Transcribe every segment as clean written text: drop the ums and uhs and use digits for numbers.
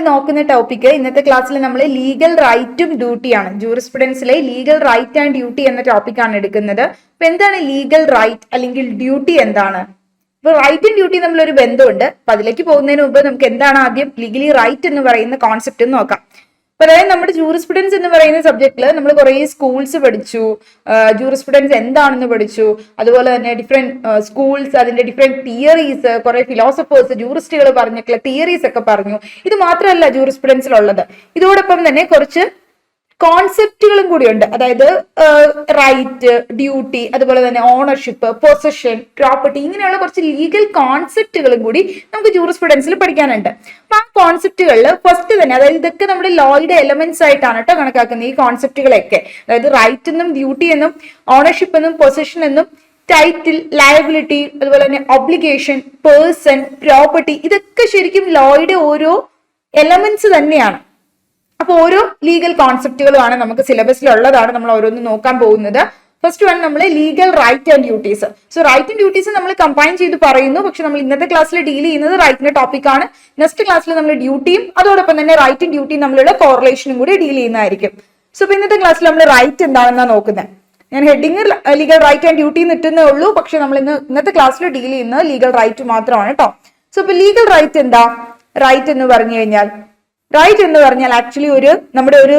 നോക്കുന്ന ടോപ്പിക് ഇന്നത്തെ ക്ലാസ്സിൽ നമ്മൾ ലീഗൽ റൈറ്റും ഡ്യൂട്ടിയാണ്. ജൂറിസ്പ്രുഡൻസിലെ ലീഗൽ റൈറ്റ് ആൻഡ് ഡ്യൂട്ടി എന്ന ടോപ്പിക്കാണ് എടുക്കുന്നത്. അപ്പൊ എന്താണ് ലീഗൽ റൈറ്റ് അല്ലെങ്കിൽ ഡ്യൂട്ടി എന്താണ്? അപ്പൊ റൈറ്റും ഡ്യൂട്ടി തമ്മിലൊരു ബന്ധമുണ്ട്. അപ്പൊ അതിലേക്ക് പോകുന്നതിന് മുമ്പ് നമുക്ക് എന്താണ് ആദ്യം ലീഗലി റൈറ്റ് എന്ന് പറയുന്ന കോൺസെപ്റ്റ് എന്ന് നോക്കാം. അതായത് നമ്മുടെ ജൂറിസ്പ്രുഡൻസ് എന്ന് പറയുന്ന സബ്ജക്റ്റിൽ നമ്മൾ കുറേ സ്കൂൾസ് പഠിച്ചു, ജൂറിസ്പ്രുഡൻസ് എന്താണെന്ന് പഠിച്ചു, അതുപോലെ തന്നെ ഡിഫറെന്റ് സ്കൂൾസ്, അതിന്റെ ഡിഫറെന്റ് തിയറീസ്, കുറെ ഫിലോസഫേഴ്സ്, ജൂറിസ്റ്റുകൾ പറഞ്ഞിട്ടുള്ള തിയറീസ് ഒക്കെ പറഞ്ഞു. ഇത് മാത്രമല്ല ജൂറിസ്പ്രുഡൻസിലുള്ളത്, ഇതോടൊപ്പം തന്നെ കുറച്ച് കോൺസെപ്റ്റുകളും കൂടിയുണ്ട്. അതായത് റൈറ്റ്, ഡ്യൂട്ടി, അതുപോലെ തന്നെ ഓണർഷിപ്പ്, പൊസഷൻ, പ്രോപ്പർട്ടി, ഇങ്ങനെയുള്ള കുറച്ച് ലീഗൽ കോൺസെപ്റ്റുകളും കൂടി നമുക്ക് ജൂറിസ്പ്രുഡൻസിൽ പഠിക്കാനുണ്ട്. അപ്പൊ ആ കോൺസെപ്റ്റുകളിൽ ഫസ്റ്റ് തന്നെ, അതായത് ഇതൊക്കെ നമ്മുടെ ലോയുടെ എലമെന്റ്സ് ആയിട്ടാണ് കേട്ടോ കണക്കാക്കുന്നത് ഈ കോൺസെപ്റ്റുകളൊക്കെ. അതായത് റൈറ്റ് എന്നും ഡ്യൂട്ടി എന്നും ഓണർഷിപ്പ് എന്നും പൊസഷൻ എന്നും ടൈറ്റിൽ, ലയബിലിറ്റി, അതുപോലെ തന്നെ ഒബ്ലിഗേഷൻ, പേഴ്സൺ, പ്രോപ്പർട്ടി, ഇതൊക്കെ ശരിക്കും ലോയുടെ ഓരോ എലമെന്റ്സ് തന്നെയാണ്. അപ്പൊ ഓരോ ലീഗൽ കോൺസെപ്റ്റുകളുമാണ് നമുക്ക് സിലബസിലുള്ളതാണ്. നമ്മൾ ഓരോന്ന് നോക്കാൻ പോകുന്നത്. ഫസ്റ്റ് വൺ നമ്മൾ legal right and duties. So right and duties നമ്മൾ കമ്പൈൻ ചെയ്ത് പറയുന്നു, പക്ഷെ നമ്മൾ ഇന്നത്തെ ക്ലാസ്സിൽ ഡീൽ ചെയ്യുന്നത് റൈറ്റിന്റെ ടോപ്പിക്കാണ്. നെക്സ്റ്റ് ക്ലാസ്സിൽ നമ്മൾ ഡ്യൂട്ടിയും അതോടൊപ്പം തന്നെ റൈറ്റും ഡ്യൂട്ടിയും തമ്മിലുള്ള കോറിലേഷനും കൂടി ഡീൽ ചെയ്യുന്നതായിരിക്കും. സോ ഇപ്പൊ ഇന്നത്തെ ക്ലാസ്സിൽ നമ്മൾ റൈറ്റ് എന്താണെന്നാണ് നോക്കുന്നത്. ഞാൻ heading legal right and duty നിട്ടുന്നേ ഉള്ളൂ, പക്ഷെ നമ്മൾ ഇന്നത്തെ ക്ലാസ്സിൽ ഡീൽ ചെയ്യുന്നത് ലീഗൽ റൈറ്റ് മാത്രമാണ് കേട്ടോ. സോ ഇപ്പൊ ലീഗൽ റൈറ്റ് എന്താ? റൈറ്റ് എന്ന് പറഞ്ഞു കഴിഞ്ഞാൽ ആക്ച്വലി നമ്മുടെ ഒരു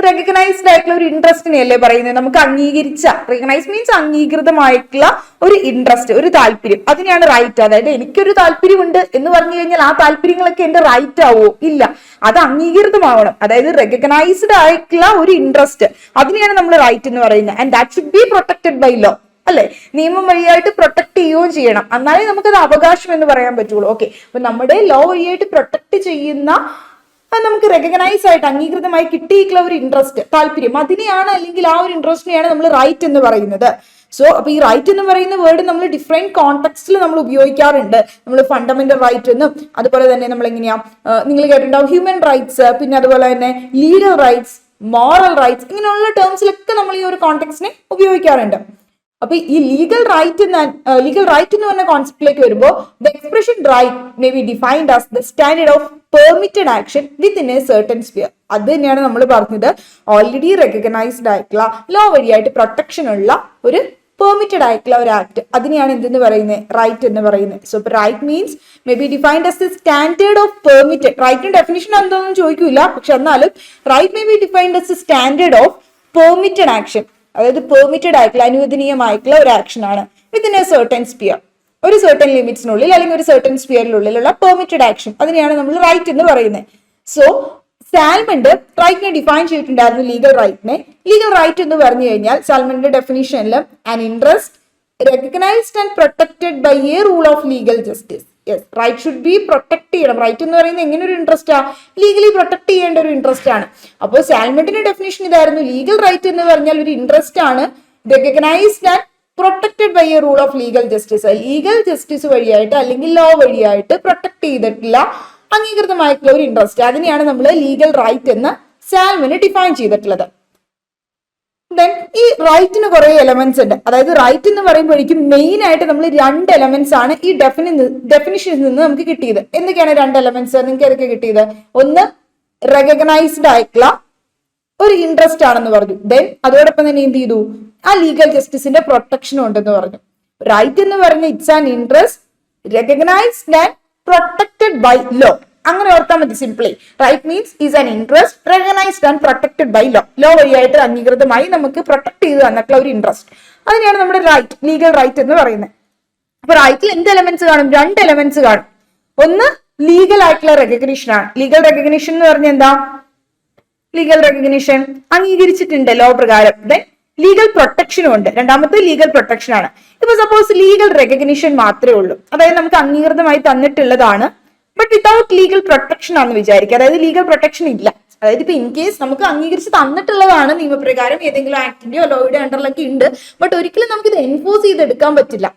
റെക്കഗ്നൈസ്ഡ് ആയിട്ടുള്ള ഒരു ഇൻട്രസ്റ്റിനെ അല്ലേ പറയുന്നത്. നമുക്ക് അംഗീകരിച്ച, റെക്കഗ്നൈസ് മീൻസ് അംഗീകൃതമായിട്ടുള്ള ഒരു ഇൻട്രസ്റ്റ്, ഒരു താല്പര്യം, അതിനെയാണ് റൈറ്റ്. അതായത് എനിക്കൊരു താല്പര്യമുണ്ട് എന്ന് പറഞ്ഞു കഴിഞ്ഞാൽ ആ താല്പര്യങ്ങളൊക്കെ എന്റെ റൈറ്റ് ആവോ? ഇല്ല, അത് അംഗീകൃതമാവണം. അതായത് റെക്കഗ്നൈസ്ഡ് ആയിട്ടുള്ള ഒരു ഇൻട്രസ്റ്റ്, അതിനെയാണ് നമ്മൾ റൈറ്റ് എന്ന് പറയുന്നത്. And that should be protected by law, അല്ലെ? നിയമം വഴിയായിട്ട് പ്രൊട്ടക്ട് ചെയ്യുകയും ചെയ്യണം, എന്നാലേ നമുക്കത് അവകാശം എന്ന് പറയാൻ പറ്റുള്ളൂ. ഓക്കെ, അപ്പൊ നമ്മുടെ ലോ വഴിയായിട്ട് പ്രൊട്ടക്ട് ചെയ്യുന്ന, നമുക്ക് റെക്കഗ്നൈസ് ആയിട്ട് അംഗീകൃതമായി കിട്ടിയിട്ടുള്ള ഒരു ഇൻട്രസ്റ്റ്, താല്പര്യം, അതിനെയാണ്, അല്ലെങ്കിൽ ആ ഒരു ഇൻട്രസ്റ്റിനെയാണ് നമ്മൾ റൈറ്റ് എന്ന് പറയുന്നത്. സോ അപ്പൊ ഈ റൈറ്റ് എന്ന് പറയുന്ന വേർഡ് നമ്മൾ ഡിഫറെന്റ് കോണ്ടെക്സ്റ്റിൽ നമ്മൾ ഉപയോഗിക്കാറുണ്ട്. നമ്മൾ ഫണ്ടമെന്റൽ റൈറ്റ് എന്നും, അതുപോലെ തന്നെ നമ്മൾ എങ്ങനെയാ, നിങ്ങൾ കേട്ടിട്ടുണ്ടാവും ഹ്യൂമൻ റൈറ്റ്സ്, പിന്നെ അതുപോലെ തന്നെ ലീഗൽ റൈറ്റ്സ്, മോറൽ റൈറ്റ്സ്, ഇങ്ങനെയുള്ള ടേംസിലൊക്കെ നമ്മൾ ഈ ഒരു കോണ്ടെക്സ്റ്റിനെ ഉപയോഗിക്കാറുണ്ട്. അപ്പൊ ഈ ലീഗൽ റൈറ്റ് എന്ന് പറഞ്ഞ കോൺസെപ്റ്റിലേക്ക് വരുമ്പോൾ the expression right may be defined as the standard of permitted action within a certain sphere. അത് തന്നെയാണ് നമ്മൾ പറഞ്ഞത്. ഓൾറെഡി റെക്കഗ്നൈസ്ഡ് ആയിട്ടുള്ള ലോ വഴിയായിട്ട് പ്രൊട്ടക്ഷൻ ഉള്ള ഒരു പെർമിറ്റഡ് ആയിട്ടുള്ള ഒരു ആക്ട്, അതിനെയാണ് എന്തെന്ന് പറയുന്നത്? റൈറ്റ് എന്ന് പറയുന്നത്. So right means may be defined as the standard of permitted. റൈറ്റിന്റെ ഡെഫിനിഷൻ എന്താണെന്ന് ചോദിക്കൂല, പക്ഷെ എന്നാലും right may be defined as the standard of permitted action, അതായത് പെർമിറ്റഡ് ആയിട്ടുള്ള, അനുവദനീയമായിട്ടുള്ള ഒരു ആക്ഷൻ ആണ് വിത്തിൻ എ സർട്ടൻ സ്പിയർ, ഒരു സർട്ടൻ ലിമിറ്റ്സിനുള്ളിൽ അല്ലെങ്കിൽ ഒരു സർട്ടൻ സ്പിയറിനുള്ളിലുള്ള പെർമിറ്റഡ് ആക്ഷൻ, അതിനെയാണ് നമ്മൾ റൈറ്റ് എന്ന് പറയുന്നത്. സോ സാൽമണ്ട് റൈറ്റിനെ ഡിഫൈൻ ചെയ്തിട്ടുണ്ടായിരുന്നു ലീഗൽ റൈറ്റിനെ. ലീഗൽ റൈറ്റ് എന്ന് പറഞ്ഞു കഴിഞ്ഞാൽ സാൽമന്റെ ഡെഫിനിഷനിൽ an interest recognised and protected by a rule of legal justice. Yes, right should be protect ചെയ്യണം. റൈറ്റ് എന്ന് പറയുന്നത് എങ്ങനെ ഒരു ഇൻട്രസ്റ്റ് ആ? ലീഗലി പ്രൊട്ടക്ട് ചെയ്യേണ്ട ഒരു ഇൻട്രസ്റ്റ് ആണ്. അപ്പോൾ സാൽമണ്ടിന്റെ ഡെഫിനിഷൻ ഇതായിരുന്നു. ലീഗൽ റൈറ്റ് എന്ന് പറഞ്ഞാൽ ഒരു ഇൻട്രസ്റ്റ് ആണ്, recognised and protected by a rule of legal justice. Legal justice വഴിയായിട്ട് അല്ലെങ്കിൽ ലോ വഴിയായിട്ട് പ്രൊട്ടക്ട് ചെയ്തിട്ടുള്ള, അംഗീകൃതമായിട്ടുള്ള ഒരു ഇൻട്രസ്റ്റ്, അതിനെയാണ് നമ്മൾ ലീഗൽ റൈറ്റ് എന്ന് സാൽമന് ഡിഫൈൻ ചെയ്തിട്ടുള്ളത്. ദെൻ ഈ റൈറ്റിന് കുറെ എലമെന്റ്സ് ഉണ്ട്. അതായത് റൈറ്റ് എന്ന് പറയുമ്പോഴേക്കും മെയിൻ ആയിട്ട് നമ്മൾ രണ്ട് എലമെന്റ്സ് ആണ് ഈ ഡെഫിനിഷനിൽ നിന്ന് നമുക്ക് കിട്ടിയത്. എന്തൊക്കെയാണ് രണ്ട് എലമെന്റ്സ്? നിങ്ങൾക്ക് ഏതൊക്കെ കിട്ടിയത്? ഒന്ന് റെക്കഗ്നൈസ്ഡ് ആയിട്ടുള്ള ഒരു ഇൻട്രസ്റ്റ് ആണെന്ന് പറഞ്ഞു. ദെൻ അതോടൊപ്പം തന്നെ എന്ത് ചെയ്തു? ആ ലീഗൽ ജസ്റ്റിസിന്റെ പ്രൊട്ടക്ഷനും ഉണ്ടെന്ന് പറഞ്ഞു. റൈറ്റ് എന്ന് പറയുന്നത് it's an interest recognised and protected by law. അങ്ങനെ ഓർത്താൽ മതി simply. Right means is an interest recognised and protected by law. Law വഴിയായിട്ട് അംഗീകൃതമായി നമുക്ക് പ്രൊട്ടക്ട് ചെയ്ത് തന്നിട്ടുള്ള ഒരു ഇൻട്രസ്റ്റ്, അതിനെയാണ് നമ്മുടെ റൈറ്റ്, ലീഗൽ റൈറ്റ് എന്ന് പറയുന്നത്. അപ്പൊ റൈറ്റിൽ എന്ത് എലമെന്റ്സ് കാണും? രണ്ട് എലമെന്റ്സ് കാണും. ഒന്ന് ലീഗൽ ആയിട്ടുള്ള റെക്കഗ്നിഷൻ ആണ്. ലീഗൽ റെക്കഗ്നിഷൻ എന്ന് പറഞ്ഞാൽ എന്താ? ലീഗൽ റെക്കഗ്നിഷൻ അംഗീകരിച്ചിട്ടുണ്ട് ലോ പ്രകാരം. ദെൻ ലീഗൽ പ്രൊട്ടക്ഷനും ഉണ്ട്. രണ്ടാമത്തെ ലീഗൽ പ്രൊട്ടക്ഷൻ ആണ്. ഇപ്പൊ സപ്പോസ് ലീഗൽ റെക്കഗ്നിഷൻ മാത്രമേ ഉള്ളൂ, അതായത് നമുക്ക് അംഗീകൃതമായി തന്നിട്ടുള്ളതാണ്, ബട്ട് വിത്തൗട്ട് ലീഗൽ പ്രൊട്ടക്ഷൻ ആണെന്ന് വിചാരിക്കുക. അതായത് ലീഗൽ പ്രൊട്ടക്ഷൻ ഇല്ല. അതായത് ഇപ്പൊ ഇൻ കേസ് നമുക്ക് അംഗീകരിച്ച് തന്നിട്ടുള്ളതാണ് നിയമപ്രകാരം, ഏതെങ്കിലും ആക്ടിന്റെയോ ലോയുടെ അണ്ടറിലൊക്കെ ഉണ്ട്, ബട്ട് ഒരിക്കലും നമുക്ക് ഇത് എൻഫോഴ്സ് ചെയ്തെടുക്കാൻ പറ്റില്ല.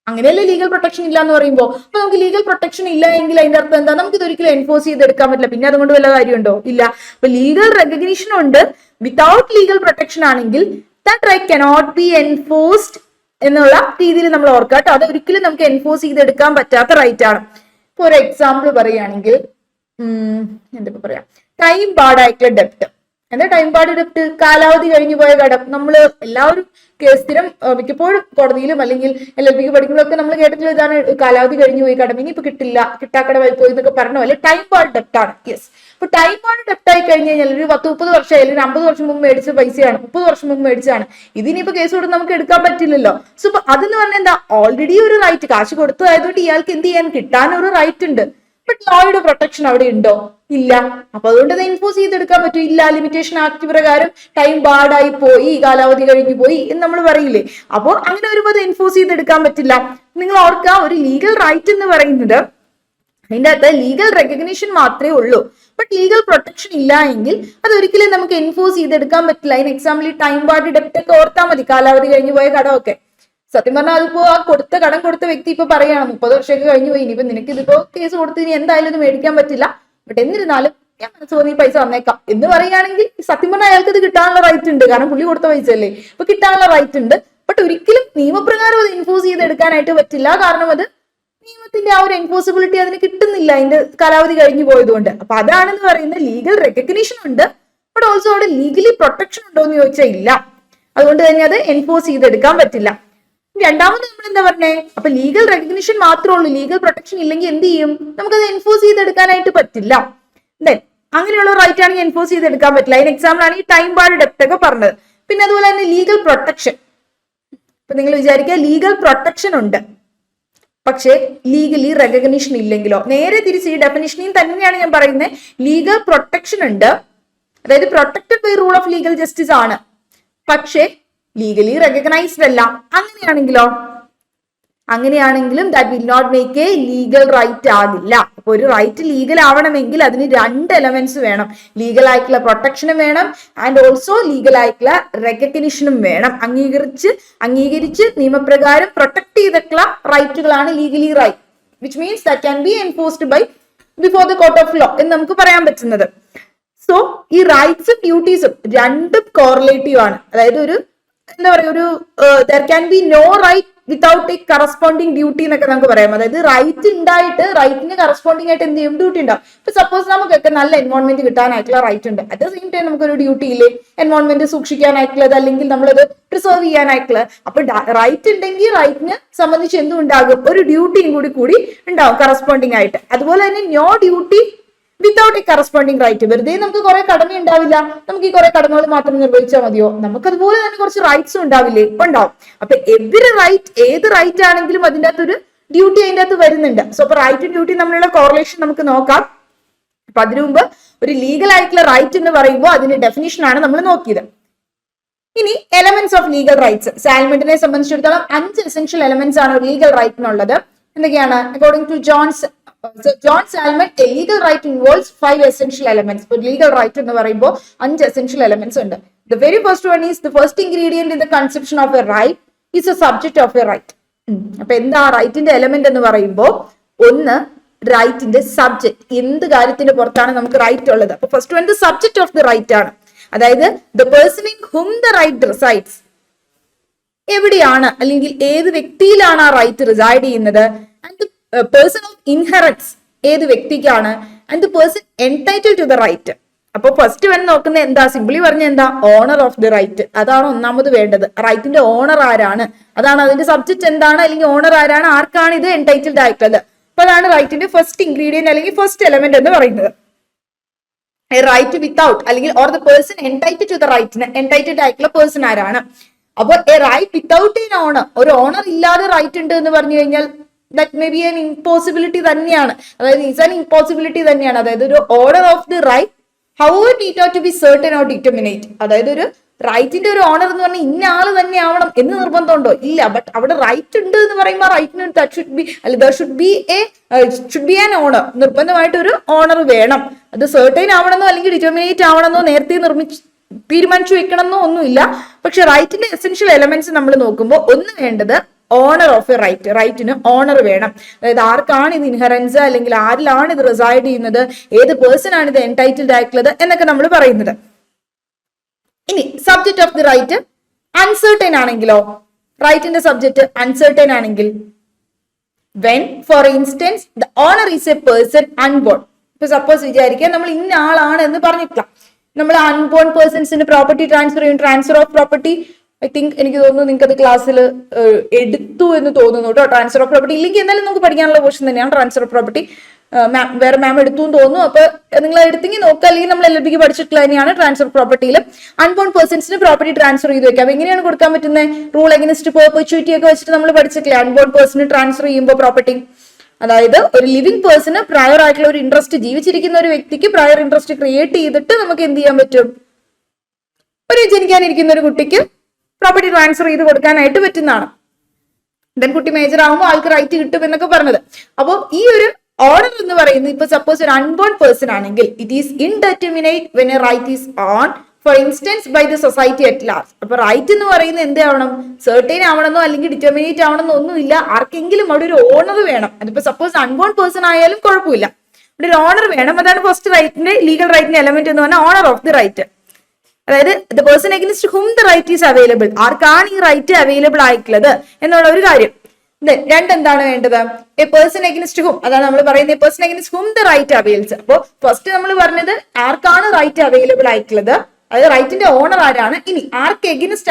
അങ്ങനെയല്ലേ ലീഗൽ പ്രൊട്ടക്ഷൻ ഇല്ല എന്ന് പറയുമ്പോൾ. അപ്പൊ നമുക്ക് ലീഗൽ പ്രൊട്ടക്ഷൻ ഇല്ല എങ്കിൽ അതിന്റെ അർത്ഥം എന്താ? നമുക്ക് ഇത് ഒരിക്കലും എൻഫോഴ്സ് ചെയ്തെടുക്കാൻ പറ്റില്ല. പിന്നെ അതുകൊണ്ട് വല്ല കാര്യമുണ്ടോ? ഇല്ല. അപ്പൊ ലീഗൽ റെക്കഗ്നിഷൻ ഉണ്ട്, വിത്തൗട്ട് ലീഗൽ പ്രൊട്ടക്ഷൻ ആണെങ്കിൽ that right cannot be enforced എന്നുള്ള രീതിയിൽ നമ്മൾ ഓർക്കുക കേട്ടോ. അത് ഒരിക്കലും നമുക്ക് എൻഫോഴ്സ് ചെയ്തെടുക്കാൻ പറ്റാത്ത റൈറ്റ് ആണ്. ഇപ്പൊ ഒരു എക്സാമ്പിൾ പറയുകയാണെങ്കിൽ, എന്തൊക്കെ പറയാം, ടൈം ബാർഡായിട്ടുള്ള ഡെപ്റ്റ്. എന്താ ടൈം ബാർഡ് ഡെപ്റ്റ്? കാലാവധി കഴിഞ്ഞു പോയ കടം. നമ്മൾ എല്ലാവരും സ്ഥിരം മിക്കപ്പോഴും കോടതിയിലും അല്ലെങ്കിൽ LLB പഠിക്കുമ്പോഴൊക്കെ നമ്മൾ കേട്ടിട്ടുള്ള ഇതാണ്, കാലാവധി കഴിഞ്ഞു പോയി കടം, ഇനിയിപ്പോ കിട്ടില്ല, കിട്ടാക്കടമായി പോയി എന്നൊക്കെ പറഞ്ഞ പോലെ ടൈം ബാർഡ് ഡെപ്റ്റ് ആണ്. യെസ്. അപ്പൊ ടൈം ബാർഡ് ഡെപ്റ്റ് ആയി കഴിഞ്ഞ് കഴിഞ്ഞാൽ ഒരു 10-30 വർഷം അല്ലെങ്കിൽ 50 വർഷം മുമ്പ് മേടിച്ച പൈസയാണ്, 30 വർഷം മുമ്പ് മേടിച്ചാണ്, ഇതിനിപ്പോ കേസ് കൊടുത്ത് നമുക്ക് എടുക്കാൻ പറ്റില്ലല്ലോ. സോ അതെന്ന് പറഞ്ഞാൽ എന്താ, ഓൾറെഡി ഒരു റൈറ്റ്, കാശ് കൊടുത്തതായതുകൊണ്ട് ഇയാൾക്ക് എന്ത് ചെയ്യാൻ, കിട്ടാൻ ഒരു റൈറ്റ് ഉണ്ട്. ബട്ട് ലോയുടെ പ്രൊട്ടക്ഷൻ അവിടെ ഉണ്ടോ? ഇല്ല. അപ്പൊ അതുകൊണ്ട് അത് എൻഫോഴ്സ് ചെയ്തെടുക്കാൻ പറ്റും ഇല്ല. ലിമിറ്റേഷൻ ആക്ട് പ്രകാരം ടൈം ബാർഡായി പോയി, കാലാവധി കഴിഞ്ഞു പോയി എന്ന് നമ്മൾ പറയില്ലേ. അപ്പോൾ അങ്ങനെ വരുമ്പോൾ അത് എൻഫോഴ്സ് ചെയ്തെടുക്കാൻ പറ്റില്ല. നിങ്ങൾ ഓർക്കുക, ഒരു ലീഗൽ റൈറ്റ് എന്ന് പറയുന്നത് അതിൻ്റെ അകത്ത് ലീഗൽ റെക്കഗ്നീഷൻ മാത്രമേ ഉള്ളൂ. ബട്ട് ലീഗൽ പ്രൊട്ടക്ഷൻ ഇല്ല എങ്കിൽ അത് ഒരിക്കലും നമുക്ക് എൻഫോഴ്സ് ചെയ്തെടുക്കാൻ പറ്റില്ല. അതിന് എക്സാമ്പിൾ ഈ ടൈം ബാർഡ് ഡെപ്റ്റ് ഒക്കെ ഓർത്താൽ മതി, കാലാവധി കഴിഞ്ഞു പോയ കടമൊക്കെ. സത്യം പറഞ്ഞാൽ അതിപ്പോ ആ കടം കൊടുത്ത വ്യക്തി ഇപ്പൊ പറയാണ് 30 വർഷമൊക്കെ കഴിഞ്ഞു പോയി, ഇനിയിപ്പോ നിനക്ക് ഇതിപ്പോ കേസ് കൊടുത്ത് ഇനി എന്തായാലും ഇത് മേടിക്കാൻ പറ്റില്ല, ബട്ട് എന്നിരുന്നാലും ഞാൻ മനസ്സ് തോന്നി പൈസ വന്നേക്കാം എന്ന് പറയുകയാണെങ്കിൽ സത്യം പറഞ്ഞാൽ അയാൾക്ക് ഇത് കിട്ടാനുള്ള റൈറ്റ് ഉണ്ട്. കാരണം പുള്ളി കൊടുത്ത പൈസ അല്ലേ, ഇപ്പൊ കിട്ടാനുള്ള റൈറ്റ് ഉണ്ട്. ബട്ട് ഒരിക്കലും നിയമപ്രകാരം അത് എൻഫോഴ്സ് ചെയ്തെടുക്കാനായിട്ട് പറ്റില്ല. കാരണം അത് നിയമത്തിന്റെ ആ ഒരു എൻഫോഴ്സിബിലിറ്റി അതിന് കിട്ടുന്നില്ല, അതിന്റെ കാലാവധി കഴിഞ്ഞു പോയതുകൊണ്ട്. അപ്പൊ അതാണെന്ന് പറയുന്നത് ലീഗൽ റെക്കഗ്നീഷൻ ഉണ്ട്, ബട്ട് ഓൾസോ അവിടെ ലീഗലി പ്രൊട്ടക്ഷൻ ഉണ്ടോ എന്ന് ചോദിച്ചാൽ ഇല്ല. അതുകൊണ്ട് തന്നെ അത് എൻഫോഴ്സ് ചെയ്തെടുക്കാൻ പറ്റില്ല. രണ്ടാമത് നമ്മൾ എന്താ പറഞ്ഞേ, അപ്പൊ ലീഗൽ റെക്കഗ്നിഷൻ മാത്രമേ ഉള്ളൂ, ലീഗൽ പ്രൊട്ടക്ഷൻ ഇല്ലെങ്കിൽ എന്ത് ചെയ്യും, നമുക്കത് എൻഫോഴ്സ് ചെയ്തെടുക്കാനായിട്ട് പറ്റില്ല. ദെൻ അങ്ങനെയുള്ള റൈറ്റ് ആണെങ്കിൽ എൻഫോഴ്സ് ചെയ്തെടുക്കാൻ പറ്റില്ല. അതിന് എക്സാമ്പിൾ ആണ് ഈ ടൈം ബാർഡ് ഡെപ്റ്റ് ഒക്കെ പറഞ്ഞത്. പിന്നെ അതുപോലെ തന്നെ ലീഗൽ പ്രൊട്ടക്ഷൻ. ഇപ്പൊ നിങ്ങൾ വിചാരിക്കുക ലീഗൽ പ്രൊട്ടക്ഷൻ ഉണ്ട്, പക്ഷേ ലീഗലി റെക്കഗ്നിഷൻ ഇല്ലെങ്കിലോ? നേരെ തിരിച്ച് ഈ ഡെഫിനിഷനിൽ തന്നെയാണ് ഞാൻ പറയുന്നത്. ലീഗൽ പ്രൊട്ടക്ഷൻ ഉണ്ട്, അതായത് protected by rule of legal justice ആണ്, പക്ഷേ ലീഗലി റെക്കഗ്നൈസ്ഡ് അല്ല. അങ്ങനെയാണെങ്കിലും that will not make a legal right ആകില്ല. അപ്പൊ ഒരു റൈറ്റ് ലീഗൽ ആവണമെങ്കിൽ അതിന് 2 എലമെന്റ്സ് വേണം. ലീഗൽ ആയിട്ടുള്ള പ്രൊട്ടക്ഷനും വേണം, ആൻഡ് ഓൾസോ ലീഗൽ ആയിട്ടുള്ള റെക്കഗ്നിഷനും വേണം. അംഗീകരിച്ച് നിയമപ്രകാരം പ്രൊട്ടക്ട് ചെയ്തിട്ടുള്ള റൈറ്റുകളാണ് legally right, which means that can be enforced by before the court of law എന്ന് നമുക്ക് പറയാൻ പറ്റുന്നത്. സോ ഈ റൈറ്റ്സും ഡ്യൂട്ടീസും രണ്ടും കോറിലേറ്റീവ് ആണ്. അതായത് ഒരു എന്താ പറയുക, ഒരു there can be no right without a corresponding duty എന്നൊക്കെ നമുക്ക് പറയാം. അതായത് റൈറ്റ് ഉണ്ടായിട്ട് റൈറ്റിന് കറസ്പോണ്ടിങ് ആയിട്ട് എന്ത് ചെയ്യും, ഡ്യൂട്ടി ഉണ്ടാവും. ഇപ്പൊ സപ്പോസ് നമുക്കൊക്കെ നല്ല എൻവോൺമെന്റ് കിട്ടാനായിട്ടുള്ള റൈറ്റ് ഉണ്ട്, അറ്റ് ദ സെയിം ടൈം നമുക്കൊരു ഡ്യൂട്ടി ഇല്ലേ, എൻവോൺമെന്റ് സൂക്ഷിക്കാനായിട്ടുള്ളത് അല്ലെങ്കിൽ നമ്മളത് പ്രിസർവ് ചെയ്യാനായിട്ടുള്ളത്. അപ്പൊ റൈറ്റ് ഉണ്ടെങ്കിൽ റൈറ്റിന് സംബന്ധിച്ച് എന്തും ഉണ്ടാകും, ഒരു ഡ്യൂട്ടിയും കൂടി ഉണ്ടാവും കറസ്പോണ്ടിങ് ആയിട്ട്. അതുപോലെ തന്നെ no duty without a corresponding right. വെറുതെ നമുക്ക് കുറെ കടമ ഉണ്ടാവില്ല, നമുക്ക് ഈ കുറെ കടമകൾ മാത്രം നിർവഹിച്ചാൽ മതിയോ? നമുക്ക് അതുപോലെ തന്നെ കുറച്ച് റൈറ്റ്സും ഉണ്ടാവില്ലേ? ഉണ്ടാവും. അപ്പൊ എവരി റൈറ്റ്, ഏത് റൈറ്റ് ആണെങ്കിലും അതിൻ്റെ അകത്തൊരു ഡ്യൂട്ടി അതിൻ്റെ അകത്ത് വരുന്നുണ്ട്. സോ അപ്പൊ റൈറ്റും ഡ്യൂട്ടി തമ്മിലുള്ള കോറിലേഷൻ നമുക്ക് നോക്കാം. അപ്പൊ അതിനു മുമ്പ് ഒരു ലീഗൽ ആയിട്ടുള്ള റൈറ്റ് എന്ന് പറയുമ്പോൾ അതിന്റെ ഡെഫിനിഷൻ ആണ് നമ്മൾ നോക്കിയത്. ഇനി എലമെന്റ്സ് ഓഫ് ലീഗൽ റൈറ്റ്സ്. സാൽമെന്റിനെ സംബന്ധിച്ചിടത്തോളം 5 എസെൻഷ്യൽ എലമെന്റ്സ് ആണ് ലീഗൽ റൈറ്റിനുള്ളത്. എന്തൊക്കെയാണ്? According to John Salmon, a legal right involves 5 essential elements. ഒരു legal right എന്ന് പറയുമ്പോൾ 5 essential elements ഉണ്ട്. The very first one is the first ingredient in the conception of a right is a subject of a right. അപ്പൊ എന്താ റൈറ്റിന്റെ എലമെന്റ് എന്ന് പറയുമ്പോൾ, ഒന്ന് റൈറ്റിന്റെ സബ്ജക്ട്, എന്ത് കാര്യത്തിന്റെ പുറത്താണ് നമുക്ക് റൈറ്റ് ഉള്ളത്. അപ്പൊ first one the subject of the right ആണ്. അതായത് the person in whom the right resides, എവിടെയാണ് അല്ലെങ്കിൽ ഏത് വ്യക്തിയിലാണ് ആ റൈറ്റ് റിസൈഡ് ചെയ്യുന്നത്. ആൻഡ് പേഴ്സൺ ഓഫ് ഇൻഹെറൻസ്, ഏത് വ്യക്തിക്കാണ്. And the person entitle to the right. അപ്പൊ ഫസ്റ്റ് വൺ നോക്കുന്നത് എന്താ, സിംപ്ലി പറഞ്ഞ എന്താ, ഓണർ ഓഫ് ദി റൈറ്റ്. അതാണ് ഒന്നാമത് വേണ്ടത്. റൈറ്റിന്റെ ഓണർ ആരാണ്, അതാണ് അതിന്റെ സബ്ജക്ട് എന്താണ്, അല്ലെങ്കിൽ ഓണർ ആരാണ്, ആർക്കാണ് ഇത് എൻടൈറ്റിൽഡ് ആയിട്ടുള്ളത്. അപ്പൊ അതാണ് റൈറ്റിന്റെ ഫസ്റ്റ് ഇൻഗ്രീഡിയന്റ് അല്ലെങ്കിൽ ഫസ്റ്റ് എലമെന്റ് എന്ന് പറയുന്നത്. റൈറ്റ് വിത്തൗട്ട് അല്ലെങ്കിൽ or the person entitle to the റൈറ്റിന് എൻടൈറ്റിൽഡ് ആയിട്ടുള്ള പേഴ്സൺ ആരാണ്. അപ്പൊ a right without an owner, ഒരു ഓണർ ഇല്ലാതെ റൈറ്റ് ഉണ്ട് എന്ന് പറഞ്ഞു കഴിഞ്ഞാൽ that may be an impossibility തന്നെയാണ്. അതായത് is an impossibility തന്നെയാണ്. അതായത് ഒരു order of the right however it ought to be certain or determinate. അതായത് ഒരു റൈറ്റിന്റെ ഒരു ഓണർ എന്ന് പറഞ്ഞാൽ ഇന്ന ആള് തന്നെ ആവണം എന്ന് നിർബന്ധമുണ്ടോ? ഇല്ല. ബട്ട് അവിടെ റൈറ്റ് ഉണ്ട് എന്ന് പറയുമ്പോൾ റൈറ്റിന് ഷുഡ് ബി ആൻ ഓണർ, നിർബന്ധമായിട്ട് ഒരു ഓണർ വേണം. അത് സെർട്ടൈൻ ആവണമെന്നോ അല്ലെങ്കിൽ ഡിറ്റർമിനേറ്റ് ആവണമെന്നോ നേരത്തെ തീരുമാനിച്ചു വെക്കണമെന്നോ ഒന്നുമില്ല. പക്ഷെ റൈറ്റിന്റെ എസെൻഷ്യൽ എലമെന്റ്സ് നമ്മൾ നോക്കുമ്പോൾ ഒന്ന് വേണ്ടത് ഓണർ ഓഫ് എ റൈറ്റ്, റൈറ്റിന് ഓണർ വേണം. അതായത് ആർക്കാണ് ഇത് ഇൻഹെറൻസ് അല്ലെങ്കിൽ ആരിലാണ് ഇത് റിസൈഡ് ചെയ്യുന്നത്, ഏത് പേഴ്സൺ ആണ് ഇത് എൻടൈറ്റിൽഡ് ആയിട്ടുള്ളത് എന്നൊക്കെ നമ്മൾ പറയുന്നത്. ഇനി subject of the right uncertain ആണെങ്കിലോ, റൈറ്റിന്റെ സബ്ജക്ട് അൺസർട്ടൈൻ ആണെങ്കിൽ, when for instance the owner is a person unborn, ഇപ്പൊ സപ്പോസ് വിചാരിക്കുക നമ്മൾ ഇന്ന ആളാണ് എന്ന് പറഞ്ഞിട്ടില്ല, നമ്മൾ അൺബോൺ പേഴ്സൺസിന് പ്രോപ്പർട്ടി ട്രാൻസ്ഫർ ചെയ്യും. Transfer of property I think എനിക്ക് തോന്നുന്നു നിങ്ങൾക്ക് അത് ക്ലാസ്സിൽ എടുത്തു എന്ന് തോന്നുന്നു കേട്ടോ. ട്രാൻസ്ഫർ ഓഫ് പ്രോപ്പർട്ടി ഇല്ലെങ്കിൽ എന്തായാലും നമുക്ക് പഠിക്കാനുള്ള പോർഷൻ തന്നെയാണ് ട്രാൻസ്ഫർ ഓഫ് പ്രോപ്പർട്ടി. വേറെ മാം എടുത്തു എന്ന് തോന്നുന്നു. അപ്പൊ നിങ്ങൾ എടുത്തെങ്കിൽ നോക്കുക, അല്ലെങ്കിൽ നമ്മൾ LLB പഠിച്ചിട്ടുള്ള തന്നെയാണ് ട്രാൻസ്ഫർ പ്രോപ്പർട്ടിയിൽ അൺബോൺ പേഴ്സൺസിന് പ്രോപ്പർട്ടി ട്രാൻസ്ഫർ ചെയ്ത് വെക്കാം. എങ്ങനെയാണ് കൊടുക്കാൻ പറ്റുന്നത്? റൂൾ എഗനിസ്റ്റ് പെർപെച്യൂറ്റി ഒക്കെ വെച്ചിട്ട് നമ്മൾ പഠിച്ചിട്ടില്ലേ അൺബോൺ പേഴ്സണ് ട്രാൻസ്ഫർ ചെയ്യുമ്പോൾ പ്രോപ്പർട്ടി. അതായത് ഒരു ലിവിംഗ് പേഴ്സണ് പ്രയർ ആയിട്ടുള്ള ഒരു ഇൻട്രസ്റ്റ്, ജീവിച്ചിരിക്കുന്ന ഒരു വ്യക്തിക്ക് പ്രയർ ഇൻട്രസ്റ്റ് ക്രിയേറ്റ് ചെയ്തിട്ട് നമുക്ക് എന്ത് ചെയ്യാൻ പറ്റും? ഒരു ജനിക്കാനിരിക്കുന്ന ഒരു കുട്ടിക്ക് പ്രോപ്പർട്ടി ട്രാൻസ്ഫർ ചെയ്ത് കൊടുക്കാനായിട്ട് പറ്റുന്നതാണ്. ദെൻ കുട്ടി മേജർ ആകുമ്പോൾ ആൾക്ക് റൈറ്റ് കിട്ടും എന്നൊക്കെ പറഞ്ഞത്. അപ്പോൾ ഈ ഒരു ഓർഡർ എന്ന് പറയുന്നത് ഇപ്പൊ സപ്പോസ് ഒരു അൺബോൺ പേഴ്സൺ ആണെങ്കിൽ it is indeterminate when a right is own for instance by the society at large. അപ്പൊ റൈറ്റ് എന്ന് പറയുന്നത് എന്താവണം? സെർട്ടൈൻ ആവണമെന്നോ അല്ലെങ്കിൽ ഡിറ്റർമിനേറ്റ് ആവണമെന്നോ ഒന്നുമില്ല. ആർക്കെങ്കിലും അവിടെ ഒരു ഓണർ വേണം. അതിപ്പോ സപ്പോസ് അൺബോൺ പേഴ്സൺ ആയാലും കുഴപ്പമില്ല, ഇവിടെ ഒരു ഓണർ വേണം. അതാണ് ഫസ്റ്റ് റൈറ്റിന്റെ ലീഗൽ റൈറ്റിന്റെ എലമെന്റ് എന്ന് പറഞ്ഞാൽ ഓണർ ഓഫ് ദി റൈറ്റ്. അതായത് the person against whom the right is available, ആർക്കാണ് ഈ റൈറ്റ് അവൈലബിൾ ആയിട്ടുള്ളത് എന്നുള്ള ഒരു കാര്യം. രണ്ടെന്താണ് വേണ്ടത്? എ പേഴ്സൺ അഗൈൻസ്റ്റ് ഹും, അതാണ് നമ്മൾ പറയുന്നത് a person against whom the right avails. അപ്പോ ഫസ്റ്റ് നമ്മൾ പറഞ്ഞത് ആർക്കാണ് റൈറ്റ് അവൈലബിൾ ആയിട്ടുള്ളത്, അതായത് റൈറ്റിന്റെ ഓണർ ആരാണ്. ഇനി ആർക്ക് എഗനിസ്റ്റ്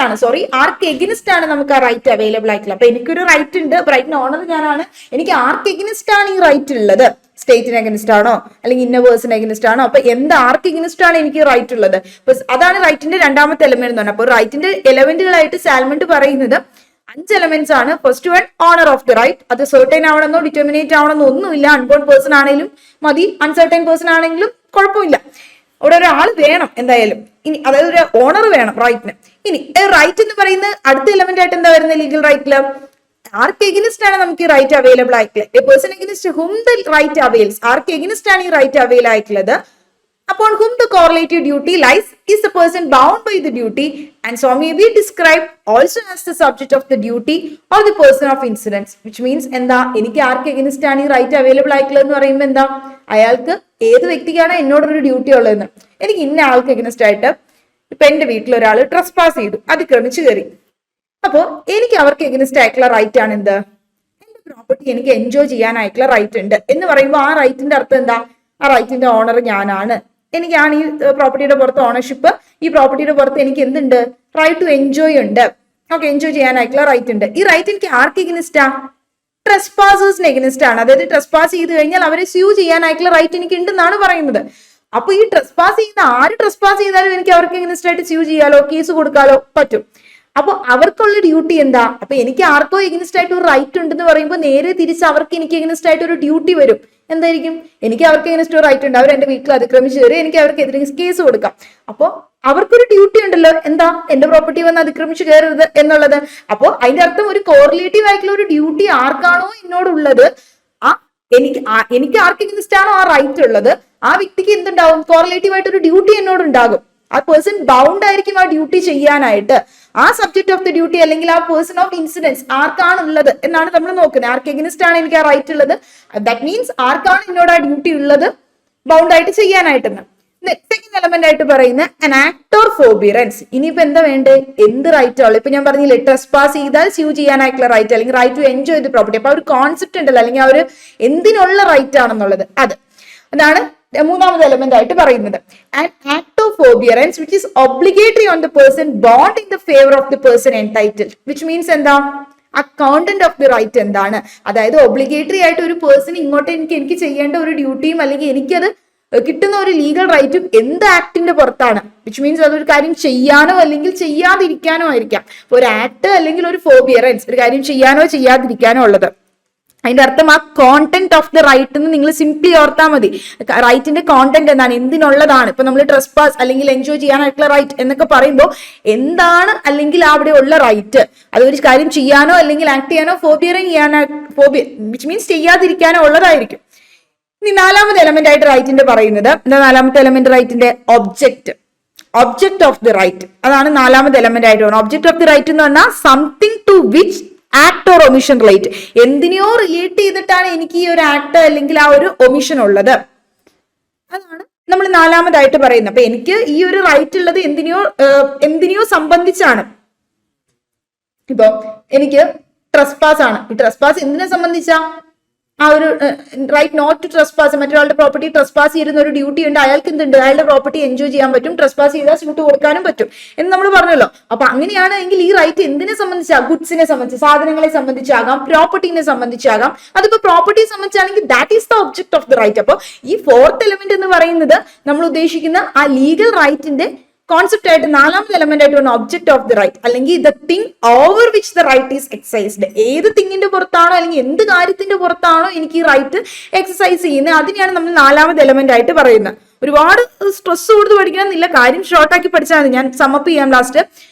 ആണ് നമുക്ക് ആ റൈറ്റ് അവൈലബിൾ ആയിട്ടുള്ളത്. അപ്പൊ എനിക്കൊരു റൈറ്റ് ഉണ്ട്, റൈറ്റിന്റെ ഓണർ ഞാനാണ്, എനിക്ക് ആർക്ക് എഗനിസ്റ്റ് ആണ് ഈ റൈറ്റ് ഉള്ളത്? സ്റ്റേറ്റിന് അഗനിസ്റ്റ് ആണോ അല്ലെങ്കിൽ ഇന്ന പേഴ്സൺ അഗനിസ്റ്റ് ആണോ? അപ്പൊ എന്ത് ആർക്ക് എഗനിസ്റ്റ് ആണ് എനിക്ക് റൈറ്റ് ഉള്ളത്? അതാണ് റൈറ്റിന്റെ രണ്ടാമത്തെ എലമെന്റ് എന്ന് പറഞ്ഞാൽ. അപ്പൊ റൈറ്റിന്റെ എലമെന്റുകളായിട്ട് സാൽമണ്ട് പറയുന്നത് 5 എലമെന്റ്സ് ആണ്. First one owner of the right, അത് സെർട്ടൈൻ ആവണമെന്നോ ഡിറ്റർമിനേറ്റ് ആവണമെന്നോ ഒന്നുമില്ല. അൺബോൺ പേഴ്സൺ ആണെങ്കിലും മതി, അൺസെർട്ടൈൻ പേഴ്സൺ ആണെങ്കിലും കുഴപ്പമില്ല, അവിടെ ഒരാൾ വേണം എന്തായാലും. ഇനി അതായത് ഒരു ഓണർ വേണം റൈറ്റിന്. ഇനി റൈറ്റ് എന്ന് പറയുന്ന അടുത്ത എലമെന്റ് ആയിട്ട് എന്താ വരുന്നത് ലീഗൽ റൈറ്റില്? ആർക്ക് എഗനിസ്റ്റ് ആണ് നമുക്ക് ഈ റൈറ്റ് അവൈലബിൾ ആയിട്ടുള്ളത്? A person against whom the right avails, ആർക്ക് എഗനിസ്റ്റ് ആണ് ഈ റൈറ്റ് അവൈൽ ആയിട്ടുള്ളത്? Upon whom the correlative duty lies is the person bound by the duty and so may be described also as the subject of the duty or the person of incidence. Which means എന്താ, എനിക്ക് ആർക്ക് against ആണ് ഈ right available ആയിട്ടുള്ളത് എന്ന് പറയുമ്പോൾ എന്താ, അയാൾക്ക് ഏത് വ്യക്തിക്കാണ് എന്നോടൊരു ഡ്യൂട്ടി ഉള്ളതെന്ന്. എനിക്ക് ഇന്ന ആൾക്ക് എഗനിസ്റ്റ് ആയിട്ട് ഇപ്പൊ എന്റെ വീട്ടിൽ ഒരാൾ ട്രസ് പാസ് ചെയ്തു, അതിക്രമിച്ച് കയറി. അപ്പോ എനിക്ക് അവർക്ക് എഗനിസ്റ്റ് ആയിട്ടുള്ള റൈറ്റ് ആണ് എന്ത്? എന്റെ പ്രോപ്പർട്ടി എനിക്ക് എൻജോയ് ചെയ്യാനായിട്ടുള്ള റൈറ്റ് ഉണ്ട് എന്ന് പറയുമ്പോൾ ആ റൈറ്റിന്റെ അർത്ഥം എന്താ? ആ റൈറ്റിന്റെ ഓണർ ഞാനാണ്, എനിക്കാണ് ഈ പ്രോപ്പർട്ടിയുടെ പുറത്ത് ഓണർഷിപ്പ്, ഈ പ്രോപ്പർട്ടിയുടെ പുറത്ത് എനിക്ക് എന്തുണ്ട്? റൈറ്റ് ടു എൻജോയ് ഉണ്ട്. ഓക്കെ, എൻജോയ് ചെയ്യാനായിട്ടുള്ള റൈറ്റ് ഉണ്ട്. ഈ റൈറ്റ് എനിക്ക് ആർക്ക് എഗനിസ്റ്റാ? ട്രസ്പാസേഴ്സിന് എഗനിസ്റ്റ് ആണ്. അതായത് ട്രസ്പാസ് ചെയ്ത് കഴിഞ്ഞാൽ അവരെ സ്യൂ ചെയ്യാനായിട്ടുള്ള റൈറ്റ് എനിക്ക് ഉണ്ടെന്നാണ് പറയുന്നത്. അപ്പൊ ഈ ട്രസ്പാസ് ചെയ്യുന്ന ആര് ട്രസ്പാസ് ചെയ്താലും എനിക്ക് അവർക്ക് എഗനിസ്റ്റ് ആയിട്ട് സ്യൂ ചെയ്യാലോ, കേസ് കൊടുക്കാലോ പറ്റും. അപ്പൊ അവർക്കുള്ള ഡ്യൂട്ടി എന്താ? അപ്പൊ എനിക്ക് ആർക്കോ എഗനിസ്റ്റ് ആയിട്ട് ഒരു റൈറ്റ് ഉണ്ടെന്ന് പറയുമ്പോൾ നേരെ തിരിച്ച് അവർക്ക് എനിക്ക് എഗനിസ്റ്റ് ആയിട്ട് ഒരു ഡ്യൂട്ടി വരും. എന്തായിരിക്കും? എനിക്ക് അവർക്ക് എഗനിസ്റ്റ് ഒരു റൈറ്റ് ഉണ്ട്, അവർ എന്റെ വീട്ടിൽ അതിക്രമിച്ച് കയറി, എനിക്ക് അവർക്കെതിരെ കേസ് കൊടുക്കാം. അപ്പോ അവർക്കൊരു ഡ്യൂട്ടി ഉണ്ടല്ലോ, എന്താ? എന്റെ പ്രോപ്പർട്ടി വന്ന് അതിക്രമിച്ച് കയറരുത് എന്നുള്ളത്. അപ്പോ അതിന്റെ അർത്ഥം ഒരു കോറിലേറ്റീവ് ആയിട്ടുള്ള ഒരു ഡ്യൂട്ടി ആർക്കാണോ എന്നോടുള്ളത്, എനിക്ക് ആർക്ക് എഗനിസ്റ്റ് ആണോ ആ റൈറ്റ് ഉള്ളത്, ആ വ്യക്തിക്ക് എന്തുണ്ടാവും? കോറിലേറ്റീവ് ആയിട്ട് ഒരു ഡ്യൂട്ടി എന്നോടുണ്ടാകും. ആ പേഴ്സൺ ബൗണ്ട് ആയിരിക്കും ആ ഡ്യൂട്ടി ചെയ്യാനായിട്ട്. ആ സബ്ജക്ട് ഓഫ് ദി ഡ്യൂട്ടി അല്ലെങ്കിൽ ആ പേഴ്സൺ ഓഫ് ഇൻസിഡൻസ് ആർക്കാണുള്ളത് എന്നാണ് നമ്മൾ നോക്കുന്നത്. ആർക്ക് എഗനിസ്റ്റ് ആണ് എനിക്ക് ആ റൈറ്റ് ഉള്ളത്, ദാറ്റ് മീൻസ് ആർക്കാണ് എന്നോട് ആ ഡ്യൂട്ടി ഉള്ളത് ബൗണ്ട് ആയിട്ട് ചെയ്യാനായിട്ടെന്ന്. സെക്കൻഡ് എലമെന്റ് ആയിട്ട് പറയുന്ന an act or forbearance. ഇനിയിപ്പോ എന്താ വേണ്ടേ? എന്ത് റൈറ്റ് ഉള്ളു? ഇപ്പൊ ഞാൻ പറഞ്ഞില്ലേ, ട്രസ്പാസ് ചെയ്താൽ സ്യൂ ചെയ്യാനായിട്ടുള്ള റൈറ്റ് അല്ലെങ്കിൽ right to enjoy the property. അപ്പൊ ആ ഒരു കോൺസെപ്റ്റ് ഉണ്ടല്ലോ, അല്ലെങ്കിൽ ആ ഒരു എന്തിനുള്ള റൈറ്റ് ആണെന്നുള്ളത്, അതാണ് മൂന്നാമത് എലമെന്റ് ആയിട്ട് പറയുന്നത്. An act of forbearance which is obligatory on the person bound in the favor of the person entitled. Which means എന്താ? ആ കോണ്ടന്റ് ഓഫ് ദി റൈറ്റ് എന്താണ്? അതായത് ഒബ്ലിഗേറ്ററി ആയിട്ട് ഒരു പേഴ്സൺ ഇങ്ങോട്ട് എനിക്ക് ചെയ്യേണ്ട ഒരു ഡ്യൂട്ടിയും അല്ലെങ്കിൽ എനിക്കത് കിട്ടുന്ന ഒരു ലീഗൽ റൈറ്റും എന്ത് ആക്ടിന്റെ പുറത്താണ്? വിച്ച് മീൻസ് അതൊരു കാര്യം ചെയ്യാനോ അല്ലെങ്കിൽ ചെയ്യാതിരിക്കാനോ ആയിരിക്കാം. ഒരു ആക്ട് അല്ലെങ്കിൽ ഒരു ഫോർബിയറൻസ്, ഒരു കാര്യം ചെയ്യാനോ ചെയ്യാതിരിക്കാനോ ഉള്ളത്. അതിന്റെ അർത്ഥം ആ കോണ്ടന്റ് ഓഫ് ദി റൈറ്റ് എന്ന് നിങ്ങൾ സിംപ്ലി ഓർത്താൽ മതി. റൈറ്റിന്റെ കോണ്ടന്റ് എന്താണ്, എന്തിനുള്ളതാണ്? ഇപ്പൊ നമ്മൾ ട്രസ്പാസ് അല്ലെങ്കിൽ എൻജോയ് ചെയ്യാനായിട്ടുള്ള റൈറ്റ് എന്നൊക്കെ പറയുമ്പോൾ എന്താണ് അല്ലെങ്കിൽ അവിടെ ഉള്ള റൈറ്റ്? അതൊരു കാര്യം ചെയ്യാനോ അല്ലെങ്കിൽ ആക്ട് ചെയ്യാനോ ഫോർബിയറിങ് ചെയ്യാനോ, വിച്ച് മീൻസ് ചെയ്യാതിരിക്കാനോ ഉള്ളതായിരിക്കും. ഇനി നാലാമത്തെ എലമെന്റ് ആയിട്ട് റൈറ്റിന്റെ പറയുന്നത് എന്താ? നാലാമത്തെ എലമെന്റ് റൈറ്റിന്റെ ഒബ്ജക്ട് ഓഫ് ദി റൈറ്റ്. അതാണ് നാലാമത്തെ എലമെന്റ് ആയിട്ട് പറയുന്നത്. ഒബ്ജക്ട് ഓഫ് ദി റൈറ്റ് എന്ന് പറഞ്ഞാൽ something to which act or omission relate. എന്തിനെയോ റിലേറ്റ് ചെയ്തിട്ടാണ് എനിക്ക് ഈ ഒരു ആക്ട് അല്ലെങ്കിൽ ആ ഒരു ഒമിഷൻ ഉള്ളത്. അതാണ് നമ്മൾ നാലാമതായിട്ട് പറയുന്നത്. അപ്പൊ എനിക്ക് ഈ ഒരു റൈറ്റ് ഉള്ളത് എന്തിനെയോ സംബന്ധിച്ചാണ്. ഇപ്പൊ എനിക്ക് ട്രസ്പാസ് ആണ്. ഈ ട്രസ്പാസ് എന്തിനെ സംബന്ധിച്ചാ? ആ ഒരു റൈറ്റ് നോട്ട് ടു ട്രസ്പാസ്, മറ്റൊരാളുടെ പ്രോപ്പർട്ടി ട്രസ്പാസ് ചെയ്യുന്ന ഒരു ഡ്യൂട്ടി ഉണ്ട്, അയാൾക്ക് എന്തുണ്ട്, അയാളുടെ പ്രോപ്പർട്ടി എൻജോയ് ചെയ്യാൻ പറ്റും, ട്രസ്പാസ് ചെയ്താൽ സ്യൂട്ട് കൊടുക്കാനും പറ്റും എന്ന് നമ്മൾ പറഞ്ഞല്ലോ. അപ്പൊ അങ്ങനെയാണ് എങ്കിൽ ഈ റൈറ്റ് എന്തിനെ സംബന്ധിച്ചാ, ഗുഡ്സിനെ സംബന്ധിച്ച്, സാധനങ്ങളെ സംബന്ധിച്ചാകാം, പ്രോപ്പർട്ടിനെ സംബന്ധിച്ചാകാം. അതിപ്പോ പ്രോപ്പർട്ടിയെ സംബന്ധിച്ചാണെങ്കിൽ that is the object of the right. അപ്പൊ ഈ ഫോർത്ത് എലമെന്റ് എന്ന് പറയുന്നത് നമ്മൾ ഉദ്ദേശിക്കുന്ന ആ ലീഗൽ റൈറ്റിന്റെ കോൺസെപ്റ്റ് ആയിട്ട് നാലാമത്തെ എലമെന്റ് ആയിട്ട് വന്ന ഒബ്ജക്ട് ഓഫ് ദി റൈറ്റ്, അല്ലെങ്കിൽ the thing over which the right is exercised. ഏത് തിങ്ങിന്റെ പുറത്താണോ അല്ലെങ്കിൽ എന്ത് കാര്യത്തിന്റെ പുറത്താണോ എനിക്ക് ഈ റൈറ്റ് എക്സസൈസ് ചെയ്യുന്നത്, അതിനെയാണ് നമ്മൾ നാലാമത്തെ എലമെന്റ് ആയിട്ട് പറയുന്നത്. ഒരുപാട് സ്ട്രെസ് കൊടുത്ത് പഠിക്കണമെന്നില്ല, കാര്യം ഷോർട്ട് ആക്കി പഠിച്ചാൽ മതി. ഞാൻ സമ്മപ്പ് ചെയ്യാം ലാസ്റ്റ്.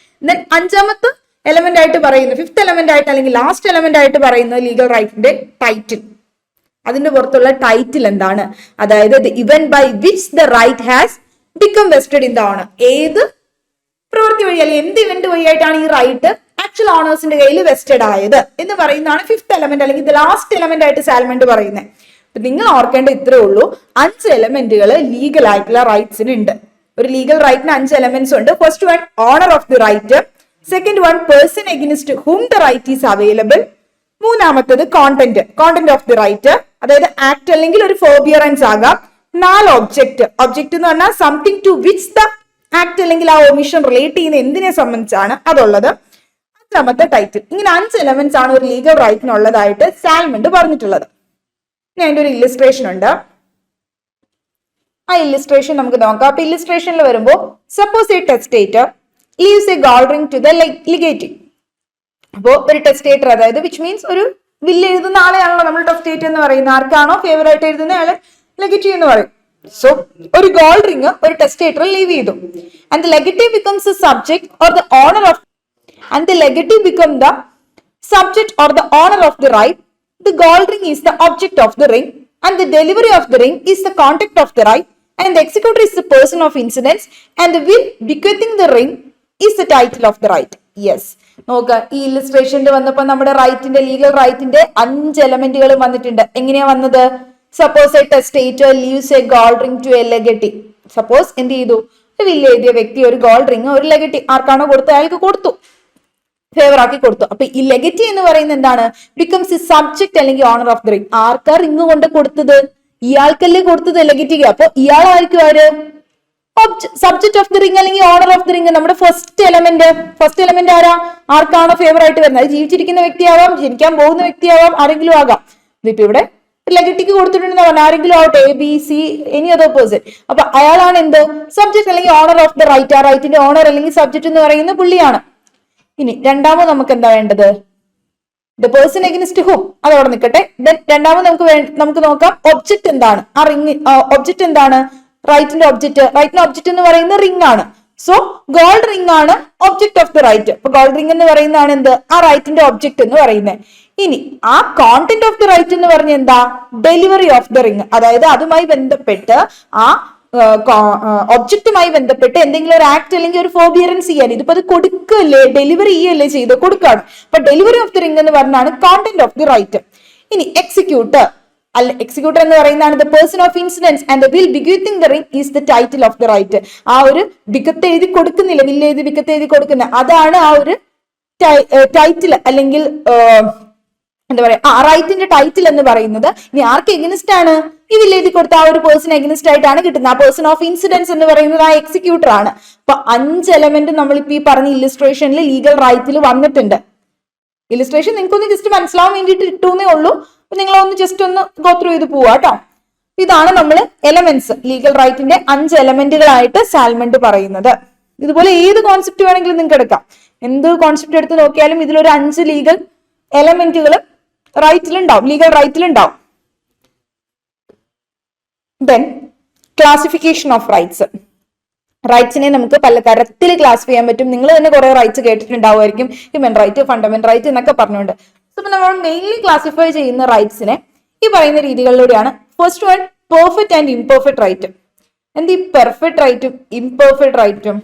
ദെൻ അഞ്ചാമത്തെ എലമെന്റ് ആയിട്ട് പറയുന്നത്, ഫിഫ്ത്ത് എലമെന്റ് ആയിട്ട് അല്ലെങ്കിൽ ലാസ്റ്റ് എലമെന്റ് ആയിട്ട് പറയുന്നത് ലീഗൽ റൈറ്റിന്റെ ടൈറ്റിൽ. അതിന്റെ പുറത്തുള്ള ടൈറ്റിൽ എന്താണ്, അതായത് the event by which the right has become vested in the owner. ഏത് പ്രവൃത്തി വഴി അല്ലെങ്കിൽ എന്ത് ഇവന്റ് വഴിയായിട്ടാണ് ഈ റൈറ്റ് ആക്ച്വൽ ഓണേഴ്സിന്റെ കയ്യിൽ വെസ്റ്റഡ് ആയത് എന്ന് പറയുന്നതാണ് ഫിഫ്ത്ത് എലമെന്റ് അല്ലെങ്കിൽ ലാസ്റ്റ് എലമെന്റ് ആയിട്ട് സാൽമണ്ട് പറയുന്നത്. അപ്പൊ നിങ്ങൾ ഓർക്കേണ്ട ഇത്രേ ഉള്ളൂ, 5 എലമെന്റുകൾ ലീഗൽ ആയിട്ടുള്ള റൈറ്റ്സിന് ഉണ്ട്. ഒരു ലീഗൽ റൈറ്റിന് 5 എലമെന്റ്സ് ഉണ്ട്. First one owner of the right, second one person against whom the right is available, മൂന്നാമത്തത് കോണ്ടന്റ് ഓഫ് ദി റൈറ്റ്, അതായത് ആക്ട് അല്ലെങ്കിൽ ഒരു ഫോർബിയറൻസ് ആകാം. 4 ഒബ്ജക്ട് എന്ന് പറഞ്ഞാൽ something to which the act അല്ലെങ്കിൽ ആ ഒമിഷൻ റിലേറ്റ് ചെയ്യുന്ന എന്തിനെ സംബന്ധിച്ചാണ് അതുള്ളത്. 5ാമത്തെ ടൈറ്റിൽ. ഇങ്ങനെ 5 എലമെന്റ്സ് ആണ് ഒരു ലീഗൽ റൈറ്റിനുള്ളതായിട്ട് സാൽമണ്ട് പറഞ്ഞിട്ടുള്ളത്. ഇനി അതിന്റെ ഒരു ഇല്ലിസ്ട്രേഷൻ ഉണ്ട്. ആ ഇല്ലിസ്ട്രേഷൻ നമുക്ക് നോക്കാം. അപ്പൊ ഇല്ലിസ്ട്രേഷനിൽ വരുമ്പോൾ suppose a testator leaves a gold ring to the legatee. അപ്പോ ഒരു ടെസ്റ്റേറ്റർ, അതായത് വിച്ച് മീൻസ് ഒരു വില്ല് എഴുതുന്ന ആളെയാണല്ലോ നമ്മൾ ടെസ്റ്റേറ്റർ എന്ന് പറയുന്നത്. ആർക്കാണോ ഫേവർ ആയിട്ട് എഴുതുന്ന ആളെ ലെഗറ്റീവ് എന്ന് പറയും. സോ ഒരു ഗോൾഡ് റിംഗ് ഒരു ടെസ്റ്റേറ്റർ ലീവ് ചെയ്തു. And the legatee becomes the subject or the owner of and the legatee become the subject or the owner of the right. The gold ring is the object of the ring and the delivery of the ring is the contact of the right and the executor is the person of incidence and the will bequeathing the ring is the title of the right. Yes, നോക്ക്, ഈ ഇല്ലിസ്ട്രേഷനിൽ വന്നപ്പോ നമ്മുടെ റൈറ്റിന്റെ ലീഗൽ റൈറ്റിന്റെ 5 എലമെന്റുകൾ വന്നിട്ടുണ്ട്. എങ്ങനെയാ വന്നത്? Suppose a testator leaves a gold ring to a legatee. Suppose എന്ത് ചെയ്തു, ഒരു വില്ല് എഴുതിയ വ്യക്തി ഒരു ഗോൾഡ് റിംഗ് ഒരു ലെഗറ്റി ആർക്കാണോ കൊടുത്തു അയാൾക്ക് കൊടുത്തു, ഫേവർ ആക്കി കൊടുത്തു. അപ്പൊ ഈ ലെഗറ്റി എന്ന് പറയുന്നത് എന്താണ്? ബിക്കംസ് എ സബ്ജക്ട് അല്ലെങ്കിൽ ഓണർ ഓഫ് ദ റിംഗ്. ആർക്കാ റിംഗ് കൊണ്ട് കൊടുത്തത്? ഇയാൾക്കല്ലേ കൊടുത്തത്, ലെഗറ്റിക്ക്. അപ്പൊ ഇയാളായിരിക്കും ആര്? സബ്ജക്ട് ഓഫ് ദി റിംഗ് അല്ലെങ്കിൽ ഓണർ ഓഫ് ദി റിംഗ്. നമ്മുടെ ഫസ്റ്റ് എലമെന്റ് ആരാ? ആർക്കാണോ ഫേവർ ആയിട്ട് വരുന്നത്? അത് ജീവിച്ചിരിക്കുന്ന വ്യക്തിയാവാം, ജനിക്കാൻ പോകുന്ന വ്യക്തിയാവാം, ആരെങ്കിലും ആകാം. ഇതിപ്പോ ഇവിടെ ലെഗറ്റിക്ക് കൊടുത്തിട്ടുണ്ടെന്ന് പറഞ്ഞാൽ ആരെങ്കിലും ആവട്ടെ, A B C any other person. അപ്പൊ അയാളാണ് എന്ത്? സബ്ജക്ട് അല്ലെങ്കിൽ ഓണർ ഓഫ് ദ റൈറ്റ്. ആ റൈറ്റിന്റെ ഓണർ അല്ലെങ്കിൽ സബ്ജക്ട് എന്ന് പറയുന്ന പുള്ളിയാണ്. ഇനി രണ്ടാമത് നമുക്ക് എന്താ വേണ്ടത്? The person against whom. അതവിടെ നിൽക്കട്ടെ. ദെൻ രണ്ടാമത് നമുക്ക് നോക്കാം ഒബ്ജക്ട് എന്താണ്. ആ റിംഗ് ഒബ്ജക്ട് എന്താണ്? റൈറ്റിന്റെ ഒബ്ജക്ട് എന്ന് പറയുന്ന റിംഗ് ആണ്. സോ ഗോൾഡ് റിംഗ് ആണ് ഒബ്ജക്ട് ഓഫ് ദ റൈറ്റ്. അപ്പൊ ഗോൾഡ് റിംഗ് എന്ന് പറയുന്നതാണ് എന്ത്? ആ റൈറ്റിന്റെ ഒബ്ജക്ട് എന്ന് പറയുന്നത്. ഇനി ആ കോണ്ടന്റ് ഓഫ് ദി റൈറ്റ് എന്ന് പറഞ്ഞ എന്താ? Delivery of the ring. അതായത് അതുമായി ബന്ധപ്പെട്ട് ആ ഒബ്ജക്റ്റുമായി ബന്ധപ്പെട്ട് എന്തെങ്കിലും ഒരു ആക്ട് അല്ലെങ്കിൽ ഒരു ഫോർബിയറൻസ് ചെയ്യാൻ, ഇതിപ്പോ അത് കൊടുക്കല്ലേ, ഡെലിവറി ചെയ്യല്ലേ ചെയ്ത് കൊടുക്കാണ്. അപ്പൊ ഡെലിവറി ഓഫ് ദി റിംഗ് എന്ന് പറഞ്ഞാണ് കോണ്ടന്റ് ഓഫ് ദി റൈറ്റ്. ഇനി എക്സിക്യൂട്ടർ എന്ന് പറയുന്നതാണ് the person of incidence and the will bequeathing the ring is the title of the right. ആ ഒരു ബിക്കത്ത് എഴുതി കൊടുക്കുന്നില്ല, വില്ല് എഴുതി ബിക്കത്ത് എഴുതി കൊടുക്കുന്ന, അതാണ് ആ ഒരു ടൈറ്റിൽ അല്ലെങ്കിൽ എന്താ പറയാ ആ റൈറ്റിന്റെ ടൈറ്റിൽ എന്ന് പറയുന്നത്. ഇനി ആർക്ക് എഗനിസ്റ്റ് ആണ്? ഈ വില്ല് എഴുതി കൊടുത്ത ആ ഒരു പേഴ്സൺ എഗനിസ്റ്റ് ആയിട്ടാണ് കിട്ടുന്നത്. ആ പേഴ്സൺ ഓഫ് ഇൻസിഡൻസ് എന്ന് പറയുന്നത് ആ എക്സിക്യൂട്ടർ ആണ്. അപ്പൊ 5 എലമെന്റ് നമ്മളിപ്പോ ഈ പറഞ്ഞ ഇല്ലിസ്ട്രേഷനിൽ ലീഗൽ റൈറ്റിൽ വന്നിട്ടുണ്ട്. ഇല്ലിസ്ട്രേഷൻ നിങ്ങൾക്കൊന്ന് ജസ്റ്റ് മനസ്സിലാവാൻ വേണ്ടിയിട്ട് ഇട്ടൂന്നേ ഉള്ളൂ. അപ്പൊ നിങ്ങളൊന്ന് ജസ്റ്റ് ഒന്ന് ഗോ ത്രൂ ചെയ്ത് പോവാ കേട്ടോ. ഇതാണ് നമ്മൾ എലമെന്റ്സ്, ലീഗൽ റൈറ്റിന്റെ 5 എലമെന്റുകളായിട്ട് സാൽമണ്ട് പറയുന്നത്. ഇതുപോലെ ഏത് കോൺസെപ്റ്റ് വേണമെങ്കിലും നിങ്ങൾക്ക് എടുക്കാം. എന്ത് കോൺസെപ്റ്റ് എടുത്ത് നോക്കിയാലും ഇതിലൊരു 5 ലീഗൽ എലമെന്റുകൾ റൈറ്റിലുണ്ടാവും, ലീഗൽ റൈറ്റിലുണ്ടാവും. Then classification of rights. റൈറ്റ്സിനെ നമുക്ക് പല തരത്തിൽ ക്ലാസിഫൈ ചെയ്യാൻ പറ്റും. നിങ്ങൾ തന്നെ കുറെ റൈറ്റ്സ് കേട്ടിട്ടുണ്ടാവുമായിരിക്കും, ഹ്യൂമൻ റൈറ്റ്, ഫണ്ടമെന്റൽ റൈറ്റ് എന്നൊക്കെ പറഞ്ഞുകൊണ്ട്. അപ്പൊ നമ്മൾ മെയിൻലി ക്ലാസിഫൈ ചെയ്യുന്ന റൈറ്റ്സിനെ ഈ പറയുന്ന രീതികളിലൂടെയാണ്. First one, perfect and imperfect right. എന്ത് ഈ പെർഫെക്റ്റ് റൈറ്റും ഇംപെർഫെക്റ്റ് റൈറ്റും?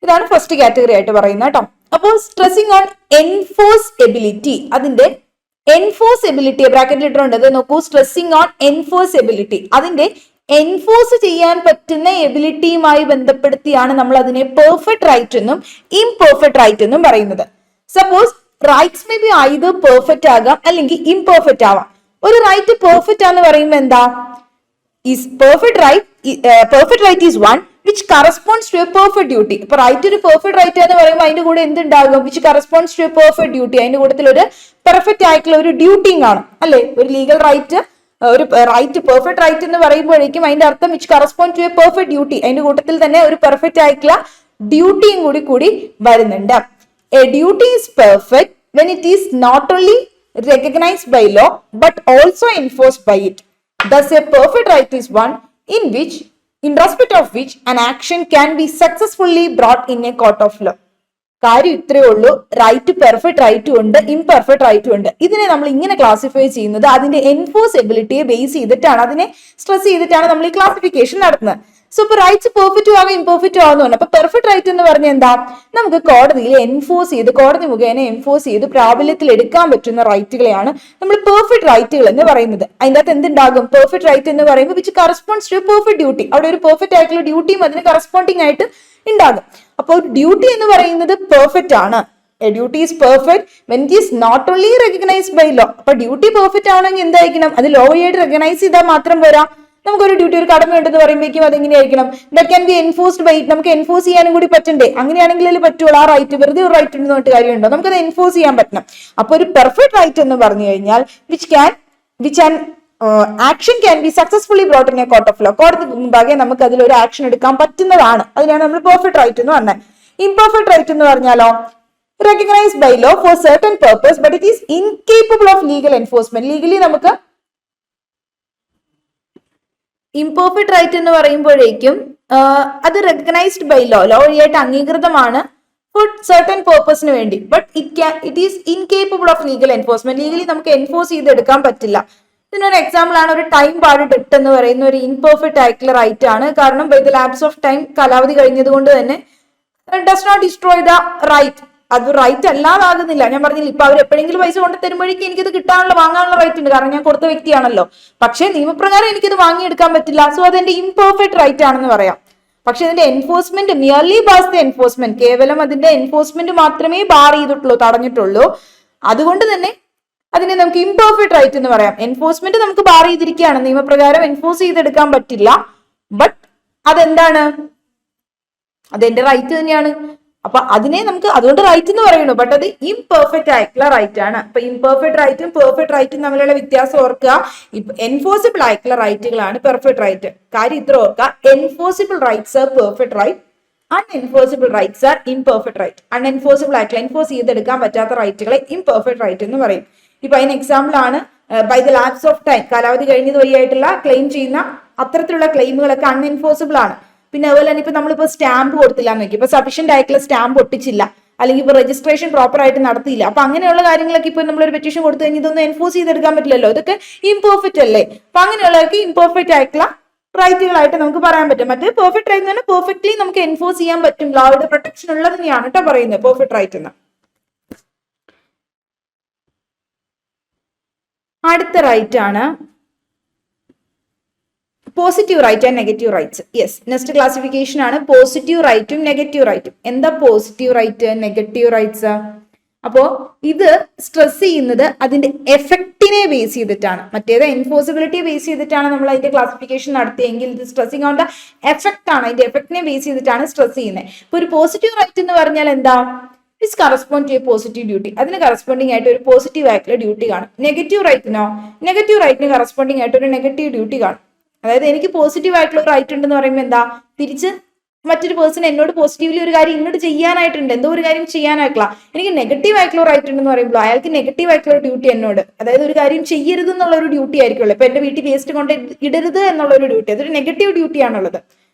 ഇതാണ് ഫസ്റ്റ് കാറ്റഗറി ആയിട്ട് പറയുന്നത് കേട്ടോ. അപ്പോൾ സ്ട്രെസിങ് ഓൺ എൻഫോഴ്സബിലിറ്റി, അതിന്റെ എൻഫോഴ്സബിലിറ്റി ബ്രാക്കറ്റിൽ ഇട്ടിട്ടുണ്ട്. അത് നോക്കൂ, സ്ട്രെസിങ് ഓൺ എൻഫോഴ്സബിലിറ്റി, അതിന്റെ എൻഫോഴ്സ് ചെയ്യാൻ പറ്റുന്ന എബിലിറ്റിയുമായി ബന്ധപ്പെടുത്തിയാണ് നമ്മൾ അതിനെ പെർഫെക്റ്റ് റൈറ്റ് എന്നും ഇംപെർഫെക്റ്റ് റൈറ്റ് എന്നും പറയുന്നത്. Suppose rights may be either perfect ആകാം അല്ലെങ്കിൽ ഇംപെർഫെക്റ്റ് ആവാം. ഒരു റൈറ്റ് പെർഫെക്റ്റ് ആണെന്ന് പറയുമ്പോൾ എന്താ, is perfect right is one which corresponds to a perfect duty. ഇപ്പൊ റൈറ്റ് ഒരു പെർഫെക്റ്റ് റൈറ്റ് എന്ന് പറയുമ്പോൾ അതിന്റെ കൂടെ എന്തുണ്ടാകും, which corresponds to a perfect duty, അതിന്റെ കൂട്ടത്തിൽ ഒരു പെർഫെക്റ്റ് ആയിട്ടുള്ള ഒരു ഡ്യൂട്ടിയും കാണും അല്ലെ. ഒരു ലീഗൽ റൈറ്റ്, ഒരു റൈറ്റ് പെർഫെക്റ്റ് റൈറ്റ് എന്ന് പറയുമ്പോഴേക്കും അതിന്റെ അർത്ഥം which correspond to a perfect duty, അതിന്റെ കൂട്ടത്തിൽ തന്നെ ഒരു പെർഫെക്റ്റ് ആയിട്ടുള്ള ഡ്യൂട്ടിയും കൂടി വരുന്നുണ്ട്. A duty is perfect when it is not only recognized by law but also enforced by it. Thus a perfect right is one in respect of which an action can be successfully brought in a court of law. കാര്യം ഇത്രയേ ഉള്ളൂ. Right perfect റൈറ്റും ഉണ്ട്, imperfect റൈറ്റും ഉണ്ട്. ഇതിനെ നമ്മൾ ഇങ്ങനെ ക്ലാസിഫൈ ചെയ്യുന്നത് അതിന്റെ എൻഫോഴ്സബിലിറ്റിയെ ബേസ് ചെയ്തിട്ടാണ്, അതിനെ സ്ട്രെസ് ചെയ്തിട്ടാണ് നമ്മൾ ഈ ക്ലാസിഫിക്കേഷൻ നടത്തുന്നത്. സോ ഇപ്പൊ റൈറ്റ്സ് പെർഫെക്റ്റും ആകും ഇംപെർഫെക്റ്റും ആകുന്നു. അപ്പൊ പെർഫെക്റ്റ് റൈറ്റ് എന്ന് പറഞ്ഞാൽ എന്താ, നമുക്ക് കോടതിയിൽ എൻഫോഴ്സ് ചെയ്ത്, കോടതി മുഖേന എൻഫോഴ്സ് ചെയ്ത് പ്രാബല്യത്തിൽ എടുക്കാൻ പറ്റുന്ന റൈറ്റുകളെയാണ് നമ്മൾ പെർഫെക്റ്റ് റൈറ്റുകൾ എന്ന് പറയുന്നത്. അതിന്റെ അകത്ത് എന്തുണ്ടാകും, പെർഫെക്റ്റ് റൈറ്റ് എന്ന് പറയുമ്പോൾ which corresponds to perfect duty, അവിടെ ഒരു പെർഫെക്റ്റ് ആയിട്ടുള്ള ഡ്യൂട്ടിയും അതിന് കറസ്പോണ്ടിങ് ആയിട്ട് ഉണ്ടാകും. അപ്പോൾ ഡ്യൂട്ടി എന്ന് പറയുന്നത് പെർഫെക്റ്റ് ആണ്. A duty is perfect when it is not only recognised by law. അപ്പൊ ഡ്യൂട്ടി പെർഫെക്റ്റ് ആണെങ്കിൽ എന്തായിരിക്കണം, അത് ലോ ആയിട്ട് റെക്കഗ്നൈസ് ചെയ്താൽ മാത്രം പോരാ. നമുക്കൊരു ഡ്യൂട്ടി, ഒരു കടമ ഉണ്ടെന്ന് പറയുമ്പോഴേക്കും അതെങ്ങനെയായിരിക്കണം, that can be enforced by it, നമുക്ക് എൻഫോഴ്സ് ചെയ്യാനും കൂടി പറ്റണ്ടേ. അങ്ങനെയാണെങ്കിലേ പറ്റുള്ളൂ. ആ റൈറ്റ് വെറുതെ ഒരു റൈറ്റ് ഉണ്ടെന്ന് പറഞ്ഞിട്ട് കാര്യമുണ്ടോ, നമുക്കത് എൻഫോഴ്സ് ചെയ്യാൻ പറ്റണം. അപ്പൊ ഒരു പെർഫെക്റ്റ് റൈറ്റ് എന്ന് പറഞ്ഞു കഴിഞ്ഞാൽ which action can be successfully brought in a court of law, കോടതി മുമ്പാകെ നമുക്ക് അതിൽ ഒരു ആക്ഷൻ എടുക്കാൻ പറ്റുന്നതാണ്. അതിനാണ് നമ്മൾ പെർഫെക്റ്റ് റൈറ്റ് എന്ന് പറഞ്ഞത്. ഇംപെർഫെക്റ്റ് റൈറ്റ് എന്ന് പറഞ്ഞാലോ, recognized by law for certain purpose but it is incapable of legal enforcement. Legally നമുക്ക് ഇംപെർഫെക്റ്റ് റൈറ്റ് എന്ന് പറയുമ്പോഴേക്കും അത് റെക്കഗ്നൈസ്ഡ് ബൈ ലോ, ലോ വഴിയായിട്ട് അംഗീകൃതമാണ് ഫോർ സർട്ടൻ പേർപ്പസിന് വേണ്ടി, but it is incapable of legal enforcement. Legally നമുക്ക് enforce ചെയ്തെടുക്കാൻ പറ്റില്ല. ഇതിനൊരു എക്സാമ്പിൾ ആണ് ഒരു ടൈം ബാർഡ് ഡെറ്റ് എന്ന് പറയുന്ന ഒരു ഇംപെർഫെക്റ്റ് ആയിട്ടുള്ള റൈറ്റ് ആണ്. കാരണം by the lapse of time, കാലാവധി കഴിഞ്ഞത് കൊണ്ട് തന്നെ does not destroy the right, അത് റൈറ്റ് അല്ലാതാകുന്നില്ല. ഞാൻ പറഞ്ഞില്ല, ഇപ്പൊ അവർ എപ്പോഴെങ്കിലും പൈസ കൊണ്ട് തരുമ്പോഴേക്കും എനിക്കത് കിട്ടാനുള്ള, വാങ്ങാനുള്ള റൈറ്റ് ഉണ്ട്, കാരണം ഞാൻ കൊടുത്ത വ്യക്തിയാണല്ലോ. പക്ഷേ നിയമപ്രകാരം എനിക്കത് വാങ്ങിയെടുക്കാൻ പറ്റില്ല. സോ അതെന്റെ ഇംപെർഫെക്റ്റ് റൈറ്റ് ആണെന്ന് പറയാം. പക്ഷെ ഇതിന്റെ enforcement merely bars the enforcement, കേവലം അതിന്റെ എൻഫോഴ്സ്മെന്റ് മാത്രമേ ബാർ ചെയ്തിട്ടുള്ളൂ, തടഞ്ഞിട്ടുള്ളൂ. അതുകൊണ്ട് തന്നെ അതിനെ നമുക്ക് ഇംപെർഫെക്റ്റ് റൈറ്റ് എന്ന് പറയാം. എൻഫോഴ്സ്മെന്റ് നമുക്ക് ബാർ ചെയ്തിരിക്കുകയാണ്, നിയമപ്രകാരം എൻഫോഴ്സ് ചെയ്തെടുക്കാൻ പറ്റില്ല. ബട്ട് അതെന്താണ്, അതെന്റെ റൈറ്റ് തന്നെയാണ്. അപ്പൊ അതിനെ നമുക്ക് അതുകൊണ്ട് റൈറ്റ് എന്ന് പറയുന്നു. ബട്ട് അത് ഇംപെർഫെക്റ്റ് ആയിട്ടുള്ള റൈറ്റ് ആണ്. അപ്പൊ ഇംപെർഫെക്റ്റ് റൈറ്റും പെർഫെക്റ്റ് റൈറ്റും തമ്മിലുള്ള വ്യത്യാസം ഓർക്കുക. എൻഫോഴ്സിബിൾ ആയിട്ടുള്ള റൈറ്റുകളാണ് പെർഫെക്റ്റ് റൈറ്റ്. കാര്യം ഇത്ര ഓർക്കുക, enforceable rights are perfect right, unenforceable rights are imperfect right. Unenforceable ആയിട്ടുള്ള, എൻഫോഴ്സ് ചെയ്തെടുക്കാൻ പറ്റാത്ത റൈറ്റുകളെ ഇംപെർഫെക്റ്റ് റൈറ്റ് എന്ന് പറയും. ഇപ്പൊ അതിന് എക്സാമ്പിൾ ആണ് by the lapse of time, കാലാവധി കഴിഞ്ഞത് വഴിയായിട്ടുള്ള ക്ലെയിം ചെയ്യുന്ന അത്തരത്തിലുള്ള ക്ലെയിമുകളൊക്കെ അൺഎൻഫോഴ്സിബിൾ ആണ്. പിന്നെ അതുപോലെ തന്നെ ഇപ്പൊ നമ്മളിപ്പോ സ്റ്റാമ്പ് കൊടുത്തില്ല എന്ന് വെക്കും, ഇപ്പൊ സഫീഷ്യന്റ് ആയിട്ടുള്ള സ്റ്റാമ്പ് ഒട്ടിച്ചില്ല, അല്ലെങ്കിൽ ഇപ്പൊ രജിസ്ട്രേഷൻ പ്രോപ്പർ ആയിട്ട് നടത്തിയില്ല. അപ്പൊ അങ്ങനെയുള്ള കാര്യങ്ങളൊക്കെ ഇപ്പൊ നമ്മളൊരു പെറ്റീഷൻ കൊടുത്തു കഴിഞ്ഞാൽ ഇതൊന്നും എൻഫോഴ്സ് ചെയ്തെടുക്കാൻ പറ്റില്ലല്ലോ, ഇതൊക്കെ ഇംപെർഫെക്റ്റ് അല്ലേ. അപ്പൊ അങ്ങനെയുള്ളവർക്ക് ഇംപെർഫെക്റ്റ് ആയിട്ടുള്ള റൈറ്റുകളായിട്ട് നമുക്ക് പറയാൻ പറ്റും. മറ്റേ പെർഫെക്റ്റ് റൈറ്റ് എന്ന് പറഞ്ഞാൽ പെർഫെക്റ്റ്ലി നമുക്ക് എൻഫോഴ്സ് ചെയ്യാൻ പറ്റും, ലോയുടെ പ്രൊട്ടക്ഷൻ ഉള്ളത് തന്നെയാണ് കേട്ടോ പറയുന്നത് പെർഫെക്റ്റ് റൈറ്റ് എന്ന്. അടുത്ത റൈറ്റ് ആണ് positive right and negative rights. Yes, next classification ആണ് പോസിറ്റീവ് റൈറ്റും നെഗറ്റീവ് റൈറ്റും. എന്താ പോസിറ്റീവ് റൈറ്റ്, നെഗറ്റീവ് റൈറ്റ്സ്? അപ്പോ ഇത് സ്ട്രെസ് ചെയ്യുന്നത് അതിന്റെ എഫക്റ്റിനെ ബേസ് ചെയ്തിട്ടാണ്. മറ്റേത് എൻഫോഴ്സിബിലിറ്റിയെ ബേസ് ചെയ്തിട്ടാണ് നമ്മൾ അതിന്റെ ക്ലാസിഫിക്കേഷൻ നടത്തിയെങ്കിൽ ഇത് സ്ട്രെസ്സിങ് ഓൺ ദ എഫക്റ്റ് ആണ്, അതിന്റെ എഫക്റ്റിനെ ബേസ് ചെയ്തിട്ടാണ് സ്ട്രെസ് ചെയ്യുന്നത്. ഇപ്പൊ ഒരു പോസിറ്റീവ് റൈറ്റ് എന്ന് പറഞ്ഞാൽ എന്താ, it's correspond to a positive duty, അതിന് കറസ്പോണ്ടിങ് ആയിട്ട് ഒരു പോസിറ്റീവ് ആയിട്ടുള്ള ഡ്യൂട്ടി കാണും. നെഗറ്റീവ് റൈറ്റിന് കറസ്പോണ്ടിങ് ആയിട്ട് ഒരു നെഗറ്റീവ് ഡ്യൂട്ടി കാണും. അതായത് എനിക്ക് പോസിറ്റീവ് ആയിട്ടുള്ള ഒരു റൈറ്റ് ഉണ്ടെന്ന് പറയുമ്പോൾ എന്താ, തിരിച്ച് മറ്റൊരു പേഴ്സൺ എന്നോട് പോസിറ്റീവ്ലി ഒരു കാര്യം ഇങ്ങോട്ട് ചെയ്യാനായിട്ടുണ്ട്, എന്തോ ഒരു കാര്യം ചെയ്യാനായിട്ടുള്ള. എനിക്ക് നെഗറ്റീവ് ആയിട്ടുള്ള റൈറ്റ് ഉണ്ടെന്ന് പറയുമ്പോൾ അയാൾക്ക് നെഗറ്റീവ് ആയിട്ടുള്ള ഡ്യൂട്ടി എന്നോട്, അതായത് ഒരു കാര്യം ചെയ്യരുത് എന്നുള്ള ഒരു ഡ്യൂട്ടി ആയിരിക്കുമല്ലോ. ഇപ്പൊ എന്റെ വീട്ടിൽ വേസ്റ്റ് കൊണ്ട് ഇടരുത് എന്നുള്ള ഒരു ഡ്യൂട്ടി, അതൊരു നെഗറ്റീവ് ഡ്യൂട്ടി ആണുള്ളത്.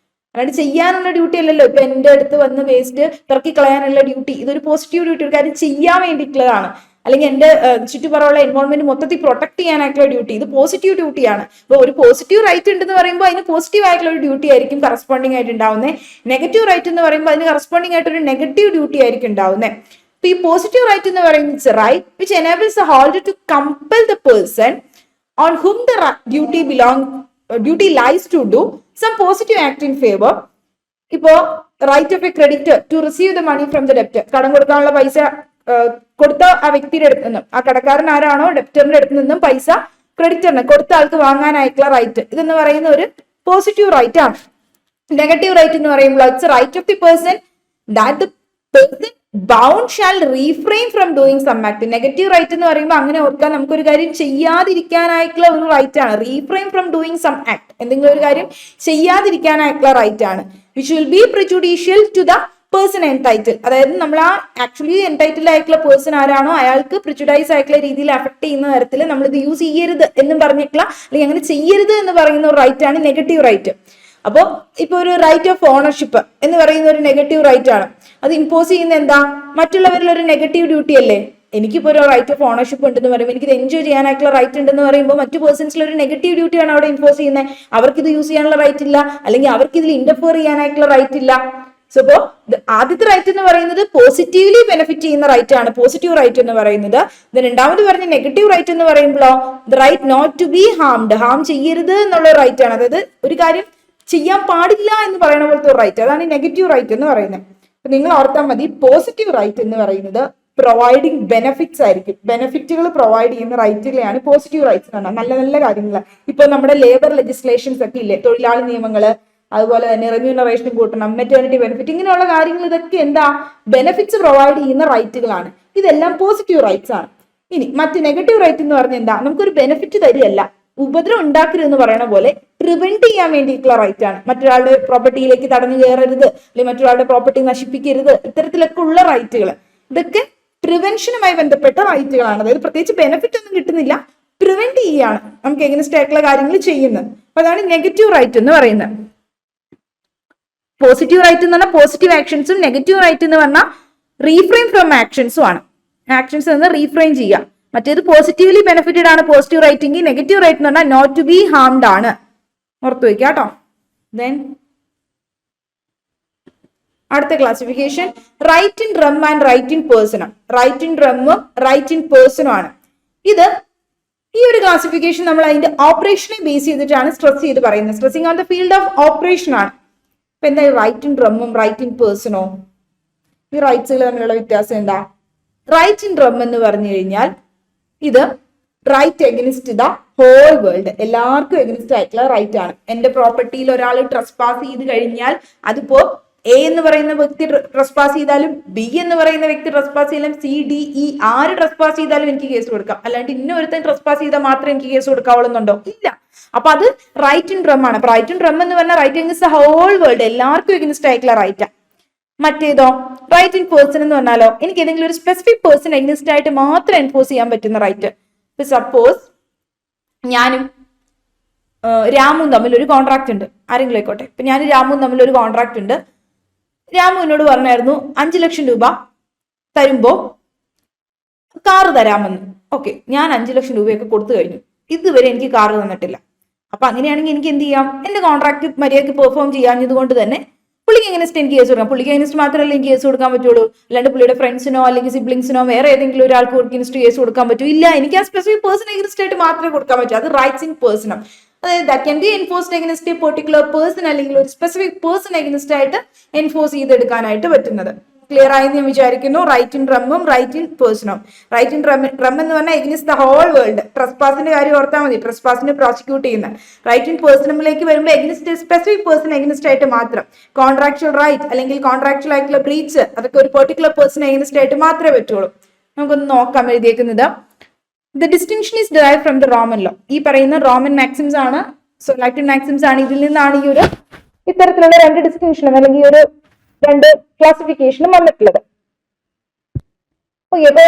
അല്ലാണ്ട് ചെയ്യാനുള്ള ഡ്യൂട്ടി അല്ലല്ലോ. ഇപ്പൊ എന്റെ അടുത്ത് വന്ന് വേസ്റ്റ് ഇറക്കി കളയാനുള്ള ഡ്യൂട്ടി, ഇതൊരു പോസിറ്റീവ് ഡ്യൂട്ടി, ഒരു കാര്യം ചെയ്യാൻ വേണ്ടിയിട്ടുള്ളതാണ്. അല്ലെങ്കിൽ എന്റെ ചുറ്റുപാടുള്ള എൻവോൾവ്മെന്റ് മൊത്തത്തിൽ പ്രൊട്ടക്ട് ചെയ്യാനായിട്ടുള്ള ഡ്യൂട്ടി, ഇത് പോസിറ്റീവ് ഡ്യൂട്ടിയാണ്. അപ്പോൾ ഒരു പോസിറ്റീവ് റൈറ്റ് ഉണ്ടെന്ന് പറയുമ്പോൾ അതിന് പോസിറ്റീവ് ആയിട്ടുള്ള ഒരു ഡ്യൂട്ടി ആയിരിക്കും കറസ്പോണ്ടിങ് ആയിട്ട് ഉണ്ടാവുന്നത്. നെഗറ്റീവ് റൈറ്റ് എന്ന് പറയുമ്പോൾ അതിന് കറസ്പോണ്ടിങ് ആയിട്ട് ഒരു നെഗറ്റീവ് ഡ്യൂട്ടി ആയിരിക്കും ഉണ്ടാവുന്നത്. അപ്പൊ ഈ പോസിറ്റീവ് റൈറ്റ് എന്ന് പറയുന്നത് right which enables the holder to compel the person on whom the duty lies to do some positive act in favour. ഇപ്പോ right of a creditor to receive the money from the debtor, കടം കൊടുക്കാനുള്ള പൈസ കൊടുത്ത ആ വ്യക്തിയുടെ അടുത്ത് നിന്നും, ആ കടക്കാരൻ ആരാണോ ഡെപ്റ്ററിന്റെ അടുത്ത് നിന്നും പൈസ ക്രെഡിറ്ററിന് കൊടുത്ത ആൾക്ക് വാങ്ങാനായിട്ടുള്ള റൈറ്റ്, ഇതെന്ന് പറയുന്ന ഒരു പോസിറ്റീവ് റൈറ്റ് ആണ്. നെഗറ്റീവ് റൈറ്റ് എന്ന് പറയുമ്പോൾ it's right of the person that the person bound shall refrain from doing some act. Negative right എന്ന് പറയുമ്പോൾ അങ്ങനെ ഓർക്കാൻ, നമുക്കൊരു കാര്യം ചെയ്യാതിരിക്കാനായിട്ടുള്ള ഒരു റൈറ്റ് ആണ്. Refrain from doing some act, എന്തെങ്കിലും ഒരു കാര്യം ചെയ്യാതിരിക്കാനായിട്ടുള്ള റൈറ്റ് ആണ്. Which will be prejudicial to the person entitle. അതായത് നമ്മൾ ആ ആക്ച്വലി എൻടൈറ്റിൽ ആയിട്ടുള്ള പേഴ്സൺ ആരാണോ അയാൾക്ക് പ്രിജുഡൈസ് ആയിട്ടുള്ള രീതിയിൽ അഫക്ട് ചെയ്യുന്ന തരത്തിൽ നമ്മൾ ഇത് യൂസ് ചെയ്യരുത് എന്നും പറഞ്ഞിട്ടുള്ള, അല്ലെങ്കിൽ അങ്ങനെ ചെയ്യരുത് എന്ന് പറയുന്ന ഒരു റൈറ്റ് ആണ് നെഗറ്റീവ് റൈറ്റ്. അപ്പോൾ ഇപ്പൊ ഒരു റൈറ്റ് ഓഫ് ഓണർഷിപ്പ് എന്ന് പറയുന്ന ഒരു നെഗറ്റീവ് റൈറ്റ് ആണ്. അത് ഇമ്പോസ് ചെയ്യുന്ന എന്താ, മറ്റുള്ളവരിൽ ഒരു നെഗറ്റീവ് ഡ്യൂട്ടി അല്ലേ. എനിക്കിപ്പോൾ ഒരു റൈറ്റ് ഓഫ് ഓണർഷിപ്പ് ഉണ്ടെന്ന് പറയുമ്പോൾ എനിക്ക് എൻജോയ് ചെയ്യാനായിട്ടുള്ള റൈറ്റ് ഉണ്ടെന്ന് പറയുമ്പോൾ മറ്റു പേഴ്സൺസിൽ ഒരു നെഗറ്റീവ് ഡ്യൂട്ടിയാണ് അവിടെ ഇമ്പോസ് ചെയ്യുന്നത്. അവർക്ക് ഇത് യൂസ് ചെയ്യാനുള്ള റൈറ്റ് ഇല്ല, അല്ലെങ്കിൽ അവർക്ക് ഇതിൽ ഇന്റർഫിയർ ചെയ്യാനായിട്ടുള്ള റൈറ്റ് ഇല്ല. സോ ഇപ്പോ ആദ്യത്തെ റൈറ്റ് എന്ന് പറയുന്നത് പോസിറ്റീവ്ലി ബെനിഫിറ്റ് ചെയ്യുന്ന റൈറ്റ് ആണ്, പോസിറ്റീവ് റൈറ്റ് എന്ന് പറയുന്നത്. രണ്ടാമത് പറഞ്ഞ നെഗറ്റീവ് റൈറ്റ് എന്ന് പറയുമ്പോഴോ the right not to be harmed, harm ചെയ്യരുത് എന്നുള്ള റൈറ്റ് ആണ്. അതായത് ഒരു കാര്യം ചെയ്യാൻ പാടില്ല എന്ന് പറയുന്ന പോലത്തെ ഒരു റൈറ്റ്, അതാണ് നെഗറ്റീവ് റൈറ്റ് എന്ന് പറയുന്നത്. അപ്പൊ നിങ്ങൾ ഓർത്താൽ മതി, പോസിറ്റീവ് റൈറ്റ് എന്ന് പറയുന്നത് പ്രൊവൈഡിങ് ബെനിഫിറ്റ്സ് ആയിരിക്കും. ബെനിഫിറ്റുകൾ പ്രൊവൈഡ് ചെയ്യുന്ന റൈറ്റുകളെയാണ് പോസിറ്റീവ് റൈറ്റ്സ് എന്ന് പറഞ്ഞാൽ. നല്ല നല്ല കാര്യങ്ങൾ, ഇപ്പൊ നമ്മുടെ ലേബർ ലെജിസ്ലേഷൻസ് ഒക്കെ ഇല്ലേ, തൊഴിലാളി നിയമങ്ങള്, അതുപോലെ തന്നെ റെമ്യൂണറേഷൻ കൂട്ടണം, മെറ്റേണിറ്റി ബെനിഫിറ്റ്, ഇങ്ങനെയുള്ള കാര്യങ്ങൾ, ഇതൊക്കെ എന്താ, ബെനിഫിറ്റ്സ് പ്രൊവൈഡ് ചെയ്യുന്ന റൈറ്റുകളാണ്. ഇതെല്ലാം പോസിറ്റീവ് റൈറ്റ്സ് ആണ്. ഇനി മറ്റ് നെഗറ്റീവ് റൈറ്റ് എന്ന് പറഞ്ഞാൽ എന്താ, നമുക്കൊരു ബെനിഫിറ്റ് തരികയല്ല, ഉപദ്രവം ഉണ്ടാക്കരുത് എന്ന് പറയുന്ന പോലെ പ്രിവെന്റ് ചെയ്യാൻ വേണ്ടിയിട്ടുള്ള റൈറ്റ് ആണ്. മറ്റൊരാളുടെ പ്രോപ്പർട്ടിയിലേക്ക് തടഞ്ഞു കയറരുത്, അല്ലെങ്കിൽ മറ്റൊരാളുടെ പ്രോപ്പർട്ടി നശിപ്പിക്കരുത്, ഇത്തരത്തിലൊക്കെ ഉള്ള റൈറ്റുകൾ, ഇതൊക്കെ പ്രിവെൻഷനുമായി ബന്ധപ്പെട്ട റൈറ്റുകളാണ്. അതായത് പ്രത്യേകിച്ച് ബെനിഫിറ്റ് ഒന്നും കിട്ടുന്നില്ല, പ്രിവെന്റ് ചെയ്യാണ് നമുക്ക് എഗൈൻസ്റ്റ് ആയിട്ടുള്ള കാര്യങ്ങൾ ചെയ്യുന്നത്. അപ്പൊ അതാണ് നെഗറ്റീവ് റൈറ്റ് എന്ന് പറയുന്നത്. പോസിറ്റീവ് റൈറ്റ് എന്ന് പറഞ്ഞാൽ പോസിറ്റീവ് ആക്ഷൻസും, നെഗറ്റീവ് റൈറ്റ് എന്ന് പറഞ്ഞാൽ റീഫ്രെയിൻ ഫ്രം ആക്ഷൻസും ആണ്. ആക്ഷൻസ് എന്ന് റീഫ്രെയിൻ ചെയ്യുക. മറ്റേത് പോസിറ്റീവ്ലി ബെനിഫിറ്റഡ് ആണ് പോസിറ്റീവ് റൈറ്റിംഗ്. നെഗറ്റീവ് റൈറ്റ് എന്ന് പറഞ്ഞാൽ നോട്ട് ടു ബി ഹാംഡ് ആണ്. ഓർത്തു വയ്ക്കുക കേട്ടോ. ദെൻ അടുത്ത classification right in rem and right in personam. Right in റമ്മും റൈറ്റ് ഇൻ പേഴ്സണും ആണ്. ഇത് ഈ ഒരു ക്ലാസിഫിക്കേഷൻ നമ്മൾ അതിന്റെ ഓപ്പറേഷനെ ബേസ് ചെയ്തിട്ടാണ് സ്ട്രെസ് ചെയ്ത് പറയുന്നത്. Stressing on the field of operation ആണ്. ഇപ്പൊ എന്താ റൈറ്റ് ഇൻ റമ്മും റൈറ്റ് ഇൻ പേഴ്സണോ, ഈ റൈറ്റ്സുകൾ തമ്മിലുള്ള വ്യത്യാസം എന്താ? റൈറ്റ് ഇൻ റം എന്ന് പറഞ്ഞു കഴിഞ്ഞാൽ ഇത് right against the whole world, എല്ലാവർക്കും എഗനിസ്റ്റ് ആയിട്ടുള്ള റൈറ്റ് ആണ്. എന്റെ പ്രോപ്പർട്ടിയിൽ ഒരാൾ ട്രസ്പാസ് ചെയ്ത് കഴിഞ്ഞാൽ അതിപ്പോ എ എന്ന് പറയുന്ന വ്യക്തി ട്രസ്പാസ് ചെയ്താലും, ബി എന്ന് പറയുന്ന വ്യക്തി ട്രസ്പാസ് ചെയ്താലും, സി ഡി ഇ ആര് ട്രസ്പാസ് ചെയ്താലും എനിക്ക് കേസ് കൊടുക്കാം. അല്ലാണ്ട് ഇന്ന ഒരുത്തൻ ട്രസ്പാസ് ചെയ്താൽ മാത്രമേ എനിക്ക് കേസ് കൊടുക്കാവുള്ളുന്നുണ്ടോ? ഇല്ല. അപ്പൊ അത് റൈറ്റ് ഇൻ റം ആണ്. അപ്പൊ റൈറ്റ് ഇൻ റം എന്ന് പറഞ്ഞാൽ right against the whole world, എല്ലാവർക്കും എഗനിസ്റ്റ് ആയിട്ടുള്ള റൈറ്റ്. മറ്റേതോ റൈറ്റ് ഇൻ പേഴ്സൺ എന്ന് പറഞ്ഞാലോ എനിക്ക് ഏതെങ്കിലും ഒരു സ്പെസിഫിക് പേഴ്സൺ എഗനിസ്റ്റ് ആയിട്ട് മാത്രം എൻഫോഴ്സ് ചെയ്യാൻ പറ്റുന്ന റൈറ്റ്. ഇപ്പൊ സപ്പോസ് ഞാനും രാമും തമ്മിൽ ഒരു കോൺട്രാക്ട് ഉണ്ട്, ആരെങ്കിലും ആയിക്കോട്ടെ. ഇപ്പൊ ഞാനും രാമും തമ്മിൽ ഒരു കോൺട്രാക്ട് ഉണ്ട്. രാമു എന്നോട് പറഞ്ഞായിരുന്നു 5 ലക്ഷം രൂപ തരുമ്പോ കാറ് തരാമെന്ന്. ഓക്കെ, ഞാൻ 5 ലക്ഷം രൂപയൊക്കെ കൊടുത്തു കഴിഞ്ഞു, ഇതുവരെ എനിക്ക് കാറ് തന്നിട്ടില്ല. അപ്പൊ അങ്ങനെയാണെങ്കിൽ എനിക്ക് എന്ത് ചെയ്യാം? എന്റെ കോൺട്രാക്ട് മര്യാദയ്ക്ക് പെർഫോം ചെയ്യാഞ്ഞത് കൊണ്ട് തന്നെ പുള്ളിക്ക് എഗനിസ്റ്റ് എനിക്ക് കേസ് കൊടുക്കാം. പുള്ളിക്ക് എഗനിസ്റ്റ് മാത്രമല്ല എനിക്ക് കേസ് കൊടുക്കാൻ പറ്റുള്ളൂ, അല്ലാണ്ട് പുള്ളിയുടെ ഫ്രണ്ട്സിനോ അല്ലെങ്കിൽ സിബ്ലിങ്സിനോ വേറെ ഏതെങ്കിലും ഒരാൾക്ക് എഗനിസ്റ്റ് കേസ് കൊടുക്കാൻ പറ്റൂ? ഇല്ല, എനിക്ക് ആ സ്പെസിഫിക് പേഴ്സൺ എഗനിസ്റ്റ് ആയിട്ട് മാത്രമേ കൊടുക്കാൻ പറ്റൂ. അത് റൈറ്റ്സ് ഇൻ പേഴ്സണും. അതായത് that can be enforced against a particular person, അല്ലെങ്കിൽ ഒരു സ്പെസിഫിക് പേഴ്സൺ എഗനിസ്റ്റ് ആയിട്ട് എൻഫോഴ്സ് ചെയ്തെടുക്കാനായിട്ട് പറ്റുന്നത്. ക്ലിയർ ആയി ഞാൻ വിചാരിക്കുന്നു. റൈറ്റ് ഇൻ റമ്മും right in personam. Right in rem എന്ന് പറഞ്ഞാൽ എഗനിസ്റ്റ് ദ ഹോൾ വേൾഡ്, ട്രസ്പാസിന്റെ കാര്യം ഓർത്താൽ മതി, ട്രസ്പാസിനെ പ്രോസിക്യൂട്ട് ചെയ്യുന്ന. റൈറ്റ് ഇൻ പേഴ്സണുമിലേക്ക് വരുമ്പോൾ എഗനിസ്റ്റ് സ്പെസിഫിക് പേഴ്സൺ എഗനിസ്റ്റ് ആയിട്ട് മാത്രം. കോൺട്രാക്ച്വൽ റൈറ്റ് അല്ലെങ്കിൽ കോൺട്രാക്ച്വൽ ആയിട്ടുള്ള ബ്രീച്ച്, അതൊക്കെ ഒരു പെർട്ടിക്കുലർ പേഴ്സൺ എഗനിസ്റ്റ് ആയിട്ട് മാത്രമേ പറ്റുള്ളൂ. നമുക്കൊന്ന് നോക്കാം എഴുതിയേക്കുന്നത്. The distinction is derived from the Roman law. ഈ പറയുന്ന റോമൻ മാക്സിംസ് ആണ്, സോ ലാറ്റിൻ മാക്സിംസ് ആണ്. ഇതിൽ നിന്നാണ് ഈ ഒരു ഇത്തരത്തിലുള്ള 2 ഡിസ്റ്റിങ്ഷനും അല്ലെങ്കിൽ ഒരു 2 ക്ലാസിഫിക്കേഷനും വന്നിട്ടുള്ളത്.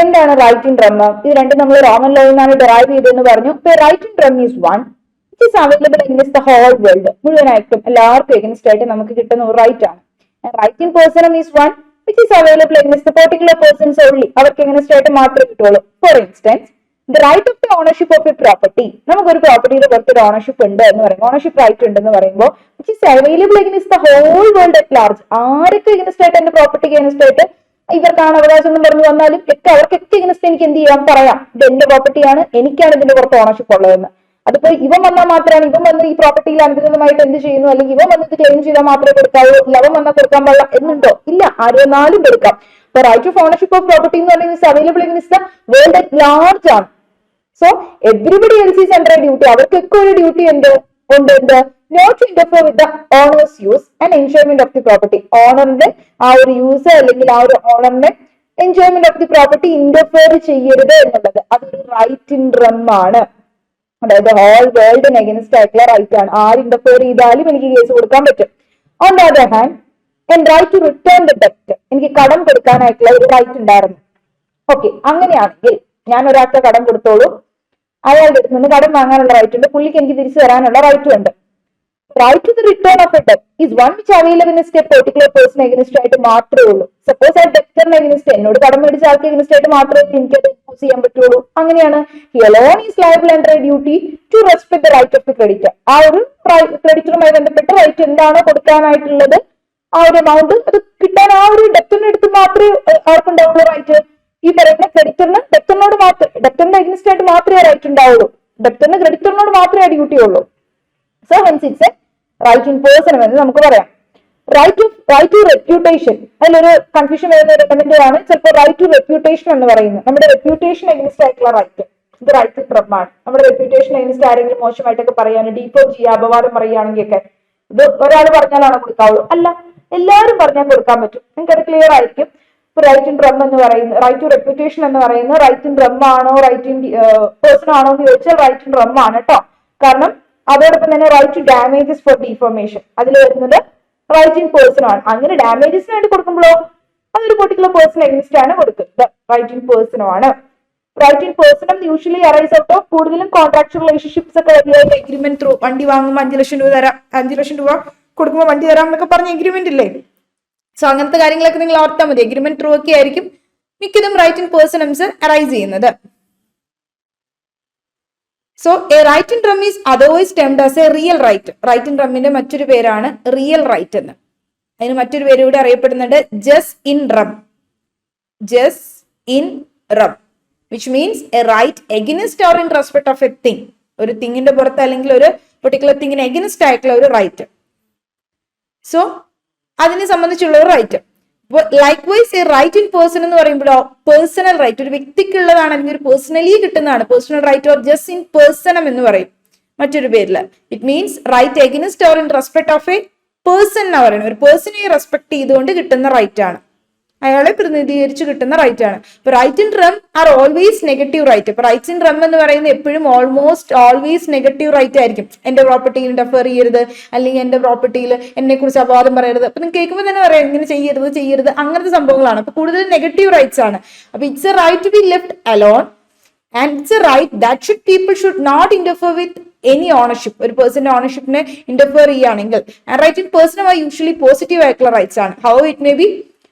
എന്താണ് റൈറ്റ് ഇൻ റം? ഇത് രണ്ടും നമ്മൾ റോമൻ ലോയിൽ നിന്നാണ് ഡിറൈവ് ചെയ്തതെന്ന് പറഞ്ഞു. Right in rem is one which is available against the whole world. മുഴുവനായിട്ടും എല്ലാവർക്കും എഗനിസ്റ്റ് ആയിട്ട് നമുക്ക് കിട്ടുന്ന ഒരു റൈറ്റ് ആണ്. Right in personam is one which is available against the particular persons only. അവർക്ക് എഗനിസ്റ്റ് ആയിട്ട് മാത്രമേ കിട്ടുള്ളൂ. For instance the right of the ownership of a property. നമുക്കൊരു പ്രോപ്പർട്ടിയുടെ പുറത്തൊരു ഓണർഷിപ്പ് ഉണ്ട് എന്ന് പറയുമ്പോൾ, ഓണർഷിപ്പ് റൈറ്റ് ഉണ്ടെന്ന് പറയുമ്പോൾ which is available against the whole world at large. ആരൊക്കെ എഗനിസ്റ്റ് ആയിട്ട് എന്റെ പ്രോപ്പർട്ടിക്ക് എഗനിസ്റ്റ് ആയിട്ട് ഇവർക്കാണ് അവകാശം എന്ന് പറഞ്ഞു വന്നാലും അവർക്കൊക്കെ എഗനിസ്റ്റ് എനിക്ക് എന്ത് ചെയ്യാം, പറയാം, ഇത് എന്റെ പ്രോപ്പർട്ടിയാണ്, എനിക്കാണ് ഇതിന്റെ പുറത്ത് ഓണർഷിപ്പ് ഉള്ളതെന്ന്. അതിപ്പോ ഇവൻ വന്നാൽ മാത്രമാണ്, ഇവൻ വന്ന് ഈ പ്രോപ്പർട്ടിയിൽ അനുകൂലമായിട്ട് എന്ത് ചെയ്യുന്നു, അല്ലെങ്കിൽ ഇവൻ വന്നിട്ട് ക്ലെയിം ചെയ്താൽ മാത്രമേ കൊടുക്കാവൂ, ലവൻ വന്നാൽ കൊടുക്കാൻ പാടില്ല എന്നുണ്ടോ? ഇല്ല, ആര് വന്നാലും കൊടുക്കാം. Right of ownership of property എന്ന് പറയുന്നത് available against the world at large ആണ്. So everybody else is under duty. അവർക്കൊക്കെ ഒരു ഡ്യൂട്ടി ഉണ്ട് എന്ത് not to interfere with the owner's use and enjoyment of the property. ഓണറിന്റെ ആ ഒരു യൂസ് അല്ലെങ്കിൽ ആ ഒരു ഓണറിന്റെ enjoyment of the property interfere ചെയ്യരുത് എന്നുള്ളത് അതൊരു റൈറ്റ് ഇൻ റം ആണ്. അതായത് ഹോൾ വേൾഡിന് എഗൻസ്റ്റ് ആയിട്ടുള്ള റൈറ്റ് ആണ്. ആര് ഇന്റർഫിയർ ചെയ്താലും എനിക്ക് കേസ് കൊടുക്കാൻ പറ്റും. On the other hand and right to return the ഡെപ്റ്റ്. എനിക്ക് കടം കൊടുക്കാനായിട്ടുള്ള ഒരു റൈറ്റ് ഉണ്ടായിരുന്നു. ഓക്കെ, അങ്ങനെയാണെങ്കിൽ ഞാൻ ഒരാൾക്ക് കടം കൊടുത്തോളൂ, അയാളുടെ അടുത്ത് നിന്ന് കടം വാങ്ങാനുള്ള റൈറ്റ് ഉണ്ട്, പുള്ളിക്ക് എനിക്ക് തിരിച്ചു തരാനുള്ള റൈറ്റും ഉണ്ട്. Right to the return of a ഡെപ്റ്റ് is one which available in a particular person against ആയിട്ട് മാത്രമേ ഉള്ളൂ. സപ്പോസ് ആ ഡെപ്റ്ററിന് എഗനിസ്റ്റ് എന്നോട് കടം മേടിച്ച ആൾക്ക് എഗനിസ്റ്റ് ആയിട്ട് മാത്രമേ എനിക്ക് അത് യൂസ് ചെയ്യാൻ പറ്റുള്ളൂ. അങ്ങനെയാണ് he alone is liable under a duty to respect the right of the creditor. ആ ഒരു ക്രെഡിറ്ററുമായി ബന്ധപ്പെട്ട റൈറ്റ് എന്താണോ കൊടുക്കാനായിട്ടുള്ളത് ആ ഒരു എമൗണ്ട് അത് കിട്ടാൻ ആ ഒരു ഡെപ്റ്ററിന്റെ അടുത്ത് മാത്രമേ ആർക്കുണ്ടാവുള്ളൂ റൈറ്റ്. ഈ പറയുന്ന ഡെപ്റ്ററിനോട് മാത്രം, ഡെപ്റ്ററിന്റെ എഗനിസ്റ്റ് ആയിട്ട് മാത്രമേ റൈറ്റ് ഉണ്ടാവുള്ളൂ. ഡെപ്റ്ററിന് ക്രെഡിറ്ററിനോട് മാത്രമേ ഡ്യൂട്ടി ഉള്ളൂ. So hence it's a right in person എന്ന് നമുക്ക് പറയാം. റൈറ്റ് ടു റെപ്യൂട്ടേഷൻ, അതിലൊരു കൺഫ്യൂഷൻ വരുന്ന ഒരു എലമെന്റ് ആണ് ചിലപ്പോൾ റൈറ്റ് ടു റെപ്യൂട്ടേഷൻ എന്ന് പറയുന്നത്. നമ്മുടെ റെപ്യൂട്ടേഷൻ എഗനിസ്റ്റ് ആയിട്ടുള്ള റൈറ്റ്, ഇത് റൈറ്റ് ഇൻ റം ആണ്. നമ്മുടെ റെപ്യൂട്ടേഷൻ എഗനിസ്റ്റ് ആരെങ്കിലും മോശമായിട്ടൊക്കെ പറയാൻ, ഡീഫോം ചെയ്യുക, അപവാദം പറയുകയാണെങ്കിൽ ഒക്കെ ഇത് ഒരാൾ പറഞ്ഞാലാണോ കൊടുക്കാവുള്ളൂ? അല്ല, എല്ലാവരും പറഞ്ഞാൽ കൊടുക്കാൻ പറ്റും. നിങ്ങൾക്ക് അത് ക്ലിയർ ആയിരിക്കും. റൈറ്റ് ഇൻ റം എന്ന് പറയുന്നത്, റൈറ്റ് ടു റെപ്യൂട്ടേഷൻ എന്ന് പറയുന്നത് റൈറ്റ് ഇൻ റം ആണോ റൈറ്റ് ഇൻ പേഴ്സൺ ആണോ എന്ന് ചോദിച്ചാൽ റൈറ്റ് ഇൻ റം ആണ് കേട്ടോ. കാരണം അതോടൊപ്പം തന്നെ right to damages for defamation അതിൽ വരുന്നത് റൈറ്റ് ഇൻ പേഴ്സൺ ആണ്. അങ്ങനെ ഡാമേജസിന് വേണ്ടി കൊടുക്കുമ്പോഴോ അതൊരു പെർട്ടിക്കുലർ പേഴ്സൺ എഗനിസ്റ്റ് ആണ് കൊടുക്കുന്നത്, റൈറ്റ് ഇൻ പേഴ്സണും ആണ്. Right in personam usually arise out of കൂടുതലും കോൺട്രാക്ച്വൽ റിലേഷൻഷിപ്സ് ഒക്കെ വലിയ എഗ്രിമെന്റ് ത്രൂ. വണ്ടി വാങ്ങുമ്പോൾ 5 ലക്ഷം രൂപ തരാം, 5 ലക്ഷം രൂപ കൊടുക്കുമ്പോൾ വണ്ടി തരാം എന്നൊക്കെ പറഞ്ഞ എഗ്രിമെന്റ് ഇല്ലേ? സോ അങ്ങനത്തെ കാര്യങ്ങളൊക്കെ നിങ്ങൾ ഓർത്താൽ മതി. എഗ്രിമെന്റ് ത്രൂ ഒക്കെ ആയിരിക്കും മിക്കതും റൈറ്റ് ഇൻ പേഴ്സൺസ് അറൈസ് ചെയ്യുന്നത്. So a right in rem is otherwise termed as a real right. Right in റമ്മിന്റെ മറ്റൊരു പേരാണ് റിയൽ റൈറ്റ് എന്ന്. അതിന് മറ്റൊരു പേര് കൂടി അറിയപ്പെടുന്നുണ്ട് jus in rem. Jus in rem which means a right against or in respect of a thing. ഒരു തിങ്ങിന്റെ പുറത്ത് അല്ലെങ്കിൽ ഒരു പെർട്ടിക്കുലർ തിങ്ങിന് എഗനിസ്റ്റ് ആയിട്ടുള്ള ഒരു റൈറ്റ്. സോ അതിനെ സംബന്ധിച്ചുള്ള ഒരു right. Like wise a right in person എന്ന് പറയുമ്പോഴോ പേഴ്സണൽ റൈറ്റ്, ഒരു വ്യക്തിക്കുള്ളതാണ് അല്ലെങ്കിൽ ഒരു പേഴ്സണലി കിട്ടുന്നതാണ്. Personal right or jus in personam എന്ന് പറയും മറ്റൊരു പേരിൽ. It means right against or in respect of a person എന്ന് പറയുന്നത് ഒരു പേഴ്സണെ റെസ്പെക്ട് ചെയ്തുകൊണ്ട് കിട്ടുന്ന റൈറ്റ് ആണ്, അയാളെ പ്രതിനിധീകരിച്ച് കിട്ടുന്ന റൈറ്റ് ആണ്. ഇപ്പൊ right in rem are always negative right. ഇപ്പൊ റൈറ്റ്സ് ഇൻ റം എന്ന് പറയുന്നത് എപ്പോഴും ഓൾമോസ്റ്റ് ഓൾവേസ് നെഗറ്റീവ് റൈറ്റ് ആയിരിക്കും. എന്റെ പ്രോപ്പർട്ടിയിൽ ഇന്റർഫിയർ ചെയ്യരുത്, അല്ലെങ്കിൽ എന്റെ പ്രോപ്പർട്ടിയിൽ എന്നെ കുറിച്ച് അപവാദം പറയരുത്. അപ്പൊ നിങ്ങൾക്ക് കേൾക്കുമ്പോൾ തന്നെ പറയാം ഇങ്ങനെ ചെയ്യരുത് അങ്ങനത്തെ സംഭവങ്ങളാണ്. അപ്പൊ കൂടുതൽ നെഗറ്റീവ് റൈറ്റ്സ് ആണ്. അപ്പൊ it's a right to be left alone and it's a right that people should not interfere with any ownership. ഒരു പേഴ്സന്റെ ഓണർഷിപ്പിനെ ഇന്റർഫിയർ ചെയ്യുകയാണെങ്കിൽ right in person usually positive ആയിട്ടുള്ള റൈറ്റ്സ് ആണ്. How it may be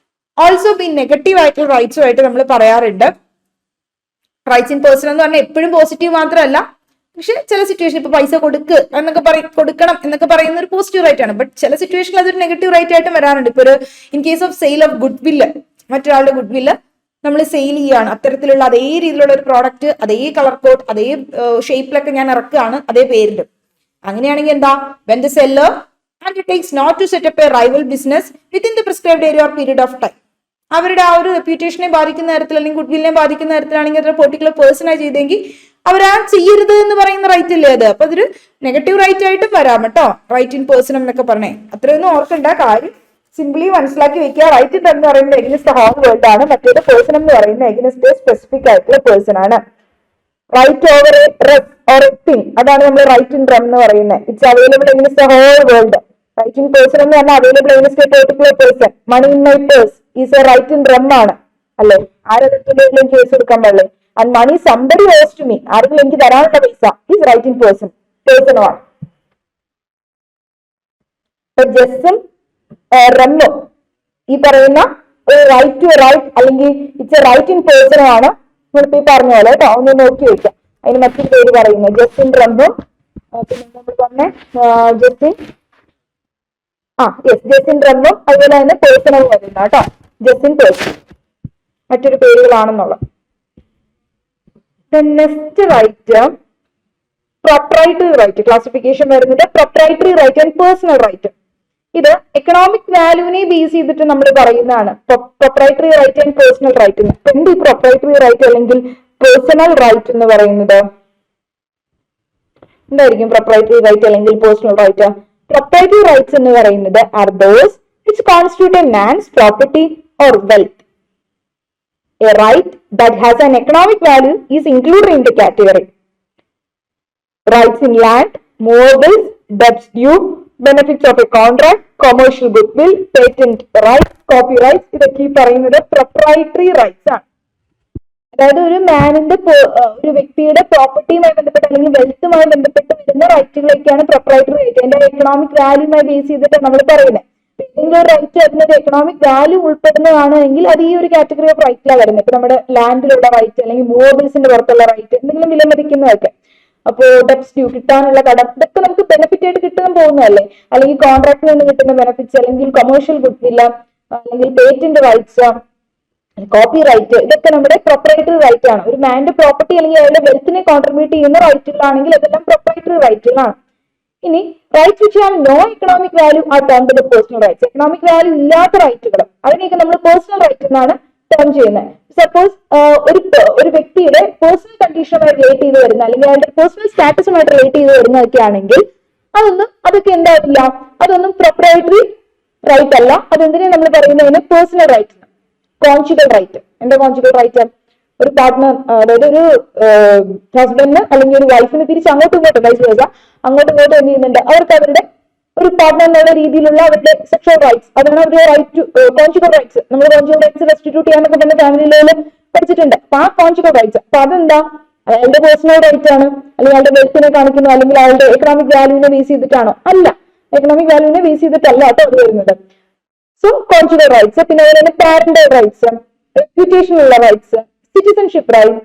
also be negative ആയിട്ടുള്ള റൈറ്റ്സും ആയിട്ട് നമ്മൾ പറയാറുണ്ട്. റൈറ്റ്സ് ഇൻ പേഴ്സൺ എന്ന് പറഞ്ഞാൽ എപ്പോഴും പോസിറ്റീവ് മാത്രമല്ല, പക്ഷെ ചില സിറ്റുവേഷൻ ഇപ്പൊ പൈസ കൊടുക്കണം എന്നൊക്കെ പറയുന്ന ഒരു പോസിറ്റീവ് റൈറ്റ് ആണ്. ബട്ട് ചില സിറ്റുവേഷനിൽ അതൊരു നെഗറ്റീവ് റൈറ്റ് ആയിട്ട് വരാറുണ്ട്. ഇപ്പൊ ഒരു in case of sale of good വില്ല്, മറ്റൊരാളുടെ ഗുഡ് വില്ല് നമ്മൾ സെയിൽ ചെയ്യുകയാണ്, അത്തരത്തിലുള്ള അതേ രീതിയിലുള്ള ഒരു പ്രോഡക്റ്റ്, അതേ കളർ കോഡ്, അതേ ഷേപ്പിലൊക്കെ ഞാൻ ഇറക്കുകയാണ് അതേ പേരിൽ. അങ്ങനെയാണെങ്കിൽ എന്താ, when the seller undertakes not to set up a rival business within the prescribed area or period of time. അവരുടെ ആ ഒരു റെപ്യൂട്ടേഷനെ ബാധിക്കുന്ന തരത്തിൽ അല്ലെങ്കിൽ ഗുഡ് വില്ലിനെ ബാധിക്കുന്ന തരത്തിലാണെങ്കിൽ അതൊരു പെർട്ടിക്കുലർ പേഴ്സണായി ചെയ്തെങ്കിൽ അവരാ ചെയ്യരുത് എന്ന് പറയുന്ന റൈറ്റ് ഇല്ലേ അത്. അപ്പൊ അതൊരു നെഗറ്റീവ് റൈറ്റ് ആയിട്ടും വരാം കേട്ടോ, റൈറ്റ് ഇൻ പേഴ്സൺ എന്നൊക്കെ പറഞ്ഞേ. അത്രയൊന്നും ഓർക്കേണ്ട കാര്യം, സിംപ്ലി മനസ്സിലാക്കി വെക്കുക. റൈറ്റ് ഇൻ എന്ന് പറയുന്നത് എഗനിസ്റ്റ് ഹോൾ വേൾഡ് ആണ്, മറ്റേത് പേഴ്സൺ എന്ന് പറയുന്നത് എഗനിസ്റ്റ് സ്പെസിഫിക് ആയിട്ടുള്ള പേഴ്സൺ ആണ്. Right over a dress or a thing, അതാണ് നമ്മൾ റൈറ്റ് ഇൻ റം എന്ന് പറയുന്നത്. It's available against whole world. Right in person എന്ന് പറഞ്ഞാൽ available against a particular person. Money in my purse is a right in rem ആണ് അല്ലെ, ആരെങ്കിലും case കൊടുക്കാൻ പാടില്ലേ. And money somebody owes to me, ആരെങ്കിലും എനിക്ക് തരാനുള്ള പൈസ ഈസ് റൈറ്റ് ഇൻ പേഴ്സണുമാണ്. ജസ്റ്റും റമ്മും ഈ പറയുന്ന ഒരു റൈറ്റ് ടു റൈറ്റ് അല്ലെങ്കിൽ ഇറ്റ്സ് എ റൈറ്റ് ഇൻ പേഴ്സണുമാണ്. നമ്മളിപ്പോ ഈ പറഞ്ഞ പോലെ കേട്ടോ, ഒന്ന് നോക്കി വെക്കാം. അതിന് മറ്റൊരു പേര് പറയുന്നത് ജസ്റ്റിൻ റമ്മും, പിന്നെ നമ്മൾ പറഞ്ഞ ജസ്റ്റിൻ ജസ്റ്റിൻ റമ്മും അതുപോലെ തന്നെ പേഴ്സണും വരുന്ന കേട്ടോ, ജസ്റ്റിൻ പേഴ്സൺ മറ്റൊരു പേരുകളാണെന്നുള്ളത്. Next right proprietary right. Classification വരുന്നത് proprietary right and personal right. ഇത് എക്കണോമിക് വാല്യൂവിനെ ബേസ് ചെയ്തിട്ട് നമ്മൾ പറയുന്നതാണ് proprietary right and personal right. എന്ത് ഈ പ്രൊപ്രൈറ്ററി റൈറ്റ് അല്ലെങ്കിൽ പേഴ്സണൽ റൈറ്റ് എന്ന് പറയുന്നത്? എന്തായിരിക്കും പ്രൊപ്രൈറ്ററി റൈറ്റ് അല്ലെങ്കിൽ പേഴ്സണൽ റൈറ്റ്? പ്രൊപ്രൈറ്ററി റൈറ്റ്സ് എന്ന് പറയുന്നത് are those which constitute a man's property or wealth. A right that has an economic value is included in the category. Rights in land, movables, debts due, benefits of a contract, commercial goodwill, patent rights, copyrights, ഇതൊക്കെ ഈ പറയുന്നത് proprietary rights ആണ്. അതായത് ഒരു മാനിന്റെ ഒരു വ്യക്തിയുടെ പ്രോപ്പർട്ടിയുമായി ബന്ധപ്പെട്ട് അല്ലെങ്കിൽ വെൽത്തുമായി ബന്ധപ്പെട്ട് വരുന്ന റൈറ്റുകളൊക്കെയാണ് പ്രൊപ്രൈറ്ററി റൈറ്റ്. അതിന്റെ എക്കണോമിക് വാല്യൂമായി ബേസ് ചെയ്തിട്ടാണ് നമ്മൾ പറയുന്നത്. ഏതെങ്കിലും ഒരു റൈറ്റ് അതിന്റെ എക്കണോമിക് വാല്യൂ ഉൾപ്പെടുന്നതാണ് എങ്കിൽ അത് ഈ ഒരു കാറ്റഗറി ഓഫ് റൈറ്റിലാണ് വരുന്നത്. ഇപ്പൊ നമ്മുടെ ലാൻഡിലുള്ള റൈറ്റ് അല്ലെങ്കിൽ മൂവബിൾസിന്റെ പുറത്തുള്ള റൈറ്റ്, എന്തെങ്കിലും വിലമതിക്കുന്നതൊക്കെ. അപ്പോൾ ഡെപ്സ് ഡ്യൂ, കിട്ടാനുള്ള കടം, ഇതൊക്കെ നമുക്ക് ബെനിഫിറ്റ് ആയിട്ട് കിട്ടാൻ പോകുന്നതല്ലേ. അല്ലെങ്കിൽ കോൺട്രാക്ടിൽ നിന്ന് കിട്ടുന്ന ബെനിഫിറ്റ്സ്, അല്ലെങ്കിൽ കൊമേഴ്ഷ്യൽ ഗുഡ്വില്ല, അല്ലെങ്കിൽ പേറ്റന്റ് റൈറ്റ്സ്, കോപ്പി റൈറ്റ്, ഇതൊക്കെ നമ്മുടെ പ്രൊപ്രൈറ്ററി റൈറ്റ് ആണ്. ഒരു മാന്റെ പ്രോപ്പർട്ടി അല്ലെങ്കിൽ അയാളുടെ വെൽത്തിനെ കോൺട്രിബ്യൂട്ട് ചെയ്യുന്ന റൈറ്റുകളാണെങ്കിൽ അതെല്ലാം പ്രൊപ്രൈറ്ററി റൈറ്റുകളാണ്. ഇനി rights which have no economic value are termed personal rights. Economic value ഇല്ലാത്ത റൈറ്റുകൾ അതിനെയൊക്കെ നമ്മൾ പേഴ്സണൽ റൈറ്റ് എന്നാണ് ടേം ചെയ്യുന്നത്. സപ്പോസ് ഒരു വ്യക്തിയുടെ പേഴ്സണൽ കണ്ടീഷനുമായി റിലേറ്റ് ചെയ്ത് വരുന്ന അല്ലെങ്കിൽ അയാളുടെ പേഴ്സണൽ സ്റ്റാറ്റസുമായിട്ട് റിലേറ്റ് ചെയ്ത് വരുന്നതൊക്കെ ആണെങ്കിൽ അതൊക്കെ എന്താവില്ല, അതൊന്നും പ്രൊപ്രൈറ്ററി റൈറ്റ് അല്ല. അതെന്തിനാ നമ്മൾ പറയുന്നതിന് പേഴ്സണൽ റൈറ്റ്. കോൺജുഗൽ റൈറ്റ്, എന്താ കോൺജുഗൽ റൈറ്റ്? ഒരു പാർട്ട്ണർ, അതായത് ഒരു ഹസ്ബൻഡിന് അല്ലെങ്കിൽ ഒരു വൈഫിന് തിരിച്ച് അങ്ങോട്ടും ഇങ്ങോട്ടും അങ്ങോട്ടും ഇങ്ങോട്ടും എന്ത് ചെയ്യുന്നുണ്ട്, അവർക്ക് അവരുടെ ഒരു പാർട്ട്ണർ എന്നുള്ള രീതിയിലുള്ള അവരുടെ സെക്ഷൽ റൈറ്റ്സ്, അതാണ് അവരുടെ റൈറ്റ് കോൺജുഗൽ റൈറ്റ്സ്. നമ്മൾ കോൺജുഗൽ റൈറ്റ്സ് റെസ്റ്റിറ്റ്യൂട്ട് ചെയ്യാനൊക്കെ തന്നെ ഫാമിലി ലെവലിൽ പഠിച്ചിട്ടുണ്ട്. അപ്പൊ ആ കോൺജുഗൽ റൈറ്റ്സ്, അപ്പൊ അതെന്താ, അയാളുടെ പേഴ്സണൽ റൈറ്റ് ആണ്, അല്ലെങ്കിൽ അയാളുടെ വെൽത്തിനെ കാണിക്കുന്നു, അല്ലെങ്കിൽ അയാളുടെ എക്കണോമിക് വാല്യൂവിനെ ബേസ് ചെയ്തിട്ടാണോ? അല്ല, എക്കണോമിക് വാല്യൂവിനെ ബേസ് ചെയ്തിട്ടല്ല കേട്ടോ അത് വരുന്നത്. സോ കോൺജുഗൽ റൈറ്റ്സ്, പിന്നെ അതുപോലെ തന്നെ പാരന്റൽ റൈറ്റ്സ്, റെപ്യൂട്ടേഷനുള്ള റൈറ്റ്സ്, സിറ്റിസൺഷിപ്പ് റൈറ്റ്,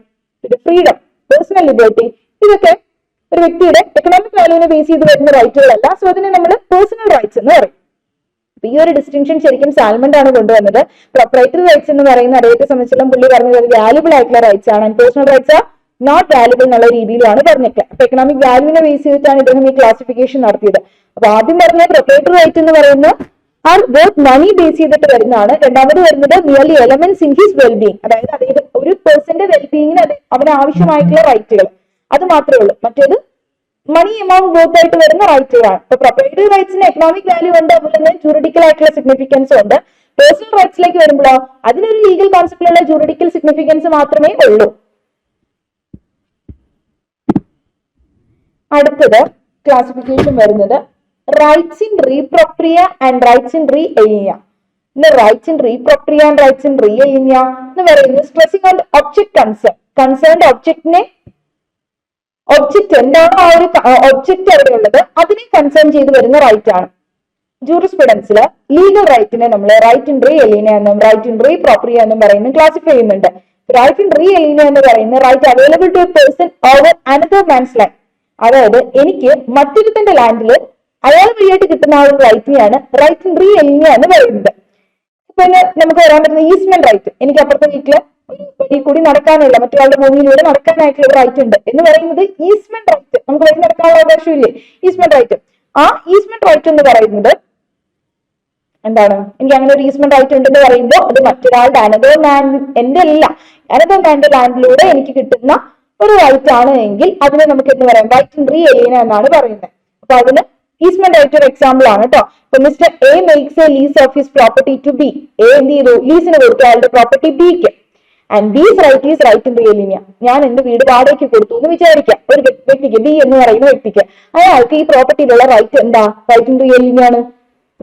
പിന്നെ ഫ്രീഡം, പേഴ്സണൽ ലിബർട്ടി, ഇതൊക്കെ ഒരു വ്യക്തിയുടെ എക്കണോമിക് വാല്യൂവിനെ ബേസ് ചെയ്ത് വരുന്ന റൈറ്റുകളല്ല. സോ അതിനെ നമ്മൾ പേഴ്സണൽ റൈറ്റ്സ് എന്ന് പറയും. ഈ ഒരു ഡിസ്റ്റിങ്ഷൻ ശരിക്കും സാൽമണ്ട് ആണ് കൊണ്ടുവന്നത്. പ്രൊപ്രൈറ്ററി റൈറ്റ്സ് എന്ന് പറയുന്ന അദ്ദേഹത്തെ സംബന്ധിച്ചിടത്തോളം പുള്ളി പറഞ്ഞത് വാല്യൂബിൾ ആയിട്ടുള്ള റൈറ്റ്സ് ആണ്, പേഴ്സണൽ റൈറ്റ്സ് നോട്ട് വാല്യൂബിൾ എന്നുള്ള രീതിയിലാണ് പറഞ്ഞിട്ട്. അപ്പൊ എക്കണോമിക് വാല്യൂവിനെ ബേസ് ചെയ്തിട്ടാണ് ഇദ്ദേഹം ഈ ക്ലാസിഫിക്കേഷൻ നടത്തിയത്. അപ്പൊ ആദ്യം പറഞ്ഞ പ്രൊപ്രൈറ്ററി റൈറ്റ് എന്ന് പറയുന്ന ആർ ബോത്ത് മണി ബേസ് ചെയ്തിട്ട് വരുന്നതാണ്. രണ്ടാമത് വരുന്നത് merely elements in his wellbeing, അതായത് അദ്ദേഹം ഒരു പേഴ്സന്റെ വെൽബീങ്ങിന് അവന് ആവശ്യമായിട്ടുള്ള റൈറ്റുകൾ, അത് മാത്രമേ ഉള്ളൂ. മറ്റേത് മണി എമൗണ്ട് ബോത്ത് ആയിട്ട് വരുന്ന റൈറ്റുകളാണ്. ഇപ്പൊ പ്രൊപ്രൈറ്ററി റൈറ്റ്സിന് എക്കണോമിക് വാല്യൂ ഉണ്ട്, അതുപോലെ തന്നെ ജുറിഡിക്കൽ ആയിട്ടുള്ള സിഗ്നിഫിക്കൻസ് ഉണ്ട്. പേഴ്സണൽ റൈറ്റ്സിലേക്ക് വരുമ്പോഴോ അതിനൊരു ലീഗൽ കോൺസെപ്റ്റിലുള്ള ജുറിഡിക്കൽ സിഗ്നിഫിക്കൻസ് മാത്രമേ ഉള്ളൂ. അടുത്തത് ക്ലാസിഫിക്കേഷൻ വരുന്നത് rights in re propria and rights in re aliena. Rights in re propria and rights in re aliena എന്ന് പറയുന്നത് സ്ട്രെസിംഗ് ഓൺ ഒബ്ജക്ട് കൺസേൺഡ് ഒബ്ജക്റ്റിനെ, ഒബ്ജക്ട് എന്താണോ ആ ഒരു ഒബ്ജക്ട് അവിടെ ഉള്ളത് അതിനെ കൺസേൺ ചെയ്ത് വരുന്ന റൈറ്റ് ആണ്. ജൂറിസ്പ്രുഡൻസിൽ ലീഗൽ റൈറ്റിനെ നമ്മൾ റൈറ്റ് ഇൻ റീ എലിനിയ എന്നും റൈറ്റ് ഇൻ റീ പ്രോപ്രിയ എന്നും പറയുന്നത് ക്ലാസിഫൈ ചെയ്യുന്നുണ്ട്. റൈറ്റ് ഇൻ റീ എലിനിയ എന്ന് പറയുന്ന right available to a person over another man's land, അതായത് എനിക്ക് മറ്റൊരുത്തന്റെ ലാൻഡിൽ അയാൾ വഴിയായിട്ട് കിട്ടുന്ന ആ ഒരു റൈറ്റിനെയാണ് റൈറ്റ് ഇൻ റീ എലിനിയ എന്ന് പറയുന്നത്. പിന്നെ നമുക്ക് വരാൻ പറ്റുന്ന ഈസ്മെന്റ് റൈറ്റ്, എനിക്ക് അപ്പുറത്തെ വീട്ടില് ഒരു വഴി കൂടി നടക്കാനുള്ള, മറ്റൊരാളുടെ ഭൂമിയിലൂടെ നടക്കാനായിട്ടുള്ള ഒരു റൈറ്റ് ഉണ്ട് എന്ന് പറയുന്നത് ഈസ്മെന്റ് റൈറ്റ്. നമുക്ക് വഴി നടക്കാനുള്ള അവകാശമില്ലേ, ഈസ്മെന്റ് റൈറ്റ്. ആ ഈസ്മെന്റ് റൈറ്റ് എന്ന് പറയുന്നത് എന്താണ്, എനിക്ക് അങ്ങനെ ഒരു ഈസ്മെന്റ് റൈറ്റ് ഉണ്ടെന്ന് പറയുമ്പോൾ അത് മറ്റൊരാളുടെ അനദർ ലാൻഡ്, എന്റെ അല്ല, അനദർ മാന്റെ ലാൻഡിലൂടെ എനിക്ക് കിട്ടുന്ന ഒരു റൈറ്റ് ആണ് എങ്കിൽ അതിനെ നമുക്ക് എന്ന് പറയാം റൈറ്റ് ഇൻ റീ എലിനിയ എന്നാണ് പറയുന്നത്. അപ്പൊ അതിന് ഈസ്മെന്റ് റൈറ്റ് ഒരു എക്സാമ്പിൾ ആണ് കേട്ടോ. ഇപ്പൊ mister A makes a lease of his property to B. A എന്ത് ചെയ്തു, ലീസിന് കൊടുത്തു അയാളുടെ പ്രോപ്പർട്ടി ബിക്ക്. And B's right is right in re aliena. ഞാൻ എന്റെ വീട് വാടകയ്ക്ക് കൊടുത്തു എന്ന് വിചാരിക്കാം. ഒരു വ്യക്തിക്ക്, ബി എന്ന് പറയുന്ന വ്യക്തിക്ക്, അയാൾക്ക് ഈ പ്രോപ്പർട്ടിയിലുള്ള റൈറ്റ് എന്താ, റൈറ്റ് ഇൻ റീ എലിനിയ ആണ്.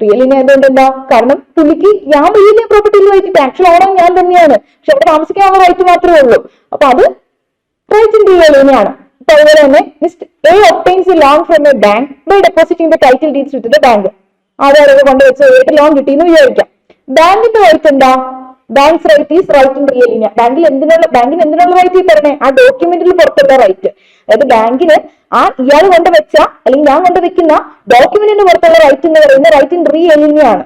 റീ എലിനിയ എന്തുകൊണ്ട് എന്താ, കാരണം പുള്ളിക്ക് ഞാൻ വലിയ പ്രോപ്പർട്ടിയിൽ വൈകിട്ട് ആക്ച്വൽ ഓണം ഞാൻ തന്നെയാണ്, പക്ഷെ അവിടെ താമസിക്കാനുള്ള റൈറ്റ് മാത്രമേ ഉള്ളൂ. അപ്പൊ അത് റൈറ്റ് ഇൻ റീ എലിനിയ ആണ്. അതുപോലെ തന്നെ mister A obtains a loan from a bank by depositing the title deeds with the bank. ആധാരമൊക്കെ കൊണ്ടുവച്ച് ലോൺ കിട്ടിയെന്ന് വിചാരിക്കാം. ബാങ്കിന്റെ റൈറ്റ് എന്താ, bank's right is right in re aliena. ബാങ്കിന് എന്തിനുള്ള റൈറ്റ് ഈ പറഞ്ഞേ, ആ ഡോക്യുമെന്റിൽ പുറത്തുള്ള റൈറ്റ്. അതായത് ബാങ്കിന് ആ ഇയാൾ കൊണ്ടുവച്ച അല്ലെങ്കിൽ ഞാൻ കൊണ്ടുവയ്ക്കുന്ന ഡോക്യുമെന്റിന് പുറത്തുള്ള റൈറ്റ് എന്ന് പറയുന്ന റൈറ്റ് ഇൻ റീ എലിനിയ ആണ്.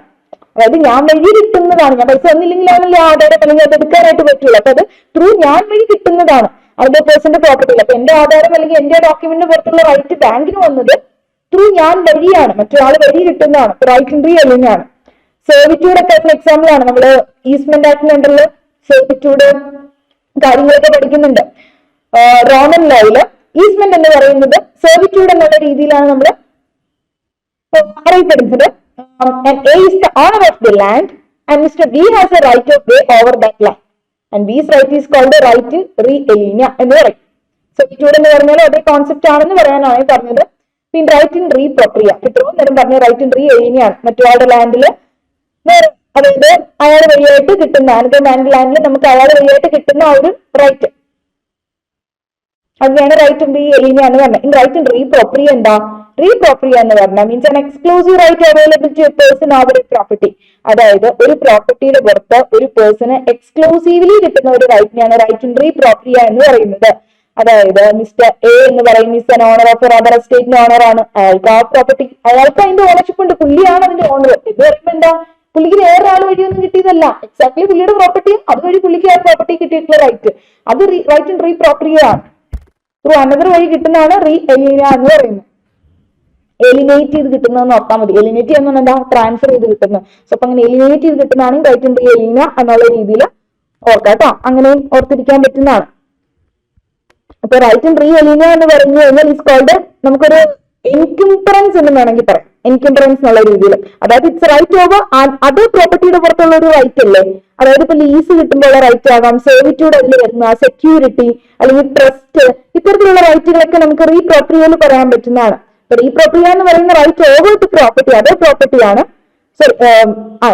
അതായത് ഞാൻ വഴി കിട്ടുന്നതാണ്, ഞാൻ പൈസ തന്നില്ലെങ്കിലാണല്ലോ ആധാരം അല്ലെങ്കിൽ അത് എടുക്കാനായിട്ട് പറ്റുള്ളൂ. അപ്പൊ അത് ത്രൂ ഞാൻ വഴി കിട്ടുന്നതാണ് അതേ പേഴ്സന്റെ പ്രോപ്പർട്ടിയിൽ. അപ്പൊ എന്റെ ആധാരം അല്ലെങ്കിൽ എന്റെ ഡോക്യുമെന്റിന് പുറത്തുള്ള റൈറ്റ് ബാങ്കിന് വന്നത് ത്രൂ ഞാൻ വഴിയാണ്, മറ്റൊരാൾ വഴി കിട്ടുന്നതാണ്. റൈറ്റ് ഇൻ റീ എലിനിയ ആണ്. സെർവിറ്റ്യൂഡ് ഒക്കെ അതിന് എക്സാമ്പിൾ ആണ്. നമ്മള് ഈസ്മെന്റ് ആക്ടിന് ഉണ്ടല്ലോ സെർവിറ്റ്യൂഡ് കാര്യങ്ങളൊക്കെ പഠിക്കുന്നുണ്ട്. റോമൻ ലോയില് ഈസ്മെന്റ് എന്ന് പറയുന്നത് സെർവിറ്റ്യൂഡ് എന്നുള്ള രീതിയിലാണ് നമ്മൾ അറിയപ്പെടുന്നത്. A is the owner of the land and Mr. B has a right of way over that land. And B's right is called the right in re alienea എന്ന് പറയും. സെർവിറ്റ്യൂഡ് എന്ന് പറഞ്ഞാൽ അതേ കോൺസെപ്റ്റ് ആണെന്ന് പറയാനാണ് പറഞ്ഞത്. പിന്നെ റൈറ്റ് ഇൻ റീ പ്രൊപ്രിയ, ഇത്രയും നേരം പറഞ്ഞ റൈറ്റ് ഇൻ റീ ഏലിയന ആണ്. മറ്റൊരാളുടെ ലാൻഡില് അതായത് അയാൾ വഴിയായിട്ട് കിട്ടുന്ന അനദർ മാൻ്റെ ലാൻഡിൽ നമുക്ക് അയാൾ വഴിയായിട്ട് കിട്ടുന്ന ആ ഒരു റൈറ്റ്, അതിനാണ് റൈറ്റ് ഇൻ റീ ഏലിയന എന്ന് പറഞ്ഞത്. In right in re propria എന്താ? റീ പ്രൊപ്രിയ എന്ന് പറഞ്ഞാൽ means an exclusive right available to a person over a property. അതായത് ഒരു പ്രോപ്പർട്ടിയുടെ പുറത്ത് ഒരു പേഴ്സണ് എക്സ്ക്ലൂസീവ്ലി കിട്ടുന്ന ഒരു റൈറ്റിനെയാണ് റൈറ്റ് ഇൻ റീ പ്രൊപ്രിയ എന്ന് പറയുന്നത്. അതായത് മിസ്റ്റർ എ എന്ന് പറയുന്ന is an owner of rubber എസ്റ്റേറ്റിന്റെ ഓണർ ആണ്. അയാൾക്ക് ആ പ്രോപ്പർട്ടി, അയാൾക്ക് അതിന്റെ ഓണർഷിപ്പ് ഉണ്ട്, പുള്ളിയാണ് അതിന്റെ ഓണർ. ഇത് പറയുമ്പോൾ എന്താ, പുള്ളിക്ക് വേറെ ആൾ വഴിയൊന്നും കിട്ടിയതല്ല, എക്സാക്ട്ലി പുള്ളിയുടെ പ്രോപ്പർട്ടി, അതുവഴി പുള്ളിക്ക് ആ പ്രോപ്പർട്ടി കിട്ടിയിട്ടുള്ള റൈറ്റ്, അത് റൈറ്റ് ഇൻ റീ പ്രൊപ്രിയ ആണ്. ത്രൂ അനദർ വഴി കിട്ടുന്നതാണ് റീ എലിന എന്ന് പറയുന്നത്. എലിനേറ്റ് ചെയ്ത് കിട്ടുന്നതെന്ന് ഓർത്താൽ മതി. എലിനേറ്റ് എന്ന് പറഞ്ഞാൽ എന്താ, ട്രാൻസ്ഫർ ചെയ്ത് കിട്ടുന്നത്. സോ അപ്പൊ അങ്ങനെ എലിനേറ്റ് ചെയ്ത് കിട്ടുന്നതാണ് റൈറ്റ് ഇൻ റീ എലിന എന്നുള്ള രീതിയിൽ ഓർക്കാം കേട്ടോ. അങ്ങനെ ഓർത്തിരിക്കാൻ പറ്റുന്നതാണ്. അപ്പൊ റൈറ്റ് ഇൻ റീ എലിന എന്ന് പറഞ്ഞു കഴിഞ്ഞാൽ ഈസ് കോൾഡ്, നമുക്കൊരു എൻകിംപറൻസ് എന്ന് വേണമെങ്കിൽ പറയാം. എൻകിംപറൻസ് എന്നുള്ള രീതിയിൽ, അതായത് ഇറ്റ്സ് റൈറ്റ് ഓവർ അതേ പ്രോപ്പർട്ടിയുടെ പുറത്തുള്ള ഒരു റൈറ്റ് അല്ലേ. അതായത് ഇപ്പൊ ലീസ് കിട്ടുമ്പോൾ റൈറ്റ് ആകാം, സെർവിറ്റ്യൂഡ് അതിൽ വരുന്ന സെക്യൂരിറ്റി അല്ലെങ്കിൽ ട്രസ്റ്റ്, ഇത്തരത്തിലുള്ള റൈറ്റുകളൊക്കെ നമുക്ക് റീ പ്രൊപ്രിയയിൽ പറയാൻ പറ്റുന്നതാണ്. റീ പ്രൊപ്രിയ എന്ന് പറയുന്ന റൈറ്റ് ഓവർ ടു പ്രോപ്പർട്ടി, അതേ പ്രോപ്പർട്ടിയാണ്. സോറി,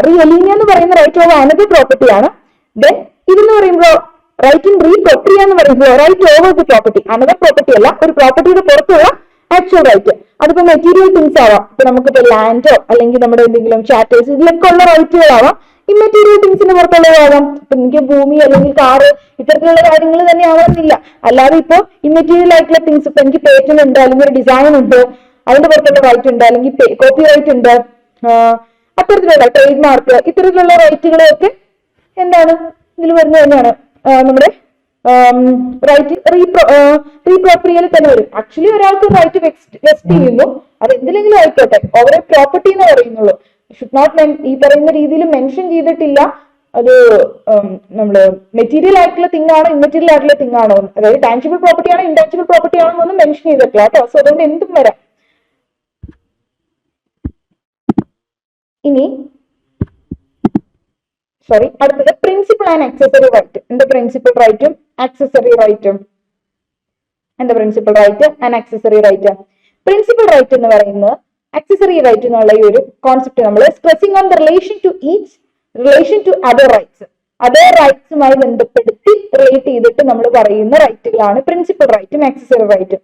റീ എലിന എന്ന് പറയുന്ന റൈറ്റ് ഓവർ അനദർ പ്രോപ്പർട്ടിയാണ്. ദെൻ ഇതെന്ന് പറയുമ്പോൾ റൈറ്റ് ഇൻ റീ പ്രൊപ്രിയ എന്ന് പറയുമ്പോൾ right over the property, another property അല്ല, ഒരു പ്രോപ്പർട്ടിയുടെ പുറത്തുള്ള ആക്ച്വൽ റൈറ്റ്. അതിപ്പോ മെറ്റീരിയൽ തിങ്സ് ആവാം, ഇപ്പൊ നമുക്കിപ്പോ ലാൻഡോ അല്ലെങ്കിൽ നമ്മുടെ എന്തെങ്കിലും ചാറ്റേഴ്സ് ഇതിലൊക്കെ ഉള്ള റൈറ്റുകളാവാം. ഇമ്മെറ്റീരിയൽ തിങ്സിന് പുറത്തുള്ളതാവാം. ഇപ്പൊ എനിക്ക് ഭൂമി അല്ലെങ്കിൽ കാറ് ഇത്തരത്തിലുള്ള കാര്യങ്ങൾ തന്നെ ആവാമെന്നില്ല. അല്ലാതെ ഇപ്പൊ ഇമ്മെറ്റീരിയൽ ആയിട്ടുള്ള തിങ്സ്, ഇപ്പൊ എനിക്ക് പേറ്റന്റ് ഉണ്ട് അല്ലെങ്കിൽ ഒരു ഡിസൈൻ ഉണ്ട്, അതിന്റെ പുറത്തുള്ള റൈറ്റ് ഉണ്ട്, അല്ലെങ്കിൽ കോപ്പി റൈറ്റ് ഉണ്ട്, അത്തരത്തിലുള്ള ട്രേഡ് മാർക്ക്, ഇത്തരത്തിലുള്ള റൈറ്റുകളൊക്കെ എന്താണ് ഇതിൽ വരുന്നത് തന്നെയാണ് നമ്മുടെ റൈറ്റ് റീ പ്രൊപ്രിയയിൽ തന്നെ വരും. ആക്ച്വലി ഒരാൾക്ക് റൈറ്റ് വെസ്റ്റ് ചെയ്യുന്നു, അത് എന്തിലെങ്കിലും ആയിക്കോട്ടെ, ഓവർ പ്രോപ്പർട്ടി എന്ന് പറയുന്നുള്ളൂ. ഷുഡ് നോട്ട് ഈ പറയുന്ന രീതിയിൽ മെൻഷൻ ചെയ്തിട്ടില്ല അത് നമ്മള് മെറ്റീരിയൽ ആയിട്ടുള്ള തിങ് ആണോ ഇമ്മെറ്റീരിയൽ ആയിട്ടുള്ള തിങ് ആണോ, അതായത് ടാൻജിബിൾ പ്രോപ്പർട്ടി ആണോ ഇൻടാൻജിബിൾ പ്രോപ്പർട്ടി ആണോ എന്നൊന്നും മെൻഷൻ ചെയ്തിട്ടില്ല കേട്ടോ. സോ അതുകൊണ്ട് എന്തും വരാം. ഇനി അടുത്തത് പ്രിൻസിപ്പൽ ആൻഡ് ആക്സസറി റൈറ്റ്. എന്താ പ്രിൻസിപ്പൽ റൈറ്റും ആക്സസറി റൈറ്റും? എന്താ principal right and accessory right? Principal right എന്ന് പറയുന്നത് ആക്സസറി റൈറ്റ് എന്നുള്ള ഈ ഒരു കോൺസെപ്റ്റ് നമ്മൾ stressing on the relation to other rights, other റൈറ്റ്സുമായി ബന്ധപ്പെടുത്തി റിലേറ്റ് ചെയ്തിട്ട് നമ്മൾ പറയുന്ന റൈറ്റുകളാണ് പ്രിൻസിപ്പൽ റൈറ്റും ആക്സസറി റൈറ്റും.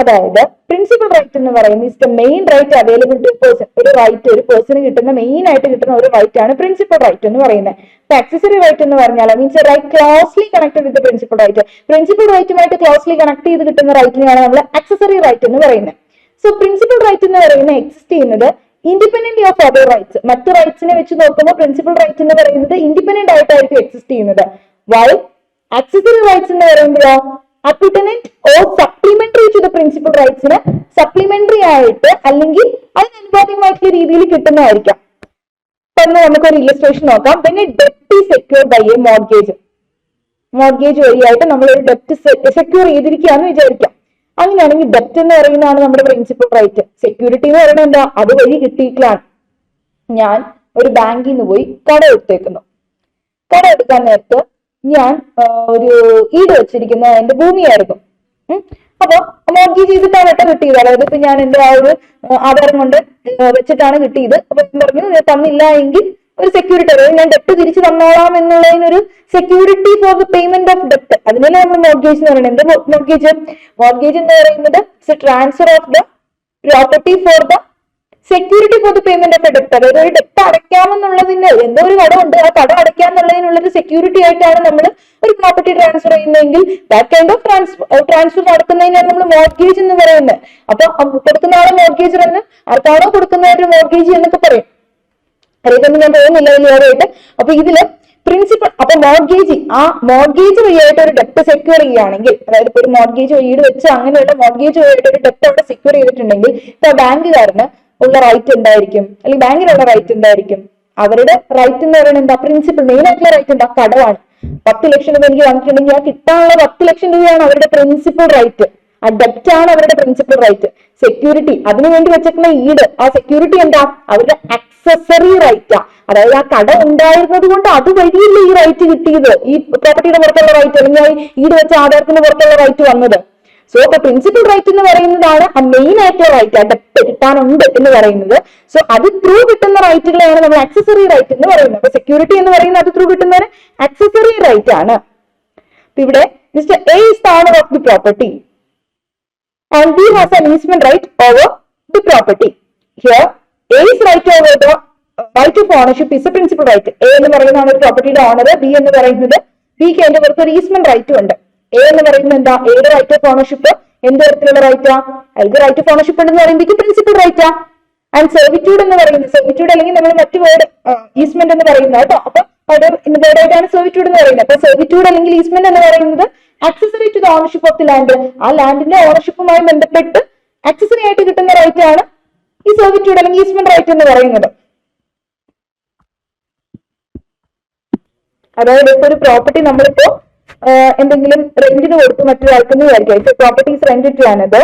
അതായത് പ്രിൻസിപ്പൽ റൈറ്റ് എന്ന് പറയുന്നത് is the main right available to person. ഒരു റൈറ്റ് ഒരു പേഴ്സണ് കിട്ടുന്ന മെയിൻ ആയിട്ട് കിട്ടുന്ന ഒരു റൈറ്റ് ആണ് പ്രിൻസിപ്പൽ റൈറ്റ് എന്ന് പറയുന്നത്. ഇപ്പൊ ആക്സസറി റൈറ്റ് എന്ന് പറഞ്ഞാൽ means right closely connected with principal right. Principal റൈറ്റുമായിട്ട് ക്ലോസ്ലി കണക്ട് ചെയ്ത് കിട്ടുന്ന റൈറ്റിനെയാണ് നമ്മൾ ആക്സസറി റൈറ്റ് എന്ന് പറയുന്നത്. സോ പ്രിൻസിപ്പൽ റൈറ്റ് എന്ന് പറയുന്നത് എക്സിസ്റ്റ് ചെയ്യുന്നത് ഇൻഡിപെൻഡന്റ് ഓഫ് അതർ റൈറ്റ്സ്. മറ്റു റൈറ്റ്സിനെ വെച്ച് നോക്കുമ്പോൾ പ്രിൻസിപ്പൽ റൈറ്റ് എന്ന് പറയുന്നത് ഇൻഡിപെൻഡന്റ് ആയിട്ടായിരിക്കും എക്സിസ്റ്റ് ചെയ്യുന്നത്. വൈ ആക്സസറി റൈറ്റ്സ് എന്ന് പറയുമ്പോഴോ അക്വിറ്റനന്റ് or supplementary to the principal റൈറ്റ്സിന് സപ്ലിമെന്ററി ആയിട്ട് അല്ലെങ്കിൽ അതിനനുപാതികമായിട്ടുള്ള രീതിയിൽ കിട്ടുന്നതായിരിക്കാം. തന്നെ നമുക്കൊരു ഇല്ലസ്ട്രേഷൻ നോക്കാം. പിന്നെ ഡെപ്റ്റ് secured by a mortgage. Mortgage വഴിയായിട്ട് നമ്മൾ ഒരു ഡെപ്റ്റ് സെക്യൂർ ചെയ്തിരിക്കുകയാന്ന് വിചാരിക്കാം. അങ്ങനെയാണെങ്കിൽ ഡെപ്റ്റ് എന്ന് പറയുന്നതാണ് നമ്മുടെ പ്രിൻസിപ്പൽ റൈറ്റ്. സെക്യൂരിറ്റി എന്ന് പറയുന്നത് എന്താ, അതുവഴി കിട്ടിയിട്ടാണ്. ഞാൻ ഒരു ബാങ്കിൽ നിന്ന് പോയി കടം എടുത്തേക്കുന്നു. കടം എടുക്കാൻ നേരത്ത് ഞാൻ ഒരു ഈട് വെച്ചിരിക്കുന്ന എന്റെ ഭൂമിയായിരുന്നു. അപ്പൊ മോർഗേജ് ചെയ്തിട്ടാണ് കേട്ടോ കിട്ടിയത്. അതായത് ഇപ്പൊ ഞാൻ എന്റെ ആ ഒരു ആധാരം കൊണ്ട് വെച്ചിട്ടാണ് കിട്ടിയത്. അപ്പൊ പറഞ്ഞു തന്നില്ല എങ്കിൽ ഒരു സെക്യൂരിറ്റി, അതായത് ഞാൻ ഡെപ്റ്റ് തിരിച്ചു തന്നോളാം എന്നുള്ളതിനൊരു security for the payment of ഡെപ്റ്റ്. അതിനല്ലേ നമ്മൾ മോർഗേജ് എന്ന് പറയുന്നത്. എന്താ മോർഗേജ്? മോർഗേജ് എന്ന് പറയുന്നത് transfer of the property for the security for the payment of a ഡെപ്റ്റ്. അതായത് ഒരു ഡെപ്റ്റ് അടയ്ക്കാമെന്നുള്ളതിന് എന്തോ ഒരു കടമുണ്ട്, ആ കടം അടയ്ക്കാന്നുള്ളതിനുള്ളൊരു സെക്യൂരിറ്റി ആയിട്ടാണ് നമ്മൾ ഒരു പ്രോപ്പർട്ടി ട്രാൻസ്ഫർ ചെയ്യുന്നതെങ്കിൽ ദാറ്റ് കൈൻഡ് ഓഫ് ട്രാൻസ്ഫർ നടക്കുന്നതിനാണ് നമ്മൾ മോർഗേജ് എന്ന് പറയുന്നത്. അപ്പൊ കൊടുക്കുന്ന ആളെ മോർഗേജർ എന്ന്, ആർക്കാണോ കൊടുക്കുന്നവരുടെ മോർഗേജ് എന്നൊക്കെ പറയും. അറിയത്തൊന്നും ഞാൻ പോകുന്നില്ല വലിയതായിട്ട്. അപ്പൊ ഇതില് പ്രിൻസിപ്പൽ, അപ്പൊ മോർഗേജ്, ആ മോർഗേജ് വഴിയായിട്ട് ഒരു ഡെപ്റ്റ് സെക്യൂർ ചെയ്യുകയാണെങ്കിൽ, അതായത് ഇപ്പൊ ഒരു മോർഗേജ് വീട് വെച്ച് അങ്ങനെയുള്ള മോർഗേജ് വഴിയായിട്ട് ഒരു ഡെപ്റ്റ് അവിടെ സെക്യൂർ ചെയ്തിട്ടുണ്ടെങ്കിൽ ഇപ്പൊ ബാങ്കുകാരന് ഉള്ള റൈറ്റ് എന്തായിരിക്കും, അല്ലെങ്കിൽ ബാങ്കിനുള്ള റൈറ്റ് എന്തായിരിക്കും? അവരുടെ റൈറ്റ് എന്ന് പറയുന്നത് എന്താ? പ്രിൻസിപ്പൽ മെയിൻ ആയിട്ടുള്ള റൈറ്റ് എന്താ? കടമാണ്. 10 ലക്ഷം രൂപ എനിക്ക് വന്നിട്ടുണ്ടെങ്കിൽ ആ കിട്ടാനുള്ള 10 ലക്ഷം രൂപയാണ് അവരുടെ പ്രിൻസിപ്പൽ റൈറ്റ്. ആ ഡെപ്റ്റ് ആണ് അവരുടെ പ്രിൻസിപ്പൽ റൈറ്റ്. സെക്യൂരിറ്റി, അതിനുവേണ്ടി വെച്ചിട്ടുള്ള ഈട്, ആ സെക്യൂരിറ്റി എന്താ? അവരുടെ അക്സസറി റൈറ്റാ. അതായത് ആ കട ഉണ്ടായിരുന്നത് കൊണ്ട് അത് വഴിയില്ല ഈ റൈറ്റ് കിട്ടിയത്, ഈ പ്രോപ്പർട്ടിയുടെ പുറത്തുള്ള റൈറ്റ്, അല്ലെങ്കിൽ ഈട് വെച്ച ആധാരത്തിന് പുറത്തുള്ള റൈറ്റ് വന്നത്. സോ അപ്പൊ പ്രിൻസിപ്പൽ റൈറ്റ് എന്ന് പറയുന്നതാണ് ആ മെയിൻ ആയിട്ടുള്ള റൈറ്റ്, ആ ഡെപ്റ്റ് കിട്ടാനുണ്ട് എന്ന് പറയുന്നത്. സോ അത് ത്രൂ കിട്ടുന്ന റൈറ്റുകളെയാണ് നമ്മൾ അക്സസറി റൈറ്റ് എന്ന് പറയുന്നത്. അപ്പൊ സെക്യൂരിറ്റി എന്ന് പറയുന്നത് അത് ത്രൂ കിട്ടുന്ന അക്സസറി റൈറ്റ് ആണ്. ഇവിടെ mister A is the owner of the property and B has an easement right over the property. Here A is right over the right of ownership is a principal right. A എന്ന് പറയുന്നതാണ് ഒരു പ്രോപ്പർട്ടിയുടെ owner, B എന്ന് പറയുന്നത് ബിക്ക് അതിന്റെ പുറത്ത് ഒരു ഈസ്മെന്റ് റൈറ്റും ഉണ്ട്. എ എന്ന് പറയുന്നത് എന്താ? എയുടെ റൈറ്റ് ഓഫ് ഓണർഷിപ്പ് എന്ത് തരത്തിലുള്ള റൈറ്റാ? അയാൾക്ക് റൈറ്റ് ഓഫ് ഓണർഷിപ്പ് ഉണ്ടെന്ന് പറയുമ്പോൾ പ്രിൻസിപ്പൽ റൈറ്റാ. ആൻഡ് സെർവിറ്റ്യൂഡ് എന്ന് പറയുന്നത്, സെർവിറ്റ്യൂഡ് അല്ലെങ്കിൽ നമ്മൾ മറ്റു വേർഡ് ഈസ്മെന്റ് എന്ന് പറയുന്നത് കേട്ടോ. അപ്പൊ വേർഡായിട്ടാണ് സെർവിറ്റ്യൂഡ് എന്ന് പറയുന്നത്. അപ്പൊ സെർവിറ്റ്യൂഡ് അല്ലെങ്കിൽ ഈസ്മെന്റ് എന്ന് പറയുന്നത് accessory to the ownership of the land, ആ ലാൻഡിന്റെ ഓണർഷിപ്പുമായി ബന്ധപ്പെട്ട് ആക്സസറി ആയിട്ട് കിട്ടുന്ന റൈറ്റ് ആണ് ഈ സെർവിറ്റ്യൂഡ് അല്ലെങ്കിൽ ഈസ്മെന്റ് റൈറ്റ് എന്ന് പറയുന്നത്. അതായത് ഇപ്പൊ ഒരു പ്രോപ്പർട്ടി നമ്മളിപ്പോ എന്തെങ്കിലും റെന്റിന് കൊടുത്തു മറ്റൊരാൾക്കെന്ന് വിചാരിക്കാം. Properties rent to another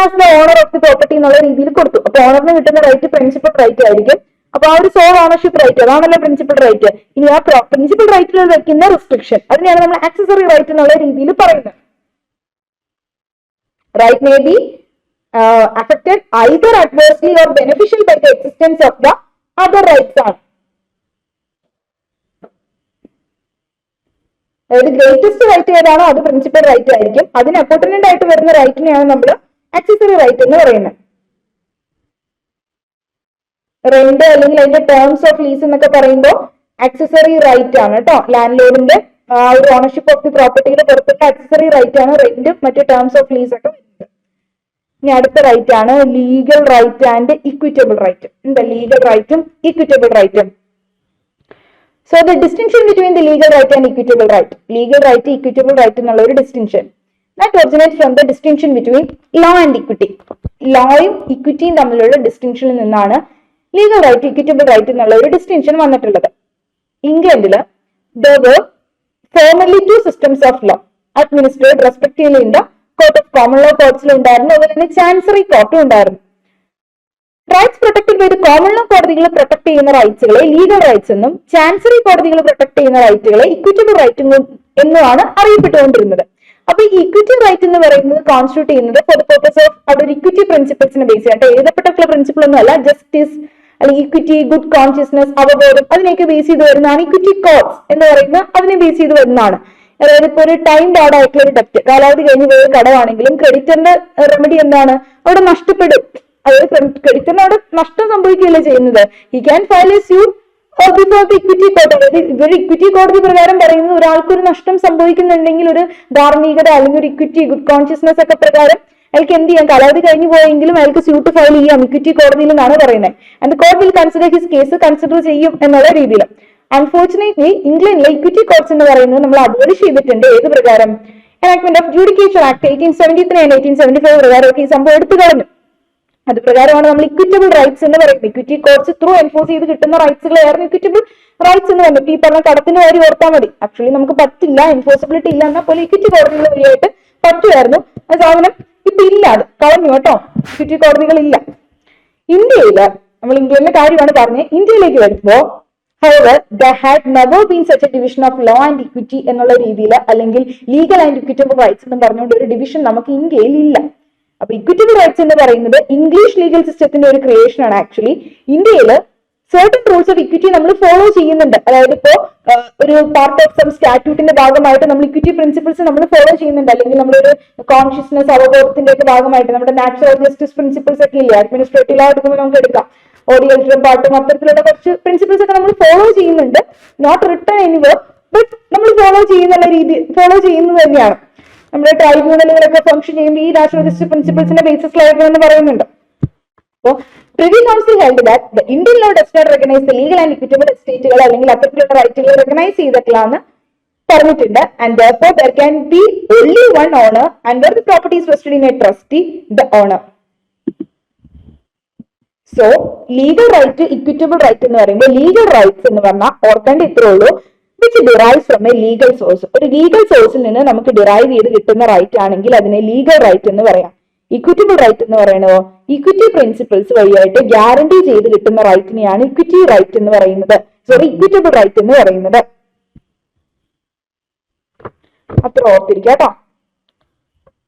as the owner of the property എന്നുള്ള രീതിയിൽ കൊടുത്തു. അപ്പൊ ഓണറിന് കിട്ടുന്ന റൈറ്റ് പ്രിൻസിപ്പൽ റൈറ്റ് ആയിരിക്കും. അപ്പൊ ആ ഒരു സോൾ ഓണർഷിപ്പ് റൈറ്റ്, അതാണല്ലോ പ്രിൻസിപ്പൽ റൈറ്റ്. ഇനി ആ പ്രിൻസിപ്പൽ റൈറ്റിൽ വെക്കുന്ന റിസ്ട്രിക്ഷൻ, അതിനെയാണ് നമ്മൾ ആക്സസറി റൈറ്റ് എന്നുള്ള രീതിയിൽ പറയുന്നത്. Right may be affected either adversely or beneficial by the existence of the other rights ആണ്. അതായത് ഗ്രേറ്റസ്റ്റ് റൈറ്റ് ഏതാണോ അത് പ്രിൻസിപ്പൽ റൈറ്റ് ആയിരിക്കും. അതിന് അപ്പോർട്ടനന്റ് ആയിട്ട് വരുന്ന റൈറ്റിനെയാണ് നമ്മൾ ആക്സസറി റൈറ്റ് എന്ന് പറയുന്നത്. റെന്റ് അല്ലെങ്കിൽ അതിന്റെ ടേംസ് ഓഫ് ലീസ് എന്നൊക്കെ പറയുമ്പോൾ ആക്സസറി റൈറ്റ് ആണ് കേട്ടോ. ലാൻഡ് ലോഡിന്റെ ഒരു ഓണർഷിപ്പ് ഓഫ് ദി പ്രോപ്പർട്ടിയുടെ പുറത്തുള്ള ആക്സസറി റൈറ്റ് ആണ് റെന്റും മറ്റു ടേംസ് ഓഫ് ലീസ് ഒക്കെ വരുന്നത്. ഇനി അടുത്ത റൈറ്റ് ആണ് legal right and equitable right. എന്താ ലീഗൽ റൈറ്റും ഇക്വിറ്റബിൾ റൈറ്റും? So the distinction between the legal right and equitable right, legal right, equitable right എന്നുള്ള ഒരു distinction that originates from the distinction between law and equity. ലോയും ഇക്വിറ്റിയും തമ്മിലുള്ള ഡിസ്റ്റിങ്ഷനിൽ നിന്നാണ് legal right equitable right എന്നുള്ള ഒരു distinction വന്നിട്ടുള്ളത്. ഇംഗ്ലണ്ടില് there were formerly two systems of law administered respectively in the court of common law courts ഉണ്ടായിരുന്നു, അതുപോലെ തന്നെ chancery കോർട്ടും ഉണ്ടായിരുന്നു. Rights protected by the common law കോടതികൾ പ്രൊട്ടക്ട് ചെയ്യുന്ന റൈറ്റ്സുകളെ ലീഗൽ റൈറ്റ്സ് എന്നും ചാൻസറി കോടതികൾ പ്രൊട്ടക്ട് ചെയ്യുന്ന റൈറ്റുകളെ ഇക്വിറ്റബിൾ റൈറ്റ് എന്നുമാണ് അറിയപ്പെട്ടുകൊണ്ടിരുന്നത്. അപ്പൊ ഈ ഇക്വിറ്റി റൈറ്റ് എന്ന് പറയുന്നത് കോൺസ്റ്റിറ്റ്യൂട്ട് ചെയ്യുന്നത് ഫോർ ദ പർപ്പസ് ഓഫ് അവിടെ ഇക്വിറ്റി പ്രിൻസിപ്പിൾസിനെ ബേസ് ചെയ്യാൻ, എഴുതപ്പെട്ടുള്ള പ്രിൻസിപ്പിൾ ഒന്നും അല്ല, ജസ്റ്റിസ് അല്ലെങ്കിൽ ഇക്വിറ്റി, ഗുഡ് കോൺഷ്യസ്നസ്, അവബോധം, അതിനെയൊക്കെ ബേസ് ചെയ്ത് വരുന്നതാണ് ഇക്വിറ്റി കോഡ്സ് എന്ന് പറയുന്നത്. അതിനെ ബേസ് ചെയ്ത് വരുന്നതാണ്. അതായത് ഇപ്പൊ ഒരു ടൈം ബാർഡ് ആയിട്ടുള്ള ഒരു ഡെപ്റ്റ്, കാലാവധി കഴിഞ്ഞ് പോയ കടമാണെങ്കിലും ക്രെഡിറ്ററിന്റെ റെമഡി എന്താണ്? അവിടെ നഷ്ടപ്പെടും. അതായത് ക്രെഡിറ്ററിന് അവിടെ നഷ്ടം സംഭവിക്കുകയല്ലേ ചെയ്യുന്നത്. He can file a suit before the equity court. അതായത് ഇവർ ഇക്വിറ്റി കോടതി പ്രകാരം പറയുന്നത് ഒരാൾക്കൊരു നഷ്ടം സംഭവിക്കുന്നുണ്ടെങ്കിൽ ഒരു ധാർമ്മികത അല്ലെങ്കിൽ ഒരു ഇക്വിറ്റി, ഗുഡ് കോൺഷ്യസ്നസ് ഒക്കെ പ്രകാരം അയാൾക്ക് എന്ത് ചെയ്യാം? കാലാവധി കഴിഞ്ഞു പോയെങ്കിലും അയാൾക്ക് സ്യൂട്ട് ഫയൽ ചെയ്യാം ഇക്വിറ്റി കോടതിയിൽ നിന്നാണ് പറയുന്നത്. And court will consider his case, consider ചെയ്യും എന്നുള്ള രീതിയിൽ. അൺഫോർച്ചുനേറ്റ്ലി ഇംഗ്ലണ്ടിലെ ഇക്വിറ്റി കോർട്സ് എന്ന് പറയുന്നത് നമ്മൾ അബോളിഷ് ചെയ്തിട്ടുണ്ട്. ഏത് പ്രകാരം? എനാക്ട്മെന്റ് ഓഫ് ജുഡിക്കേച്ചർ ആക്ട് 1873 ആൻഡ് 1875 പ്രകാരമൊക്കെ ഈ സംഭവം എടുത്തു കളഞ്ഞു. അത് പ്രകാരമാണ് നമ്മൾ ഇക്വിറ്റബിൾ റൈറ്റ്സ് എന്ന് പറയുന്നത്. ഇക്വിറ്റി കോർട്സ് ത്രൂ എൻഫോഴ്സ് ചെയ്ത് കിട്ടുന്ന റൈറ്റ്സുകളായിരുന്നു ഇക്വിറ്റബിൾ റൈറ്റ്സ് എന്ന് പറഞ്ഞിട്ട്. ഈ പറഞ്ഞ കടത്തിന്റെ കാര്യം ഓർത്താൽ മതി. ആക്ച്വലി നമുക്ക് പറ്റില്ല, എൻഫോഴ്സിബിലിറ്റി ഇല്ല, എന്നാൽ പോലെ ഇക്വിറ്റി കോടതികൾ വഴിയായിട്ട് പറ്റുമായിരുന്നു. ആ സാധനം ഇപ്പൊ ഇല്ല, അത് കളഞ്ഞു കേട്ടോ. ഇക്വിറ്റി കോടതികൾ ഇല്ല ഇന്ത്യയില്. നമ്മൾ ഇന്ത്യയിലെ കാര്യമാണ് പറഞ്ഞത്. ഇന്ത്യയിലേക്ക് വരുമ്പോ however there had never been such a division of law and equity എന്നുള്ള രീതിയിൽ, അല്ലെങ്കിൽ ലീഗൽ ആൻഡ് ഇക്വിറ്റബിൾ റൈറ്റ്സ് എന്ന് പറഞ്ഞുകൊണ്ട് ഒരു ഡിവിഷൻ നമുക്ക് ഇന്ത്യയിൽ ഇല്ല. അപ്പൊ ഇക്വിറ്റബിൾ റൈറ്റ്സ് എന്ന് പറയുന്നത് ഇംഗ്ലീഷ് ലീഗൽ സിസ്റ്റത്തിന്റെ ഒരു ക്രിയേഷൻ ആണ്. ആക്ച്വലി ഇന്ത്യയിൽ സർട്ടൻ റൂൾസ് ഓഫ് ഇക്വിറ്റി നമ്മൾ ഫോളോ ചെയ്യുന്നുണ്ട്. അതായത് ഇപ്പോ ഒരു പാർട്ട് ഓഫ് സം സ്റ്റാറ്റ്യൂട്ടിന്റെ ഭാഗമായിട്ട് നമ്മൾ ഇക്വിറ്റി പ്രിൻസിപ്പിൾസ് നമ്മൾ ഫോളോ ചെയ്യുന്നുണ്ട്. അല്ലെങ്കിൽ നമ്മളൊരു കോൺഷ്യസ്നസ്, അവബോധത്തിന്റെ ഒക്കെ ഭാഗമായിട്ട് നമ്മുടെ നാച്ചുറൽ ജസ്റ്റിസ് പ്രിൻസിപ്പിൾസ് ഒക്കെ ഇല്ലേ, അഡ്മിനിസ്ട്രേറ്റീവ് ലോ എടുക്കുമ്പോൾ നമുക്ക് എടുക്കാം. ഓഡിയൽറ്ററും പാർട്ടും അത്തരത്തിലുള്ള കുറച്ച് പ്രിൻസിപ്പിൾസ് ഒക്കെ നമ്മൾ ഫോളോ ചെയ്യുന്നുണ്ട്. നോട്ട് റിട്ടൺ എനിവർ, ബട്ട് നമ്മൾ ഫോളോ ചെയ്യുന്നത് തന്നെയാണ്. നമ്മുടെ ട്രൈബ്യൂണലുകളൊക്കെ ഫംഗ്ഷൻ ചെയ്യുമ്പോൾ ഈ നാഷണൽ ജസ്റ്റിസ് പ്രിൻസിപ്പിൾസിന്റെ ബേസിസിലായിരുന്നു പറയുന്നുണ്ട്. അപ്പോൾ Privy Council held that the Indian law does not recognise the legal and equitable എസ്റ്റേറ്റുകൾ അല്ലെങ്കിൽ അത്തരത്തിലുള്ള റൈറ്റുകൾ റെക്കഗ്നൈസ് ചെയ്തിട്ടില്ലാന്ന് പറഞ്ഞിട്ടുണ്ട്. And therefore there can be only one owner and where the property is vested in a trustee, the owner. So legal right, equitable right എന്ന് പറയുമ്പോൾ legal rights എന്ന് പറഞ്ഞാൽ ഓർക്കേണ്ട ഇത്രേ ഉള്ളൂ. Which derive from a legal source. ഒരു legal സോഴ്സിൽ നിന്ന് നമുക്ക് ഡിറൈവ് ചെയ്ത് കിട്ടുന്ന റൈറ്റ് ആണെങ്കിൽ അതിനെ ലീഗൽ റൈറ്റ് എന്ന് പറയാം. ഇക്വിറ്റബിൾ റൈറ്റ് എന്ന് പറയുന്നത് ഇക്വിറ്റി പ്രിൻസിപ്പിൾസ് വഴിയായിട്ട് ഗ്യാരണ്ടി ചെയ്ത് കിട്ടുന്ന റൈറ്റിനെയാണ് ഇക്വിറ്റി റൈറ്റ് എന്ന് പറയുന്നത്, ഇക്വിറ്റബിൾ റൈറ്റ് എന്ന് പറയുന്നത്. അത്ര ഓർത്തിരിക്കുക കേട്ടോ,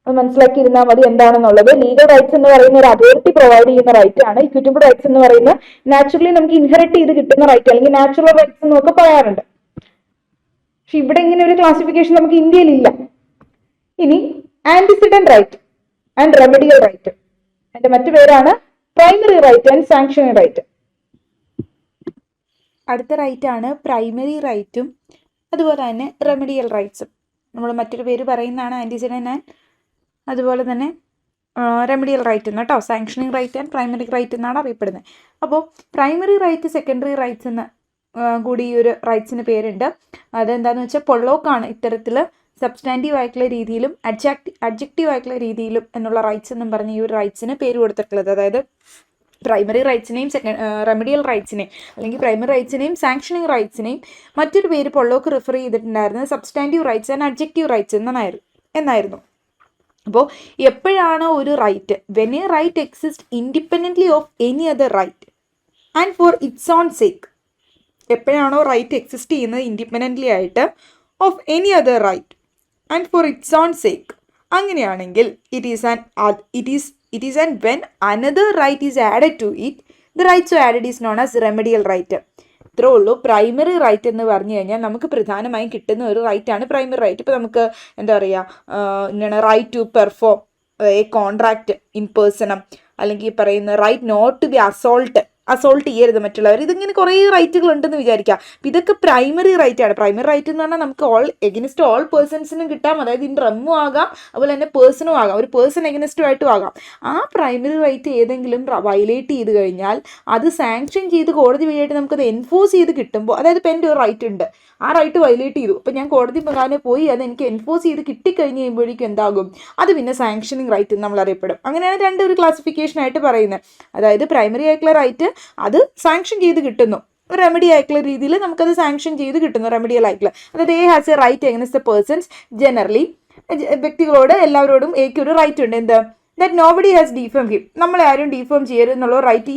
അത് മനസ്സിലാക്കിയിരുന്നാൽ മതി എന്താണെന്നുള്ളത്. ലീഗൽ റൈറ്റ്സ് എന്ന് പറയുന്ന ഒരു അതോറിറ്റി പ്രൊവൈഡ് ചെയ്യുന്ന റൈറ്റ് ആണ്. ഇക്വിറ്റബിൾ റൈറ്റ്സ് എന്ന് പറയുന്നത് നാച്ചുറലി നമുക്ക് ഇൻഹെറിറ്റ് ചെയ്ത് കിട്ടുന്ന റൈറ്റ് അല്ലെങ്കിൽ നാച്ചുറൽ റൈറ്റ്സ് എന്നൊക്കെ പറയാറുണ്ട്. പക്ഷെ ഇവിടെ ഇങ്ങനെ ഒരു ക്ലാസിഫിക്കേഷൻ നമുക്ക് ഇന്ത്യയിൽ ഇല്ല. ഇനി antecedent right and remedial right, അതിന്റെ മറ്റു പേരാണ് primary right and sanctioning right. അടുത്ത റൈറ്റ് ആണ് പ്രൈമറി റൈറ്റും അതുപോലെ തന്നെ റെമഡിയൽ റൈറ്റ്സും. നമ്മൾ മറ്റൊരു പേര് പറയുന്നതാണ് ആന്റിസിഡന്റ് ആൻഡ് അതുപോലെ തന്നെ റെമഡിയൽ റൈറ്റ് എന്ന് കേട്ടോ. Sanctioning right and primary right എന്നാണ് അറിയപ്പെടുന്നത്. അപ്പോൾ പ്രൈമറി റൈറ്റ്, സെക്കൻഡറി റൈറ്റ്സ് എന്ന് കൂടി ഈ ഒരു റൈറ്റ്സിന് പേരുണ്ട്. അതെന്താണെന്ന് വെച്ചാൽ പൊള്ളോക്കാണ് ഇത്തരത്തിൽ സബ്സ്റ്റാൻറ്റീവ് ആയിട്ടുള്ള രീതിയിലും അഡ്ജക്റ്റീവ് ആയിട്ടുള്ള രീതിയിലും എന്നുള്ള റൈറ്റ്സ് എന്നും പറഞ്ഞ് ഈ ഒരു റൈറ്റ്സിന് പേര് കൊടുത്തിട്ടുള്ളത്. അതായത് പ്രൈമറി റൈറ്റ്സിനെയും റെമഡിയൽ റൈറ്റ്സിനെയും അല്ലെങ്കിൽ പ്രൈമറി റൈറ്റ്സിനെയും സാങ്ഷനിങ് റൈറ്റ്സിനെയും മറ്റൊരു പേര് പൊള്ളോക്ക് റിഫർ ചെയ്തിട്ടുണ്ടായിരുന്നത് substantive rights and adjective rights എന്നായിരുന്നു. അപ്പോൾ എപ്പോഴാണ് ഒരു right, when a right exist independently of any other right and for its own sake, എപ്പോഴാണോ റൈറ്റ് എക്സിസ്റ്റ് ചെയ്യുന്നത് ഇൻഡിപെൻഡൻ്റ്ലി ആയിട്ട് of any other right and for its own sake, അങ്ങനെയാണെങ്കിൽ it is and when another right is added to it, the right so added is known as remedial right. ഇത്രേ ഉള്ളൂ. Primary right എന്ന് പറഞ്ഞു കഴിഞ്ഞാൽ നമുക്ക് പ്രധാനമായും കിട്ടുന്ന ഒരു റൈറ്റ് ആണ് പ്രൈമറി റൈറ്റ്. ഇപ്പോൾ നമുക്ക് എന്താ പറയുക, right to perform a contract in personam, അല്ലെങ്കിൽ പറയുന്ന right not to be assault ചെയ്യരുത് മറ്റുള്ളവർ. ഇതിങ്ങനെ കുറേ റൈറ്റുകൾ ഉണ്ടെന്ന് വിചാരിക്കുക. അപ്പം ഇതൊക്കെ പ്രൈമറി റൈറ്റ് ആണ്. പ്രൈമറി റൈറ്റ് എന്ന് പറഞ്ഞാൽ നമുക്ക് എഗനിസ്റ്റ് ഓൾ പേഴ്സൺസിനും കിട്ടാം. അതായത് ഇതിൻ്റെ റമ്മും ആകാം, അതുപോലെ തന്നെ പേഴ്സണും ആകാം, ഒരു പേഴ്സൺ എഗനിസ്റ്റും ആയിട്ടും ആകാം. ആ പ്രൈമറി റൈറ്റ് ഏതെങ്കിലും വയലേറ്റ് ചെയ്ത് കഴിഞ്ഞാൽ അത് സാങ്ഷൻ ചെയ്ത് കോടതി വഴിയായിട്ട് നമുക്കത് എൻഫോഴ്സ് ചെയ്ത് കിട്ടുമ്പോൾ, അതായത് ഇപ്പം എൻ്റെ ഒരു റൈറ്റ് ഉണ്ട്, ആ റൈറ്റ് വയലേറ്റ് ചെയ്തു, അപ്പം ഞാൻ കോടതി മുഖാനെ പോയി അത് എനിക്ക് എൻഫോഴ്സ് ചെയ്ത് കിട്ടിക്കഴിഞ്ഞ് കഴിയുമ്പോഴേക്കും എന്താകും, അത് പിന്നെ സാങ്ഷനിങ് റൈറ്റ് എന്ന് നമ്മൾ അറിയപ്പെടും. അങ്ങനെയാണ് ഒരു ക്ലാസിഫിക്കേഷൻ ആയിട്ട് പറയുന്നത്. അതായത് പ്രൈമറി ആയിട്ടുള്ള റൈറ്റ് അത് സാങ്ഷൻ ചെയ്ത് കിട്ടുന്നു, റെമഡി ആയിട്ടുള്ള രീതിയിൽ നമുക്കത് സാങ്ഷൻ ചെയ്ത് കിട്ടുന്നു, റെമഡിയൽ ആയിട്ടുള്ള. അതായത് A has a right against the persons, generally വ്യക്തികളോട് എല്ലാവരോടും എക്ക് ഒരു റൈറ്റ് ഉണ്ട്, എന്ത്, that nobody has defame him, നമ്മളെ ആരും ഡിഫേം ചെയ്യരുത് എന്നുള്ള റൈറ്റ്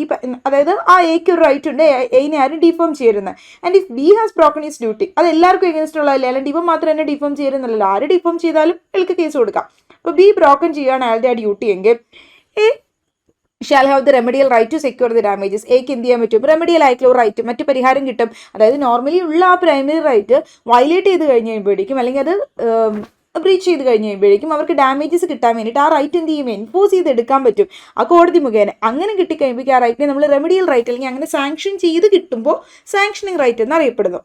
അതായത് ആ എക്ക് ഒരു റൈറ്റ് ഉണ്ട്, എയിനെ ആരും ഡിഫേം ചെയ്യരുന്നത്. And if B has broken his duty, അത് എല്ലാവർക്കും എഗൻസ്റ്റ് ഉള്ളതല്ലേ, അല്ലെങ്കിൽ ഇവൻ മാത്രം തന്നെ ഡിഫേം ചെയ്യരുന്നല്ലോ, ആര് ഡിഫേം ചെയ്താലും അയാൾക്ക് കേസ് കൊടുക്കാം. അപ്പോൾ ബി ബ്രോക്കൺ ചെയ്യുകയാണ് അയാളുടെ ആ ഡ്യൂട്ടി എങ്കിൽ A shall have the remedial right to secure the damages, എക്ക് എന്ത് ചെയ്യാൻ പറ്റും, റെമഡിയൽ ആയിട്ടുള്ള റൈറ്റ്, മറ്റു പരിഹാരം കിട്ടും. അതായത് നോർമലി ഉള്ള ആ പ്രൈമറി റൈറ്റ് വയലേറ്റ് ചെയ്ത് കഴിഞ്ഞ് കഴിയുമ്പോഴേക്കും, അല്ലെങ്കിൽ അത് ബ്രീച്ച് ചെയ്ത് കഴിഞ്ഞ് കഴിയുമ്പോഴേക്കും അവർക്ക് ഡാമേജസ് കിട്ടാൻ വേണ്ടിയിട്ട് ആ റൈറ്റ് എന്ത് ചെയ്യും, എൻഫോഴ്സ് ചെയ്ത് എടുക്കാൻ പറ്റും ആ കോടതി മുഖേന. അങ്ങനെ കിട്ടിക്കഴിയുമ്പോഴേക്കും ആ റൈറ്റിനെ നമ്മൾ റെമഡിയൽ റൈറ്റ് അല്ലെങ്കിൽ അങ്ങനെ സാങ്ഷൻ ചെയ്ത് കിട്ടുമ്പോൾ സാങ്ഷനിങ് റൈറ്റ് എന്ന് അറിയപ്പെടുന്നു.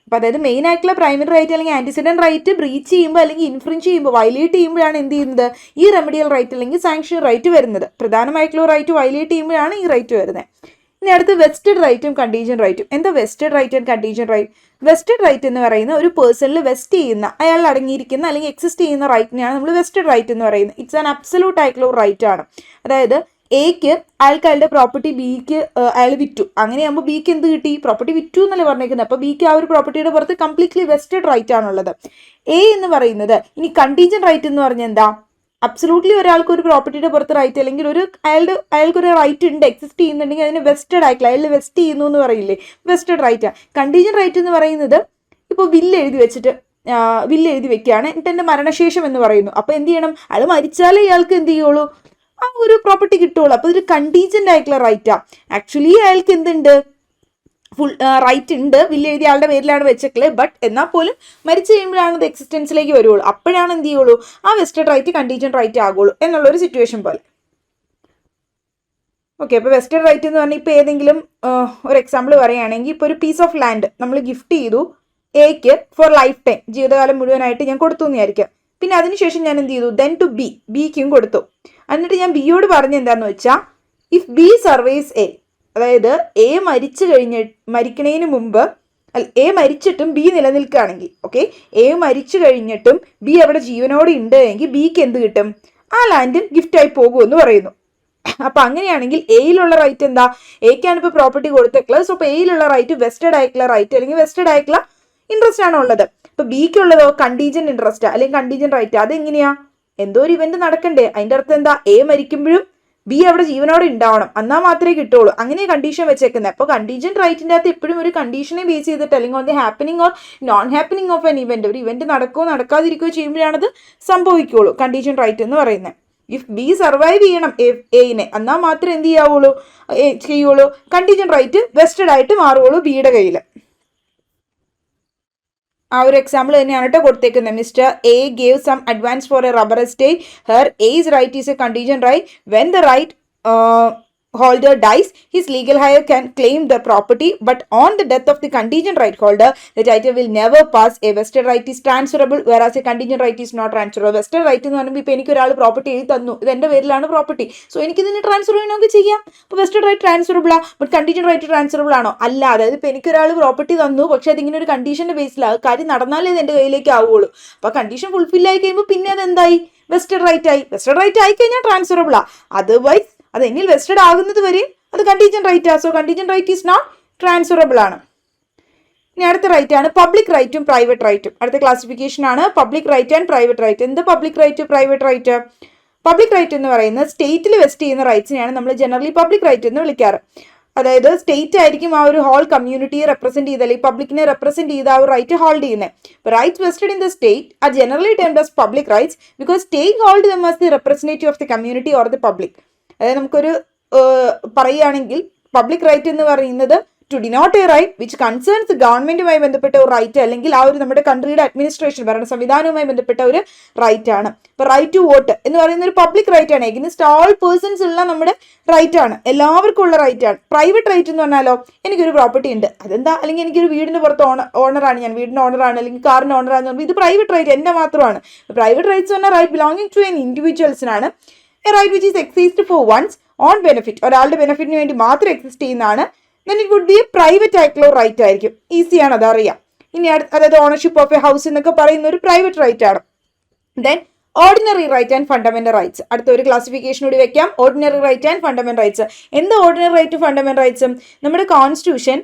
അപ്പോൾ അതായത് മെയിൻ ആയിട്ടുള്ള പ്രൈമറി റൈറ്റ് അല്ലെങ്കിൽ ആന്റിസിഡന്റ് റൈറ്റ് ബ്രീച്ച് ചെയ്യുമ്പോൾ അല്ലെങ്കിൽ ഇൻഫ്രിഞ്ച് ചെയ്യുമ്പോൾ, വയലേറ്റ് ചെയ്യുമ്പോഴാണ് എന്ത് ചെയ്യുന്നത്, ഈ റെമഡിയൽ റൈറ്റ് അല്ലെങ്കിൽ സാങ്ഷൻ റൈറ്റ് വരുന്നത്. പ്രധാനമായിട്ടുള്ള റൈറ്റ് വയലേറ്റ് ചെയ്യുമ്പോഴാണ് ഈ റൈറ്റ് വരുന്നത്. ഇനി അടുത്ത് വെസ്റ്റഡ് റൈറ്റും കണ്ടീജന്റ് റൈറ്റും. എന്താ vested right and contingent right? Vested right എന്ന് പറയുന്ന ഒരു പേഴ്സണിൽ വെസ്റ്റ് ചെയ്യുന്ന, അയാൾ അടങ്ങിയിരിക്കുന്ന അല്ലെങ്കിൽ എക്സിസ്റ്റ് ചെയ്യുന്ന റൈറ്റിനെയാണ് നമ്മൾ വെസ്റ്റഡ് റൈറ്റ് എന്ന് പറയുന്നത്. ഇറ്റ്സ് ആൻ അബ്സലൂട്ട് ആയിട്ടുള്ള ഒരു റൈറ്റ് ആണ്. അതായത് എക്ക് അയാൾക്ക് അയാളുടെ പ്രോപ്പർട്ടി ബിക്ക് അയാൾ വിറ്റു, അങ്ങനെയാകുമ്പോൾ ബിക്ക് എന്ത് കിട്ടി, പ്രോപ്പർട്ടി വിറ്റു എന്നല്ലേ പറഞ്ഞേക്കുന്നത്. അപ്പോൾ ബിക്ക് ആ ഒരു പ്രോപ്പർട്ടിയുടെ പുറത്ത് കംപ്ലീറ്റ്ലി വെസ്റ്റഡ് റൈറ്റ് ആണുള്ളത്. എ എന്ന് പറയുന്നത്. ഇനി കണ്ടീജന്റ് റൈറ്റ് എന്ന് പറഞ്ഞാൽ എന്താ, അബ്സലൂട്ട്ലി ഒരാൾക്ക് ഒരു പ്രോപ്പർട്ടിയുടെ പുറത്ത് റൈറ്റ് അല്ലെങ്കിൽ അയാൾക്കൊരു റൈറ്റ് ഉണ്ട്, എക്സിസ്റ്റ് ചെയ്യുന്നുണ്ടെങ്കിൽ അതിന് വെസ്റ്റഡ് ആയിട്ടില്ല, അയാൾ വെസ്റ്റ് ചെയ്യുന്നു എന്ന് പറയില്ലേ, വെസ്റ്റഡ് റൈറ്റാണ്. കണ്ടീജന്റ് റൈറ്റ് എന്ന് പറയുന്നത് ഇപ്പോൾ വില്ല് എഴുതി വെക്കുകയാണ്, എന്നിട്ട് എൻ്റെ മരണശേഷം എന്ന് പറയുന്നു. അപ്പോൾ എന്ത് ചെയ്യണം, അയാൾ മരിച്ചാലേ ഇയാൾക്ക് എന്ത് ചെയ്യുള്ളൂ, ആ ഒരു പ്രോപ്പർട്ടി കിട്ടുള്ളൂ. അപ്പോൾ ഇതൊരു കണ്ടീജന്റ് ആയിട്ടുള്ള റൈറ്റാണ്. ആക്ച്വലി അയാൾക്ക് എന്തുണ്ട്, ഫുൾ റൈറ്റ് ഉണ്ട്, വില്ല് എഴുതിയ ആളുടെ പേരിലാണ് വെച്ചേക്കല്, ബട്ട് എന്നാൽ പോലും മരിച്ചു കഴിയുമ്പോഴാണ് അത് എക്സിസ്റ്റൻസിലേക്ക് വരുള്ളൂ. അപ്പോഴാണ് എന്ത് ചെയ്യുള്ളൂ, ആ വെസ്റ്റഡ് റൈറ്റ് കണ്ടീജന്റ് റൈറ്റ് ആകുള്ളൂ എന്നുള്ളൊരു സിറ്റുവേഷൻ പോലെ. ഓക്കെ, അപ്പോൾ വെസ്റ്റഡ് റൈറ്റ് എന്ന് പറഞ്ഞാൽ ഇപ്പോൾ ഏതെങ്കിലും ഒരു എക്സാമ്പിൾ പറയുകയാണെങ്കിൽ, ഇപ്പോൾ ഒരു പീസ് ഓഫ് ലാൻഡ് നമ്മൾ ഗിഫ്റ്റ് ചെയ്തു എക്ക് ഫോർ ലൈഫ് ടൈം, ജീവിതകാലം മുഴുവനായിട്ട് ഞാൻ കൊടുത്തു എന്ന് വിചാരിക്കാം. പിന്നെ അതിനുശേഷം ഞാൻ എന്ത് ചെയ്തു, ദെൻ ടു ബിക്കും കൊടുത്തു. എന്നിട്ട് ഞാൻ ബിയോട് പറഞ്ഞ എന്താണെന്ന് വെച്ചാൽ, ഇഫ് ബി സർവൈസ് എ, അതായത് എ മരിക്കണതിന് മുമ്പ്, എ മരിച്ചിട്ടും ബി നിലനിൽക്കുകയാണെങ്കിൽ, ഓക്കെ, എ മരിച്ചു കഴിഞ്ഞിട്ടും ബി അവിടെ ജീവനോടെ ഉണ്ട് എങ്കിൽ ബിക്ക് എന്ത് കിട്ടും, ആ ലാൻഡ് ഗിഫ്റ്റായി പോകുമെന്ന് പറയുന്നു. അപ്പം അങ്ങനെയാണെങ്കിൽ എയിലുള്ള റൈറ്റ് എന്താ, എക്കാണ് ഇപ്പോൾ പ്രോപ്പർട്ടി കൊടുത്തേക്കുള്ളത്. സോ അപ്പോൾ എയിലുള്ള റൈറ്റ് വെസ്റ്റഡ് ആയിട്ടുള്ള റൈറ്റ് അല്ലെങ്കിൽ വെസ്റ്റഡ് ആയിട്ടുള്ള ഇൻട്രസ്റ്റ് ആണ് ഉള്ളത്. ഇപ്പൊ ബിക്കുള്ളതോ കണ്ടീജന്റ് ഇൻട്രസ്റ്റ് അല്ലെങ്കിൽ കണ്ടീജന്റ് റൈറ്റ്. അതെങ്ങനെയാ? എന്തോ ഒരു ഇവന്റ് നടക്കണ്ടേ, അതിന്റെ അർത്ഥം എന്താ? എ മരിക്കുമ്പോഴും ബി അവിടെ ജീവനോടെ ഉണ്ടാവണം, എന്നാൽ മാത്രമേ കിട്ടുള്ളൂ. അങ്ങനെ കണ്ടീഷൻ വെച്ചേക്കുന്നത്. അപ്പോൾ കണ്ടീജന്റ് റൈറ്റിന്റെ അകത്ത് എപ്പോഴും ഒരു കണ്ടീഷനെ ബേസ് ചെയ്തിട്ട് അല്ലെങ്കിൽ on the happening or non happening of N event, ഒരു ഇവന്റ് നടക്കുകയോ നടക്കാതിരിക്കുകയോ ചെയ്യുമ്പോഴാണത് സംഭവിക്കുള്ളൂ കണ്ടീജന്റ് റൈറ്റ് എന്ന് പറയുന്നത്. ഇഫ് ബി സർവൈവ് ചെയ്യണം എയിനെ, എന്നാൽ മാത്രമേ എന്ത് ചെയ്യുള്ളൂ കണ്ടീജന്റ് റൈറ്റ് വെസ്റ്റഡ് ആയിട്ട് മാറുള്ളൂ ബിയുടെ കയ്യിൽ. ആ ഒരു എക്സാമ്പിൾ തന്നെയാണ് കേട്ടോ കൊടുത്തേക്കുന്നത്. Mister A gave some advance for a rubber estate. Heirs right is a contingent right. When the right holder dies, his legal heir can claim the property, but on the death of the contingent right holder, the title will never pass. A vested right is transferable, whereas a contingent right is not transferable. Vested right എന്ന് പറയുമ്പോൾ ഇപ്പോൾ എനിക്ക് ഒരാൾ property എഴുതി തന്നു, ഇത് എൻ്റെ പേരിലാണ് പ്രോപ്പർട്ടി, സോ എനിക്ക് ഇതിന് ട്രാൻസ്ഫർ ചെയ്യണമെങ്കിൽ ചെയ്യാം. അപ്പോൾ വെസ്റ്റഡ് റൈറ്റ് ട്രാൻസ്ഫറബിൾ ആ, ബട്ട് കണ്ടീജന്റ് റൈറ്റ് ട്രാൻസ്ഫറബിൾ ആണോ? അല്ല. അതായത് ഇപ്പോൾ എനിക്കൊരാൾ പ്രോപ്പർട്ടി തന്നു, പക്ഷേ അതിങ്ങനെ ഒരു കണ്ടീഷൻ്റെ ബേസിലാണ്, കാര്യം നടന്നാലേ ഇത് എൻ്റെ കയ്യിലേക്ക് ആവുള്ളൂ. അപ്പോൾ കണ്ടീഷൻ ഫുൾഫിൽ ആയി കഴിയുമ്പോൾ പിന്നെ അതെന്തായി? വെസ്റ്റഡ് റൈറ്റ് ആയി. വെസ്റ്റഡ് റൈറ്റ് ആയി കഴിഞ്ഞാൽ ട്രാൻസ്ഫറബിൾ ആ, അതർവൈസ് അത് എന്നിൽ വെസ്റ്റഡ് ആകുന്നത് വരെയും അത് കണ്ടീജന്റ് റൈറ്റ് ആ. So contingent right is not transferable ആണ്. ഇനി അടുത്ത റൈറ്റ് ആണ് പബ്ലിക് റൈറ്റും പ്രൈവറ്റ് റൈറ്റും. അടുത്ത ക്ലാസിഫിക്കേഷൻ ആണ് public right and private right. എന്ത് public right, private right? Public right എന്ന് പറയുന്നത് സ്റ്റേറ്റിൽ വെസ്റ്റ് ചെയ്യുന്ന റൈറ്റ്സിനെയാണ് നമ്മൾ ജനറലി പബ്ലിക് റൈറ്റ് എന്ന് വിളിക്കാറ്. അതായത് സ്റ്റേറ്റ് ആയിരിക്കും ആ ഒരു ഹോൾ കമ്മ്യൂണിറ്റിയെ റെപ്രസെന്റ് ചെയ്ത് അല്ലെങ്കിൽ പബ്ലിക്കിനെ റെപ്രസെന്റ് ചെയ്ത് ആ ഒരു റൈറ്റ് ഹോൾഡ് ചെയ്യുന്നത്. Rights vested in the state are generally termed as public rights because state hold them as the representative of the community or the public. അതായത് നമുക്കൊരു പറയുകയാണെങ്കിൽ പബ്ലിക് റൈറ്റ് എന്ന് പറയുന്നത് to denote a right which concerns ഗവൺമെന്റുമായി ബന്ധപ്പെട്ട ഒരു right, അല്ലെങ്കിൽ ആ ഒരു നമ്മുടെ കൺട്രിയുടെ അഡ്മിനിസ്ട്രേഷൻ ഭരണ സംവിധാനവുമായി ബന്ധപ്പെട്ട ഒരു റൈറ്റ് ആണ്. ഇപ്പൊ റൈറ്റ് ടു വോട്ട് എന്ന് പറയുന്ന ഒരു പബ്ലിക് റൈറ്റ് ആണ്, എഗിൻസ്റ്റ് ഓൾ പേഴ്സൺസ് ഉള്ള നമ്മുടെ റൈറ്റ് ആണ്, എല്ലാവർക്കും ഉള്ള റൈറ്റ് ആണ്. പ്രൈവറ്റ് റൈറ്റ് എന്ന് പറഞ്ഞാലോ, എനിക്കൊരു പ്രോപ്പർട്ടി ഉണ്ട്, അതെന്താ, അല്ലെങ്കിൽ എനിക്കൊരു വീടിന് പുറത്ത് ഓണറാണ്, ഞാൻ വീടിന്റെ ഓണറാണ് അല്ലെങ്കിൽ കാറിന്റെ ഓണറാന്ന് പറയുമ്പോൾ ഇത് പ്രൈവറ്റ് റൈറ്റ് എൻ്റെ മാത്രമാണ്. പ്രൈവറ്റ് റൈറ്റ്സ് പറഞ്ഞാൽ റൈറ്റ് ബിലോങ്ങിങ് ടു എൻ ഇൻഡിവിജ്വൽസിനാണ്. A right which is exist for one's own benefit, ഒരാളുടെ ബെനിഫിറ്റിന് വേണ്ടി മാത്രം എക്സിസ്റ്റ് ചെയ്യുന്നതാണ്. Then it would be a private ആയിട്ടുള്ള റൈറ്റ് ആയിരിക്കും. ഈസിയാണ് അതറിയാം. ഇനി അതായത് ഓണർഷിപ്പ് ഓഫ് എ ഹൗസ് എന്നൊക്കെ പറയുന്ന ഒരു പ്രൈവറ്റ് റൈറ്റ് ആണ്. Then ordinary right and fundamental rights. അടുത്ത ഒരു ക്ലാസിഫിക്കേഷൻ കൂടി വെക്കാം, ordinary right and fundamental rights. എന്താ ഓർഡിനറി റൈറ്റ് ഫണ്ടമെന്റൽ റൈറ്റ്സും? നമ്മുടെ കോൺസ്റ്റിറ്റ്യൂഷൻ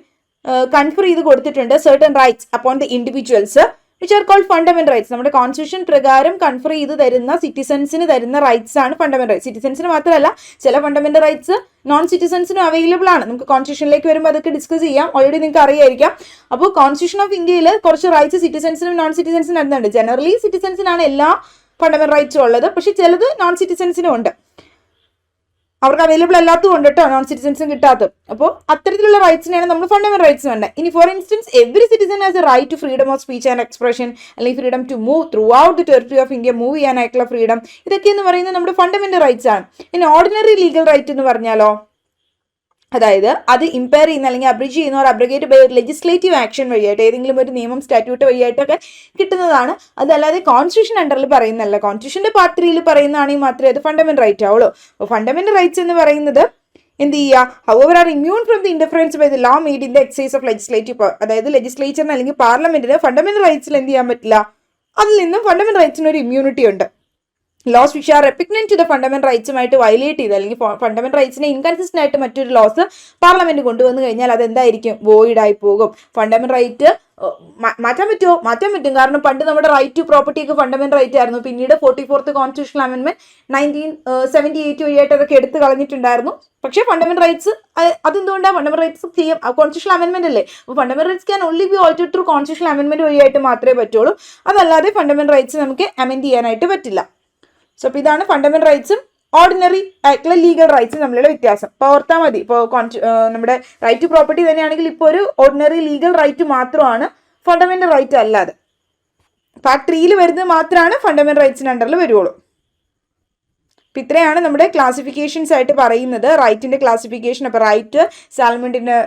കൺഫർ ചെയ്ത് കൊടുത്തിട്ടുണ്ട് certain rights upon the individuals which are called fundamental rights. നമ്മുടെ കോൺസ്റ്റിറ്റ്യൂഷൻ പ്രകാരം കൺഫർ ചെയ്ത് തരുന്ന സിറ്റിസൺസിന് തരുന്ന റൈറ്റ്സ് ആണ് ഫണ്ടമെന്റൽ റൈറ്റ്സ്. സിറ്റിസൺസിന് മാത്രമല്ല, ചില ഫണ്ടമെന്റൽ റൈറ്റ്സ് നോൺ സിറ്റിസൺസിനും അവൈലബിൾ ആണ്. നമുക്ക് കോൺസ്റ്റിറ്റ്യൂഷനിലേക്ക് വരുമ്പോൾ അതൊക്കെ ഡിസ്കസ് ചെയ്യാം, ഓൾറെഡി നിങ്ങൾക്ക് അറിയായിരിക്കാം. അപ്പോൾ കോൺസ്റ്റിറ്റ്യൂഷൻ ഓഫ് ഇന്ത്യയിൽ കുറച്ച് റൈറ്റ്സ് സിറ്റിസൺസിനും നോൺ സിറ്റിസൺസിനും തരുന്നുണ്ട്. ജനറലി സിറ്റിസൺസിനാണ് എല്ലാ ഫണ്ടമെന്റൽ റൈറ്റ്സും ഉള്ളത്, പക്ഷേ ചിലത് നോൺ സിറ്റിസൺസിനും ഉണ്ട്. അവർക്ക് അവൈലബിൾ അല്ലാത്തതും ഉണ്ട് കേട്ടോ, നോൺ സിറ്റിസൺസും കിട്ടാത്തത്. അപ്പോൾ അത്തരത്തിലുള്ള റൈറ്റ്സിനെയാണ് നമ്മൾ ഫണ്ടമെന്റൽ റൈറ്റ്സ് വേണ്ടത്. ഇനി for instance every citizen has a right to freedom of speech and expression, അല്ലെങ്കിൽ freedom to move throughout the territory of India, move ചെയ്യാനായിട്ടുള്ള ഫ്രീഡം, ഇതൊക്കെ എന്ന് പറയുന്നത് നമ്മുടെ ഫണ്ടമെന്റൽ റൈറ്റ്സ് ആണ്. ഇനി ഓർഡിനറി ലീഗൽ റൈറ്റ് എന്ന് പറഞ്ഞാലോ, അതായത് അത് ഇമ്പയർ ചെയ്യുന്ന അല്ലെങ്കിൽ അബ്രിജ് ചെയ്യുന്ന ഒരു അബ്രിഗേറ്റ് ബൈ ലെജിസ്ലേറ്റീവ് ആക്ഷൻ വഴിയായിട്ട്, ഏതെങ്കിലും ഒരു നിയമം സ്റ്റാറ്റ്യൂട്ട് വഴിയായിട്ടൊക്കെ കിട്ടുന്നതാണ്. അതല്ലാതെ കോൺസ്റ്റിറ്റ്യൂഷൻ അണ്ടറിൽ പറയുന്നതല്ല. കോൺസ്റ്റിറ്റ്യൂഷന്റെ പാർട്ട് 3 പറയുന്നതാണെങ്കിൽ മാത്രമേ അത് ഫണ്ടമെന്റൽ റൈറ്റ് ആവുള്ളൂ. അപ്പോൾ ഫണ്ടമെന്റൽ റൈറ്റ്സ് എന്ന് പറയുന്നത് എന്ത് ചെയ്യുക, however are immune from the interference by the law made in the exercise of legislative power. അതായത് ലെജിസ്ലേച്ചറിന് അല്ലെങ്കിൽ പാർലമെന്റിന് ഫണ്ടമെന്റൽ റൈറ്റ്സിൽ എന്ത് ചെയ്യാൻ പറ്റില്ല, അതിൽ നിന്നും ഫണ്ടമെന്റൽ റൈറ്റ്സിന് ഒരു ഇമ്മ്യൂണിറ്റി ഉണ്ട്. Laws which are repugnant to the fundamental റൈറ്റ്സുമായിട്ട് വയലേറ്റ് ചെയ്ത് അല്ലെങ്കിൽ ഫണ്ടമെന്റൽ റൈറ്റ്സിനെ ഇൻകൺസിസ്റ്റന്റ് ആയിട്ട് മറ്റൊരു ലോസ് പാർലമെന്റ് കൊണ്ടുവന്നു കഴിഞ്ഞാൽ അതെന്തായിരിക്കും, വോയിഡ് ആയി പോകും. ഫണ്ടമെന്റൽ റൈറ്റ് മാറ്റാൻ പറ്റുമോ? മാറ്റാൻ പറ്റും. കാരണം പണ്ട് നമ്മുടെ റൈറ്റ് ടു പ്രോപ്പർട്ടി ഒക്കെ ഫണ്ടമെന്റൽ റൈറ്റ് ആയിരുന്നു. പിന്നീട് 44th കോൺസ്റ്റിറ്റ്യൂഷണൽ അമെന്റ്മെന്റ് 1978 വഴിയായിട്ട് അതൊക്കെ എടുത്ത് കളഞ്ഞിട്ടുണ്ടായിരുന്നു. പക്ഷേ ഫണ്ടമെന്റൽ റൈറ്റ്സ് അതെന്തുകൊണ്ടാണ് ഫണ്ടമെന്റൽ റൈറ്റ്സ് ചെയ്യാം, കോൺസ്റ്റിറ്റ്യൂഷണൽ അമെന്റ്മെന്റ് അല്ലേ. അപ്പോൾ fundamental rights can only be altered through constitutional amendment വഴിയായിട്ട് മാത്രമേ പറ്റുള്ളൂ. അതല്ലാതെ ഫണ്ടമെന്റൽ റൈറ്റ്സ് നമുക്ക് അമെന്റ് ചെയ്യാനായിട്ട് പറ്റില്ല. സോ അപ്പോൾ ഇതാണ് ഫണ്ടമെന്റൽ റൈറ്റ്സും ഓർഡിനറി ആയിട്ടുള്ള ലീഗൽ റൈറ്റ്സും തമ്മിലുള്ള വ്യത്യാസം. ഇപ്പോൾ ഓർത്താൽ മതി. ഇപ്പോൾ നമ്മുടെ റൈറ്റ് ടു പ്രോപ്പർട്ടി തന്നെയാണെങ്കിൽ ഇപ്പോൾ ഒരു ഓർഡിനറി ലീഗൽ റൈറ്റ് മാത്രമാണ്, ഫണ്ടമെന്റൽ റൈറ്റ് അല്ലാതെ. പാർട്ട് 3 വരുന്നത് മാത്രമാണ് ഫണ്ടമെന്റൽ റൈറ്റ്സിന് അണ്ടറിൽ വരുള്ളൂ. അപ്പം ഇത്രയാണ് നമ്മുടെ ക്ലാസിഫിക്കേഷൻസ് ആയിട്ട് പറയുന്നത്, റൈറ്റിന്റെ ക്ലാസിഫിക്കേഷൻ. അപ്പോൾ റൈറ്റ്, സാൽമണ്ടിന്റെ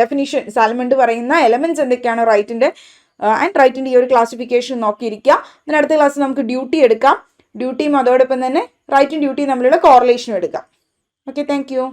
ഡെഫിനിഷൻ, സാൽമണ്ട് പറയുന്ന എലമെന്റ്സ് എന്തൊക്കെയാണ് റൈറ്റിന്റെ ആൻഡ് റൈറ്റിന്റെ ഈ ഒരു ക്ലാസിഫിക്കേഷൻ നോക്കിയിരിക്കുക. then അടുത്ത ക്ലാസ്സിൽ നമുക്ക് ഡ്യൂട്ടി എടുക്കാം. ഡ്യൂട്ടിയും അതോടൊപ്പം തന്നെ റൈറ്റും ഡ്യൂട്ടിയും തമ്മിലുള്ള കോറിലേഷനും എടുക്കാം. Okay, thank you.